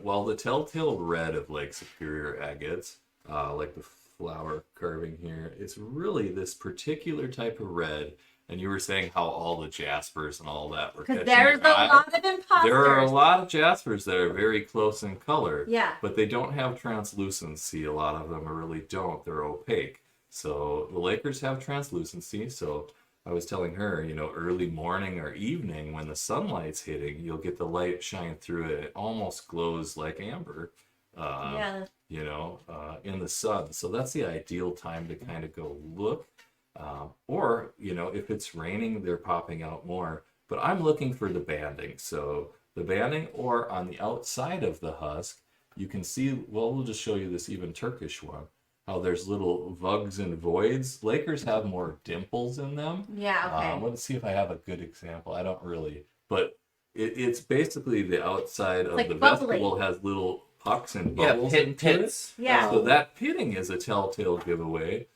Speaker 4: Well, the telltale red of Lake Superior Agates, like the flower carving here, it's really this particular type of red. And you were saying how all the jaspers and all that were
Speaker 1: Because
Speaker 4: catching
Speaker 1: there's
Speaker 4: your
Speaker 1: a
Speaker 4: eye.
Speaker 1: lot of imposters.
Speaker 4: There are a lot of jaspers that are very close in color.
Speaker 1: Yeah.
Speaker 4: But they don't have translucency. A lot of them really don't. They're opaque. So the Lakers have translucency. So I was telling her, early morning or evening when the sunlight's hitting, you'll get the light shine through it. It almost glows like amber,
Speaker 1: Yeah.
Speaker 4: in the sun. So that's the ideal time to kind of go look. Or, if it's raining, they're popping out more. But I'm looking for the banding. So the banding, or on the outside of the husk, you can see, well, we'll just show you this even Turkish one. How there's little vugs and voids. Lakers have more dimples in them.
Speaker 1: Yeah, okay.
Speaker 4: Let's see if I have a good example. I don't really, but it's basically the outside of
Speaker 1: like
Speaker 4: the
Speaker 1: bubbly.
Speaker 4: vestibule has little pucks and
Speaker 2: Yeah,
Speaker 4: bubbles into
Speaker 2: pits.
Speaker 4: it.
Speaker 1: Yeah.
Speaker 4: So that pitting is a telltale giveaway.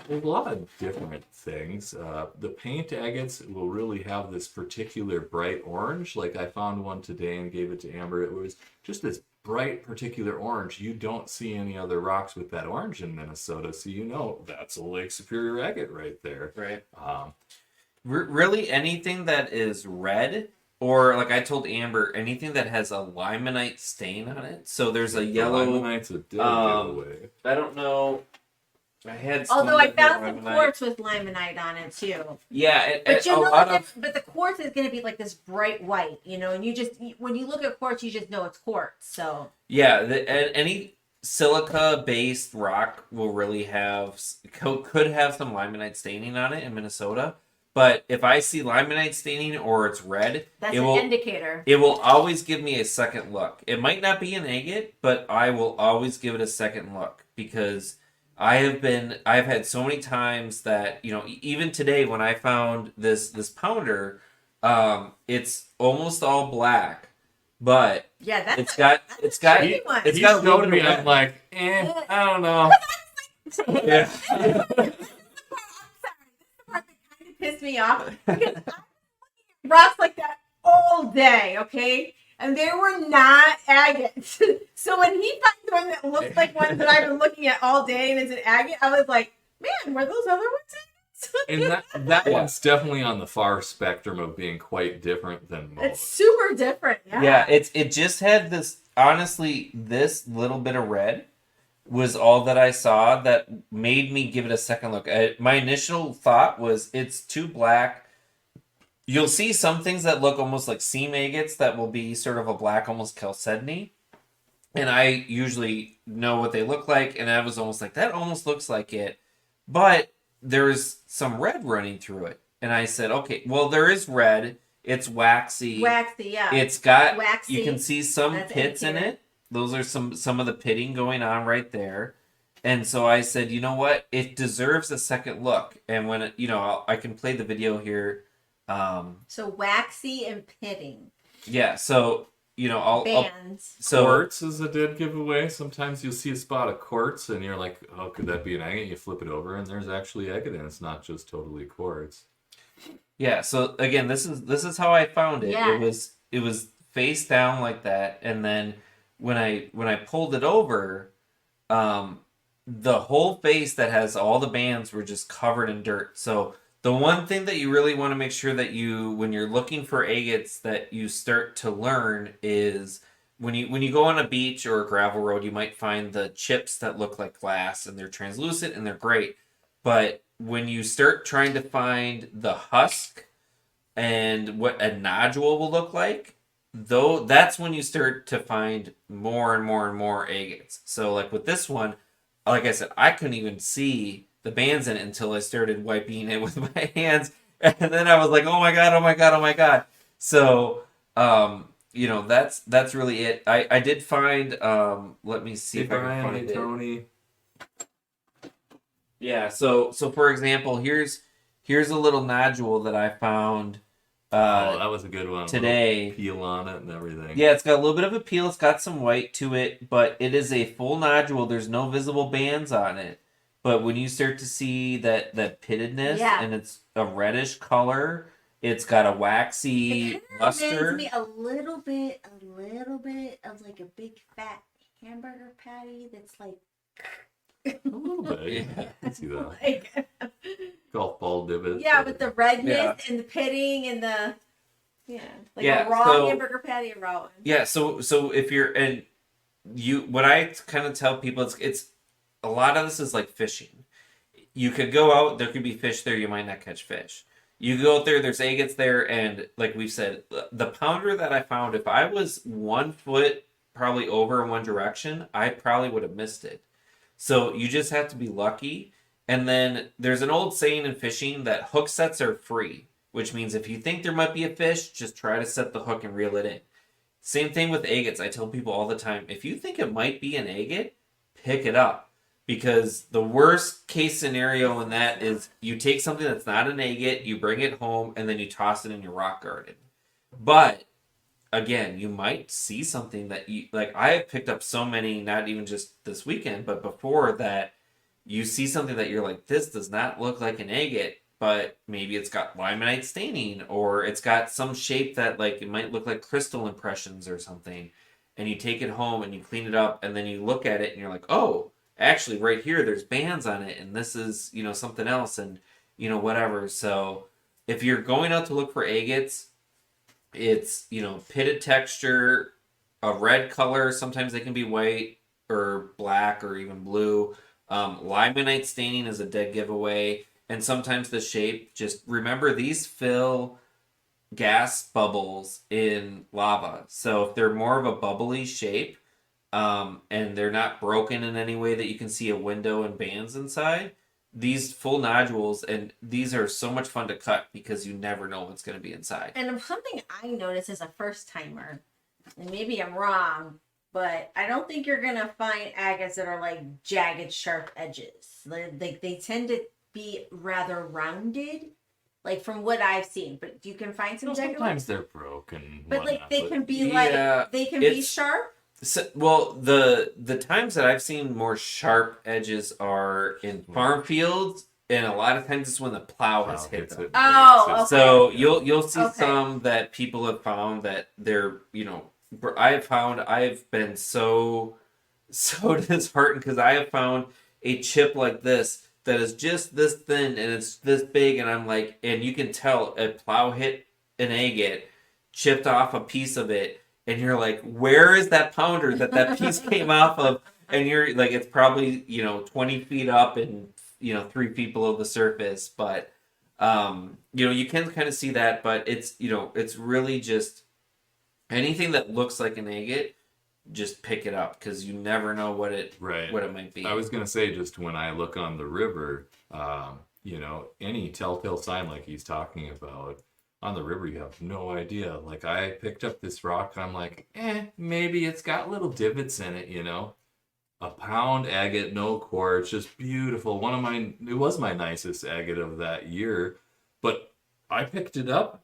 Speaker 4: There's a lot of different things. The paint agates will really have this particular bright orange. Like I found one today and gave it to Amber. It was just this bright particular orange. You don't see any other rocks with that orange in Minnesota, so that's a Lake Superior agate right there.
Speaker 2: Right.
Speaker 4: Um,
Speaker 2: Really, anything that is red, or like I told Amber, anything that has a limonite stain on it. So there's a yellow.
Speaker 4: Limonite's a dead giveaway.
Speaker 2: I don't know. I had. some
Speaker 1: Although I
Speaker 2: that had
Speaker 1: found some
Speaker 2: limonite.
Speaker 1: quartz with limonite on it too.
Speaker 2: Yeah,
Speaker 1: But
Speaker 2: a lot of.
Speaker 1: but the quartz is going to be like this bright white, and when you look at quartz, you just know it's quartz. So
Speaker 2: Yeah, any silica-based rock will really could have some limonite staining on it in Minnesota. But if I see limonite staining or it's red,
Speaker 1: that's
Speaker 2: it
Speaker 1: an
Speaker 2: will
Speaker 1: indicator.
Speaker 2: it will always give me a second look. It might not be an agate, but I will always give it a second look because I've had so many times that even today when I found this pounder, It's almost all black, but
Speaker 1: Yeah, that's
Speaker 2: it's got
Speaker 1: that's
Speaker 2: it's
Speaker 1: a
Speaker 2: got
Speaker 1: tricky one.
Speaker 2: it's
Speaker 4: He
Speaker 2: got a little
Speaker 4: showed
Speaker 2: bit
Speaker 4: me.
Speaker 2: of
Speaker 4: I'm
Speaker 2: red.
Speaker 4: like, I don't know.
Speaker 2: Yeah.
Speaker 1: I'm sorry. This is the part that kind of pissed me off because I rocks like that all day, okay? And they were not agates. So when he finds one that looks like one that I've been looking at all day and it's an agate, I was like, man, were those other ones agates?
Speaker 4: And that
Speaker 2: Yeah.
Speaker 4: one's definitely on the far spectrum of being quite different than most.
Speaker 1: It's super different. Yeah.
Speaker 2: Yeah, it just had this, honestly, this little bit of red was all that I saw that made me give it a second look. My initial thought was it's too black. You'll see some things that look almost like seam agates that will be sort of a black, almost chalcedony. And I usually know what they look like, and I was almost like, that almost looks like it. But there's some red running through it. And I said, okay, well, there is red. It's waxy.
Speaker 1: Waxy, yeah.
Speaker 2: It's got,
Speaker 1: Waxy.
Speaker 2: you can see some
Speaker 1: That's
Speaker 2: pits in
Speaker 1: indicator.
Speaker 2: it. Those are some of the pitting going on right there. And so I said, you know what? It deserves a second look. And when it, I can play the video here.
Speaker 1: So waxy and pitting.
Speaker 2: Yeah, so I'll
Speaker 1: Bands.
Speaker 2: so
Speaker 4: Quartz is a dead giveaway. Sometimes you'll see a spot of quartz and you're like, oh, could that be an agate? You flip it over and there's actually agate and it's not just totally quartz.
Speaker 2: yeah, so again, this is how I found it.
Speaker 1: Yeah.
Speaker 2: It was face down like that, and then when I pulled it over, the whole face that has all the bands were just covered in dirt. So the one thing that you really want to make sure that when you're looking for agates, that you start to learn is when you go on a beach or a gravel road, you might find the chips that look like glass and they're translucent and they're great. But when you start trying to find the husk and what a nodule will look like, though, that's when you start to find more and more and more agates. So like with this one, like I said, I couldn't even see the bands in it until I started wiping it with my hands, and then I was like, oh my god, oh my god, oh my god. So that's really it. I did find let me see
Speaker 4: Hey,
Speaker 2: if I can
Speaker 4: Brian,
Speaker 2: find
Speaker 4: hey,
Speaker 2: it.
Speaker 4: Tony.
Speaker 2: Yeah, so for example, here's a little nodule that I found
Speaker 4: Oh, that was a good one.
Speaker 2: today.
Speaker 4: Little peel on it and everything.
Speaker 2: Yeah, it's got a little bit of a peel. It's got some white to it, but it is a full nodule. There's no visible bands on it. But when you start to see that pittedness,
Speaker 1: Yeah.
Speaker 2: and it's a reddish color, it's got a waxy
Speaker 1: It kind of
Speaker 2: luster.
Speaker 1: reminds me a little bit of like a big fat hamburger patty that's like
Speaker 4: A little bit.
Speaker 2: Yeah.
Speaker 4: Yeah. I can see that.
Speaker 1: like
Speaker 4: Golf ball divot.
Speaker 1: yeah, with the redness
Speaker 2: Yeah.
Speaker 1: and the pitting and the like
Speaker 2: Yeah,
Speaker 1: a raw
Speaker 2: so-
Speaker 1: hamburger patty, a raw one.
Speaker 2: Yeah, so if you're and you what I kind of tell people it's a lot of this is like fishing. You could go out, there could be fish there, you might not catch fish. You go out there, there's agates there, and like we've said, the pounder that I found, if I was 1 foot probably over in one direction, I probably would have missed it. So you just have to be lucky. And then there's an old saying in fishing that hook sets are free, which means if you think there might be a fish, just try to set the hook and reel it in. Same thing with agates. I tell people all the time, if you think it might be an agate, pick it up. Because the worst case scenario in that is you take something that's not an agate, you bring it home, and then you toss it in your rock garden. But again, you might see something that you like. I have picked up so many, not even just this weekend, but before that, you see something that you're like, this does not look like an agate, but maybe it's got limonite staining, or it's got some shape that like it might look like crystal impressions or something. And you take it home and you clean it up, and then you look at it and you're like, oh, actually right here there's bands on it, and this is something else, and whatever. So if you're going out to look for agates, it's pitted texture, a red color. Sometimes they can be white or black or even blue. Limonite staining is a dead giveaway, and sometimes the shape. Just remember, these fill gas bubbles in lava, so if they're more of a bubbly shape, and they're not broken in any way that you can see a window and bands inside, these full nodules, and these are so much fun to cut because you never know what's going to be inside.
Speaker 1: And something I noticed as a first timer, and maybe I'm wrong, but I don't think you're gonna find agates that are like jagged, sharp edges. Like they tend to be rather rounded, Like from what I've seen, but you can find some decorative.
Speaker 4: Sometimes they're broken.
Speaker 1: But like they can be
Speaker 2: Yeah,
Speaker 1: like they can be
Speaker 2: it's-
Speaker 1: sharp.
Speaker 2: So, well, the times that I've seen more sharp edges are in farm fields, and a lot of times it's when the plow has hit them.
Speaker 1: Oh, okay.
Speaker 2: So you'll see
Speaker 1: Okay.
Speaker 2: some that people have found that they're, you know, I've been so disheartened because I have found a chip like this that is just this thin and it's this big, and I'm like, and you can tell a plow hit an agate, chipped off a piece of it, and you're like, where is that pounder that piece came off of? And you're like, it's probably, you know, 20 feet up and, you know, 3 feet below the surface. But, you know, you can kind of see that, but it's, you know, it's really just anything that looks like an agate, just pick it up because you never know what it might be.
Speaker 4: I was gonna say, just when I look on the river, you know, any telltale sign like he's talking about on the river, you have no idea. Like I picked up this rock, I'm like, maybe it's got little divots in it, you know. A pound agate, no quartz, just beautiful. It was my nicest agate of that year, but I picked it up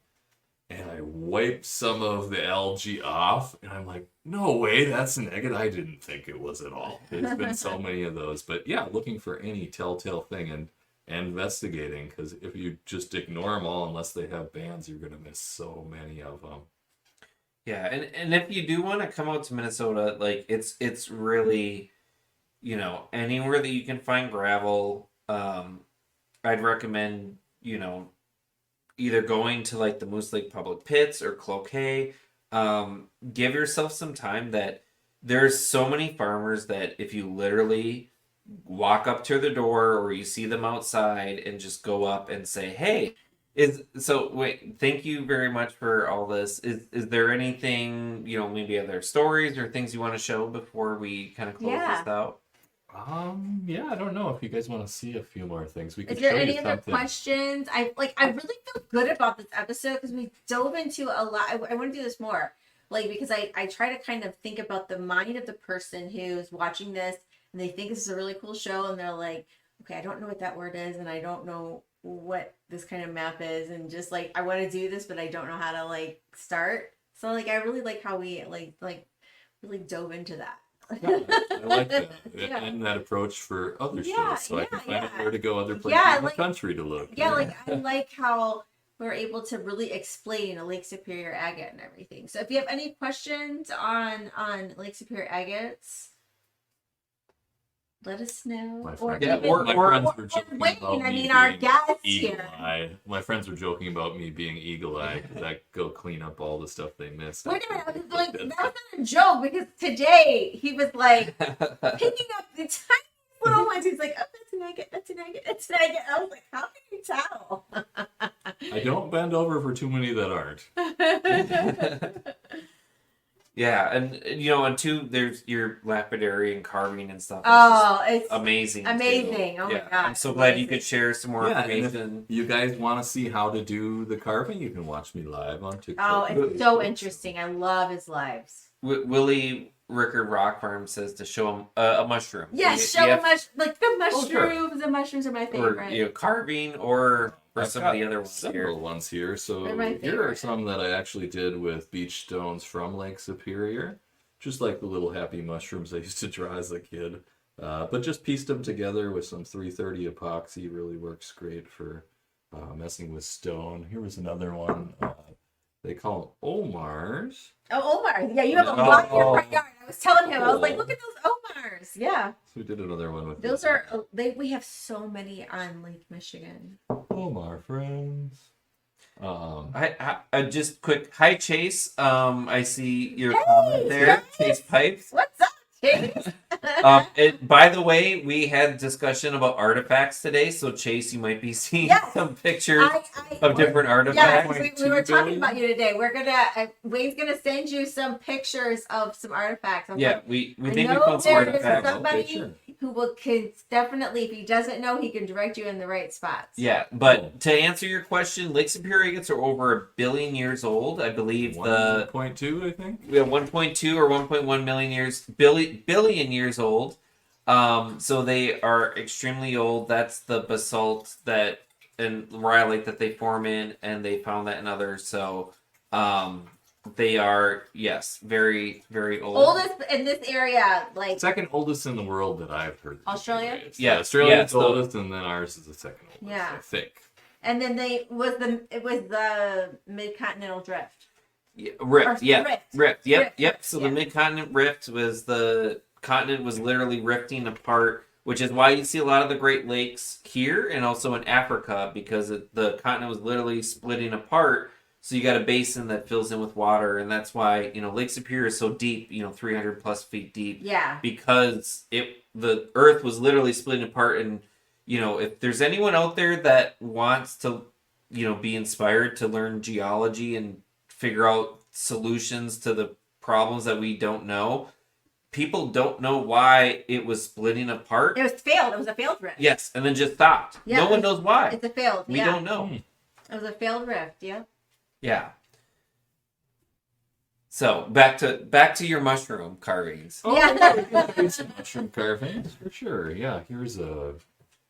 Speaker 4: and I wiped some of the algae off, and I'm like, no way, that's an agate. I didn't think it was at all. There's been so many of those. But yeah, looking for any telltale thing and investigating, because if you just ignore them all, unless they have bands, you're going to miss so many of them.
Speaker 2: Yeah, and if you do want to come out to Minnesota, like it's really, you know, anywhere that you can find gravel, I'd recommend, you know, either going to like the Moose Lake Public Pits or Cloquet. Give yourself some time. That there's so many farmers that if you literally walk up to their door or you see them outside and just go up and say, hey, thank you very much for all this. Is there anything, you know, maybe other stories or things you want to show before we kind of close this out?
Speaker 4: Yeah, I don't know if you guys want to see a few more things. We could
Speaker 1: Is there
Speaker 4: show
Speaker 1: any
Speaker 4: you
Speaker 1: other
Speaker 4: something.
Speaker 1: questions? I really feel good about this episode because we dove into a lot. I want to do this more, like, because I try to kind of think about the mind of the person who's watching this and they think this is a really cool show and they're like, okay, I don't know what that word is and I don't know what this kind of map is, and just like I want to do this but I don't know how to like start. So like I really like how we like really dove into that.
Speaker 4: Yeah, I like that.
Speaker 1: Yeah.
Speaker 4: And that approach for other
Speaker 1: Yeah,
Speaker 4: shows, so I can find out
Speaker 1: yeah.
Speaker 4: where to go, other places in the country to look.
Speaker 1: Yeah, like I like how we're able to really explain a Lake Superior agate and everything. So if you have any questions on Lake Superior agates, let us know.
Speaker 4: My
Speaker 1: Or
Speaker 4: friends,
Speaker 1: even,
Speaker 4: my friends were
Speaker 1: or
Speaker 4: joking
Speaker 1: Wayne,
Speaker 4: about
Speaker 1: I
Speaker 4: me
Speaker 1: mean, our
Speaker 4: being
Speaker 1: guests
Speaker 4: eagle
Speaker 1: here.
Speaker 4: eye. My friends were joking about me being eagle eye because I go clean up all the stuff they missed.
Speaker 1: Wait a minute, I was like, that was not a joke because today he was like picking up the tiny little ones. He's like, oh, that's an agate, that's an agate, that's an agate. I was like, how can you tell?
Speaker 4: I don't bend over for too many that aren't.
Speaker 2: Yeah, and you know, and two, there's your lapidary and carving and stuff.
Speaker 1: Oh, it's
Speaker 2: amazing.
Speaker 1: amazing.
Speaker 2: Too.
Speaker 1: Oh
Speaker 2: Yeah.
Speaker 1: my god.
Speaker 2: I'm so glad you
Speaker 1: Amazing.
Speaker 2: could share some more
Speaker 4: Yeah, and if
Speaker 2: information.
Speaker 4: you guys want to see how to do the carving, you can watch me live on
Speaker 1: Oh,
Speaker 4: TikTok.
Speaker 1: it's so interesting. I love his lives.
Speaker 2: Willie Rickard Rock Farm says to show him a mushroom.
Speaker 1: Yes,
Speaker 2: You
Speaker 1: show
Speaker 2: have-
Speaker 1: him like the mushrooms.
Speaker 2: sure.
Speaker 1: The mushrooms are my
Speaker 2: or
Speaker 1: favorite.
Speaker 2: you know, carving or
Speaker 4: I've
Speaker 2: some
Speaker 4: got
Speaker 2: of the other ones
Speaker 4: several
Speaker 2: here.
Speaker 4: ones here. So
Speaker 1: They're my
Speaker 4: here are
Speaker 1: favorite.
Speaker 4: some that I actually did with beach stones from Lake Superior. Just like the little happy mushrooms I used to draw as a kid. But just pieced them together with some 330 epoxy. Really works great for messing with stone. Here was another one. They call them Omars.
Speaker 1: Oh, Omar. Yeah, you have a lot in your front yard. I was telling him, I was like,
Speaker 4: Oh.
Speaker 1: look at those Omars. Yeah.
Speaker 4: So we did another one with
Speaker 1: Those are, we have so many on Lake Michigan.
Speaker 4: Omar friends.
Speaker 2: I just quick. Hi Chase. I see your comment there. Chase Pipes.
Speaker 1: What's up, Chase?
Speaker 2: By the way, we had discussion about artifacts today, so Chase, you might be seeing
Speaker 1: Yes.
Speaker 2: some pictures
Speaker 1: I
Speaker 2: of different artifacts.
Speaker 1: Yes, we were talking about you today. We're gonna Wayne's gonna send you some pictures of some artifacts. I'm
Speaker 2: Yeah,
Speaker 1: like,
Speaker 2: we
Speaker 1: I
Speaker 2: think we
Speaker 1: know
Speaker 2: found some
Speaker 1: there's
Speaker 2: artifacts.
Speaker 1: somebody
Speaker 4: Okay, sure.
Speaker 1: who can definitely, if he doesn't know, he can direct you in the right spots.
Speaker 2: Yeah, but to answer your question, Lake Superior Agates are over 1 billion years old. I believe the
Speaker 4: 1.2, I think.
Speaker 2: we have 1.2 or 1.1 million years, billion years old. So they are extremely old. That's the basalt that and rhyolite that they form in, and they found that in others. So they are, yes, very, very old.
Speaker 1: Oldest in this area, like
Speaker 4: Second oldest in the world that I've heard.
Speaker 1: Australia?
Speaker 2: Yeah,
Speaker 4: Australia's
Speaker 2: yeah, so-
Speaker 4: oldest, and then ours is the second oldest.
Speaker 1: Yeah.
Speaker 4: I think.
Speaker 1: and then it was the mid-continental drift.
Speaker 2: Yeah, rift,
Speaker 1: Or
Speaker 2: yeah,
Speaker 1: rift.
Speaker 2: yep,
Speaker 1: Rift,
Speaker 2: yep. So the
Speaker 1: yeah.
Speaker 2: mid-continent rift was the continent was literally rifting apart, which is why you see a lot of the Great Lakes here and also in Africa, because the continent was literally splitting apart. So you got a basin that fills in with water, and that's why Lake Superior is so deep, 300 plus feet deep,
Speaker 1: Yeah.
Speaker 2: because the Earth was literally splitting apart. And if there's anyone out there that wants to be inspired to learn geology and figure out solutions to the problems that we don't know, people don't know why it was splitting apart.
Speaker 1: It was failed. It was a failed rift.
Speaker 2: Yes, and then just stopped.
Speaker 1: Yeah,
Speaker 2: No one knows why.
Speaker 1: It's a failed.
Speaker 2: We
Speaker 1: yeah.
Speaker 2: don't know.
Speaker 1: It was a failed rift. Yeah.
Speaker 2: Yeah. So back to your mushroom carvings.
Speaker 4: Oh,
Speaker 1: Yeah.
Speaker 4: here's some mushroom carvings for sure. Yeah, here's the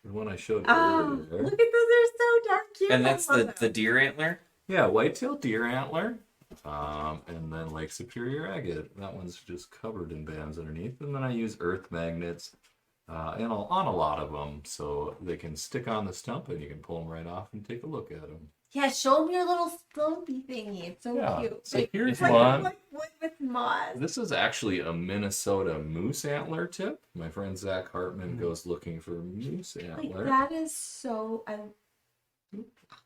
Speaker 4: one I showed
Speaker 1: Oh,
Speaker 4: earlier.
Speaker 1: look at those! They're so darn cute.
Speaker 2: And that's
Speaker 1: I love
Speaker 2: the
Speaker 1: them.
Speaker 2: deer antler.
Speaker 4: Yeah, white-tailed deer antler. And then Lake Superior Agate. That one's just covered in bands underneath. And then I use earth magnets on a lot of them, so they can stick on the stump and you can pull them right off and take a look at them.
Speaker 1: Yeah, show them your little stumpy thingy. It's so
Speaker 4: Yeah,
Speaker 1: cute.
Speaker 4: so here's
Speaker 1: It's like
Speaker 4: one.
Speaker 1: wood with moss.
Speaker 4: This is actually a Minnesota moose antler tip. My friend Zach Hartman goes looking for moose
Speaker 1: Like
Speaker 4: antler.
Speaker 1: that is so.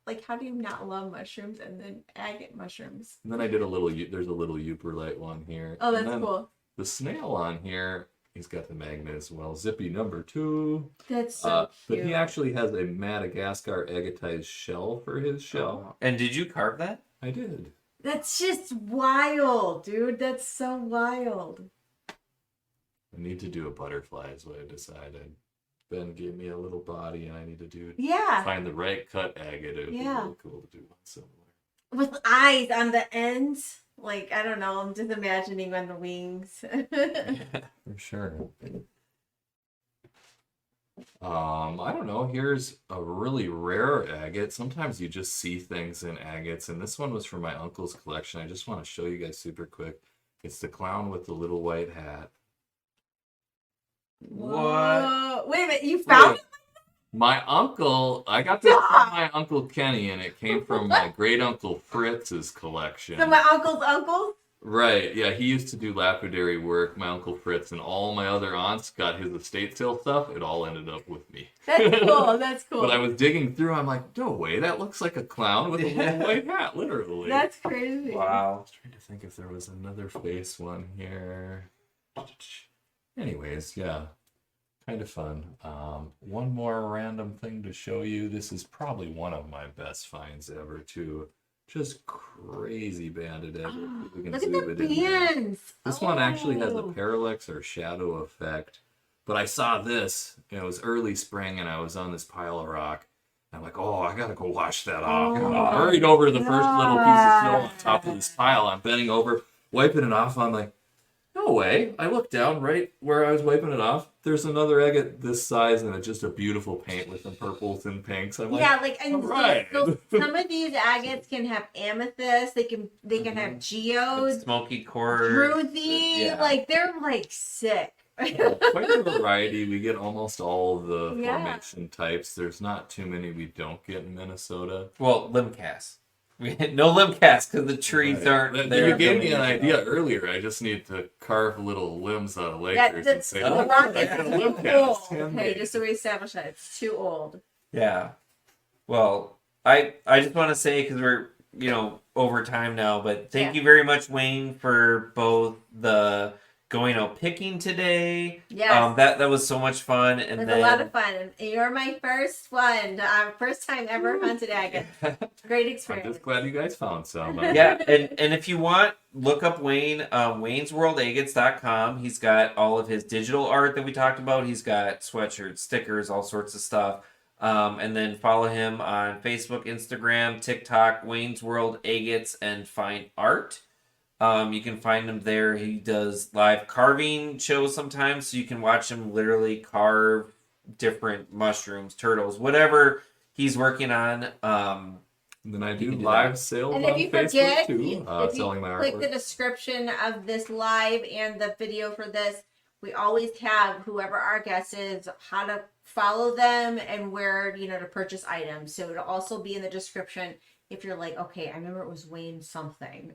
Speaker 1: Like, how do you not love mushrooms and then agate mushrooms?
Speaker 4: And then I did there's a little Uperlite one here.
Speaker 1: Oh,
Speaker 4: And
Speaker 1: that's
Speaker 4: then
Speaker 1: cool.
Speaker 4: The snail on here, he's got the magnet as well. Zippy number 2.
Speaker 1: That's so
Speaker 4: But
Speaker 1: cute.
Speaker 4: he actually has a Madagascar agatized shell for his shell.
Speaker 2: And did you carve that?
Speaker 4: I did.
Speaker 1: That's just wild, dude. That's so wild.
Speaker 4: I need to do a butterfly is what I decided. Ben gave me a little body and I need to
Speaker 1: Yeah,
Speaker 4: find the right cut agate. It would be
Speaker 1: Yeah.
Speaker 4: really cool to do one similar.
Speaker 1: with eyes on the ends. Like, I don't know. I'm just imagining on the wings.
Speaker 4: For sure. I don't know. Here's a really rare agate. Sometimes you just see things in agates, and this one was from my uncle's collection. I just want to show you guys super quick. It's the clown with the little white hat.
Speaker 2: What?
Speaker 1: Whoa. Wait a minute. You found it?
Speaker 4: My uncle, I got this from my Uncle Kenny, and it came from my great uncle Fritz's collection.
Speaker 1: So my uncle's uncle?
Speaker 4: Right, yeah, he used to do lapidary work, my Uncle Fritz, and all my other aunts got his estate sale stuff. It all ended up with me.
Speaker 1: That's cool. That's cool.
Speaker 4: But I was digging through, I'm like, no way, that looks like a clown with a little white hat, literally.
Speaker 1: That's crazy.
Speaker 4: I
Speaker 2: Wow.
Speaker 4: was trying to think if there was another face one here. Anyways, yeah, kind of fun. One more random thing to show you. This is probably one of my best finds ever, too. Just crazy banded agate. We can
Speaker 1: Look at
Speaker 4: zoom
Speaker 1: the
Speaker 4: it in there.
Speaker 1: bands.
Speaker 4: This one actually has a
Speaker 1: Oh.
Speaker 4: parallax or shadow effect. But I saw this, it was early spring, and I was on this pile of rock. I'm like, oh, I gotta go wash that off.
Speaker 1: Oh
Speaker 4: And
Speaker 1: my
Speaker 4: I hurried over to the first little piece of snow
Speaker 1: God.
Speaker 4: on top of this pile. I'm bending over, wiping it off. I'm like, no way. I look down right where I was wiping it off. There's another agate this size, and it's just a beautiful paint with some purples and pinks. I'm like,
Speaker 1: Yeah, like and
Speaker 4: all right.
Speaker 1: so some of these agates can have amethyst. They can have geodes,
Speaker 2: Smoky quartz.
Speaker 1: druzy.
Speaker 2: Yeah.
Speaker 1: Like they're like sick.
Speaker 4: quite a variety. We get almost all of the
Speaker 1: Yeah.
Speaker 4: formation types. There's not too many we don't get in Minnesota.
Speaker 2: Well, limb casts. We had no limb casts because the trees aren't
Speaker 4: That-
Speaker 2: there.
Speaker 4: You gave me an idea earlier. I just need to carve little limbs out of Lakers and
Speaker 1: That's
Speaker 4: say,
Speaker 1: the
Speaker 4: "Look,
Speaker 1: rock
Speaker 4: I
Speaker 1: is
Speaker 4: got a
Speaker 1: too
Speaker 4: limb
Speaker 1: old.
Speaker 4: cast."
Speaker 1: Okay, just so we establish that it's too old.
Speaker 2: Yeah. Well, I just want to say, because we're over time now, but thank
Speaker 1: Yeah.
Speaker 2: you very much, Wayne, for both the going out picking today.
Speaker 1: Yes.
Speaker 2: That was so much fun, and
Speaker 1: It was
Speaker 2: then
Speaker 1: a lot of fun. And you're my first one. First time ever hunted agate. Great
Speaker 4: I'm
Speaker 1: experience.
Speaker 4: just glad you guys found some.
Speaker 2: yeah, and if you want, look up Wayne, waynesworldagates.com. He's got all of his digital art that we talked about. He's got sweatshirts, stickers, all sorts of stuff. And then follow him on Facebook, Instagram, TikTok, Wayne's World Agates, and Fine Art. You can find him there. He does live carving shows sometimes, so you can watch him literally carve different mushrooms, turtles, whatever he's working on.
Speaker 4: And then I
Speaker 2: You
Speaker 4: do
Speaker 2: can do
Speaker 4: live
Speaker 2: that.
Speaker 4: sales
Speaker 1: And
Speaker 4: on
Speaker 1: if you
Speaker 4: Facebook
Speaker 1: forget,
Speaker 4: too,
Speaker 1: if
Speaker 4: selling
Speaker 1: you
Speaker 4: my
Speaker 1: click the
Speaker 4: artwork.
Speaker 1: description of this live and the video for this, we always have whoever our guest is, how to follow them and where, to purchase items. So it'll also be in the description if you're like, okay, I remember it was Wayne something.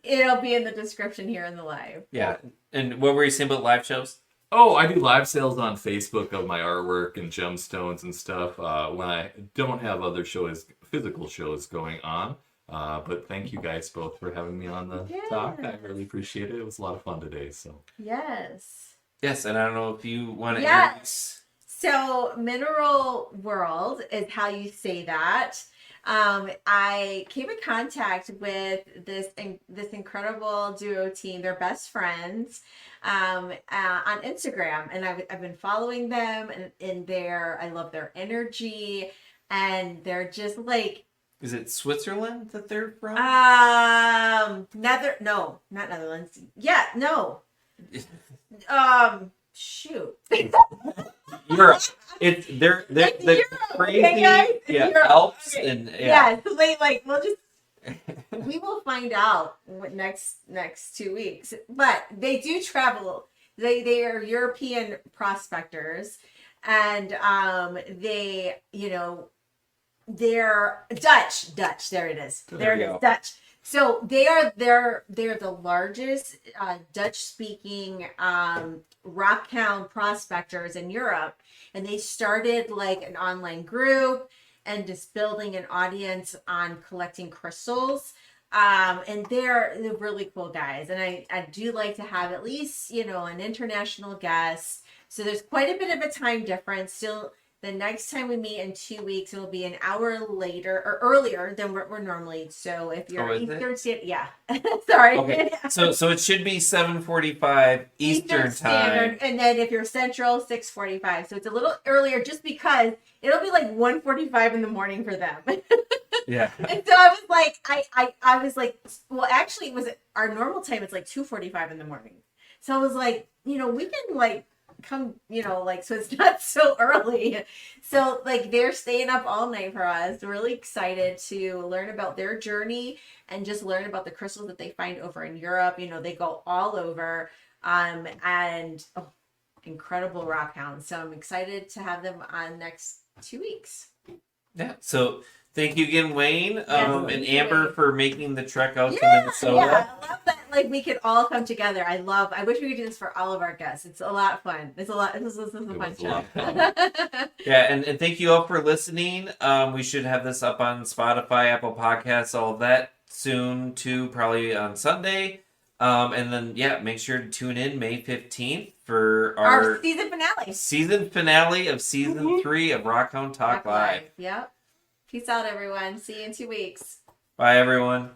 Speaker 1: It'll be in the description here in the live.
Speaker 2: Yeah. And what were you saying about live shows?
Speaker 4: Oh, I do live sales on Facebook of my artwork and gemstones and stuff when I don't have other physical shows going on. But thank you guys both for having me on the talk. I really appreciate it. It was a lot of fun today. So
Speaker 1: Yes.
Speaker 2: Yes, and I don't know if you want to
Speaker 1: Yes. So Mineral World is how you say that. I came in contact with this incredible duo team. They're best friends on Instagram, and I've been following them, and I love their energy, and they're just like.
Speaker 2: Is it Switzerland that they're from?
Speaker 1: No, not Netherlands. Yeah, no. Shoot.
Speaker 2: Europe. They're the
Speaker 1: Europe,
Speaker 2: crazy
Speaker 1: okay, guys? Europe.
Speaker 2: Alps
Speaker 1: Okay.
Speaker 2: and
Speaker 1: Yeah, so we will find out next 2 weeks. But they do travel. They are European prospectors, and they're Dutch. There it is. There it is. Dutch. So they're the largest Dutch-speaking rockhound prospectors in Europe, and they started like an online group and just building an audience on collecting crystals. And they're really cool guys, and I do like to have at least an international guest. So there's quite a bit of a time difference. Still, the next time we meet in 2 weeks, it'll be an hour later or earlier than we're normally. So if you're Eastern Standard, yeah, sorry.
Speaker 2: Okay, so it should be 7:45 Eastern time,
Speaker 1: and then if you're Central, 6:45. So it's a little earlier, just because it'll be like 1:45 in the morning for them.
Speaker 2: Yeah.
Speaker 1: And so I was like, I was like, well, actually, it was our normal time. It's like 2:45 in the morning. So I was like, we can like come, so it's not so early. So like they're staying up all night for us. Really excited to learn about their journey and just learn about the crystals that they find over in Europe. They go all over, and incredible rock hounds. So I'm excited to have them on next 2 weeks.
Speaker 2: Yeah. So thank you again, Wayne, and Amber,
Speaker 1: Wayne,
Speaker 2: for making the trek out to Minnesota.
Speaker 1: Yeah, I love that. Like we could all come together. I wish we could do this for all of our guests. It's a lot of fun. This is a fun show.
Speaker 2: Yeah, and thank you all for listening. We should have this up on Spotify, Apple Podcasts, all of that soon too, probably on Sunday. And then make sure to tune in May 15th for our
Speaker 1: season finale
Speaker 2: of season 3 of Rockhound Talk Live.
Speaker 1: Yep. Peace out, everyone. See you in 2 weeks.
Speaker 2: Bye, everyone.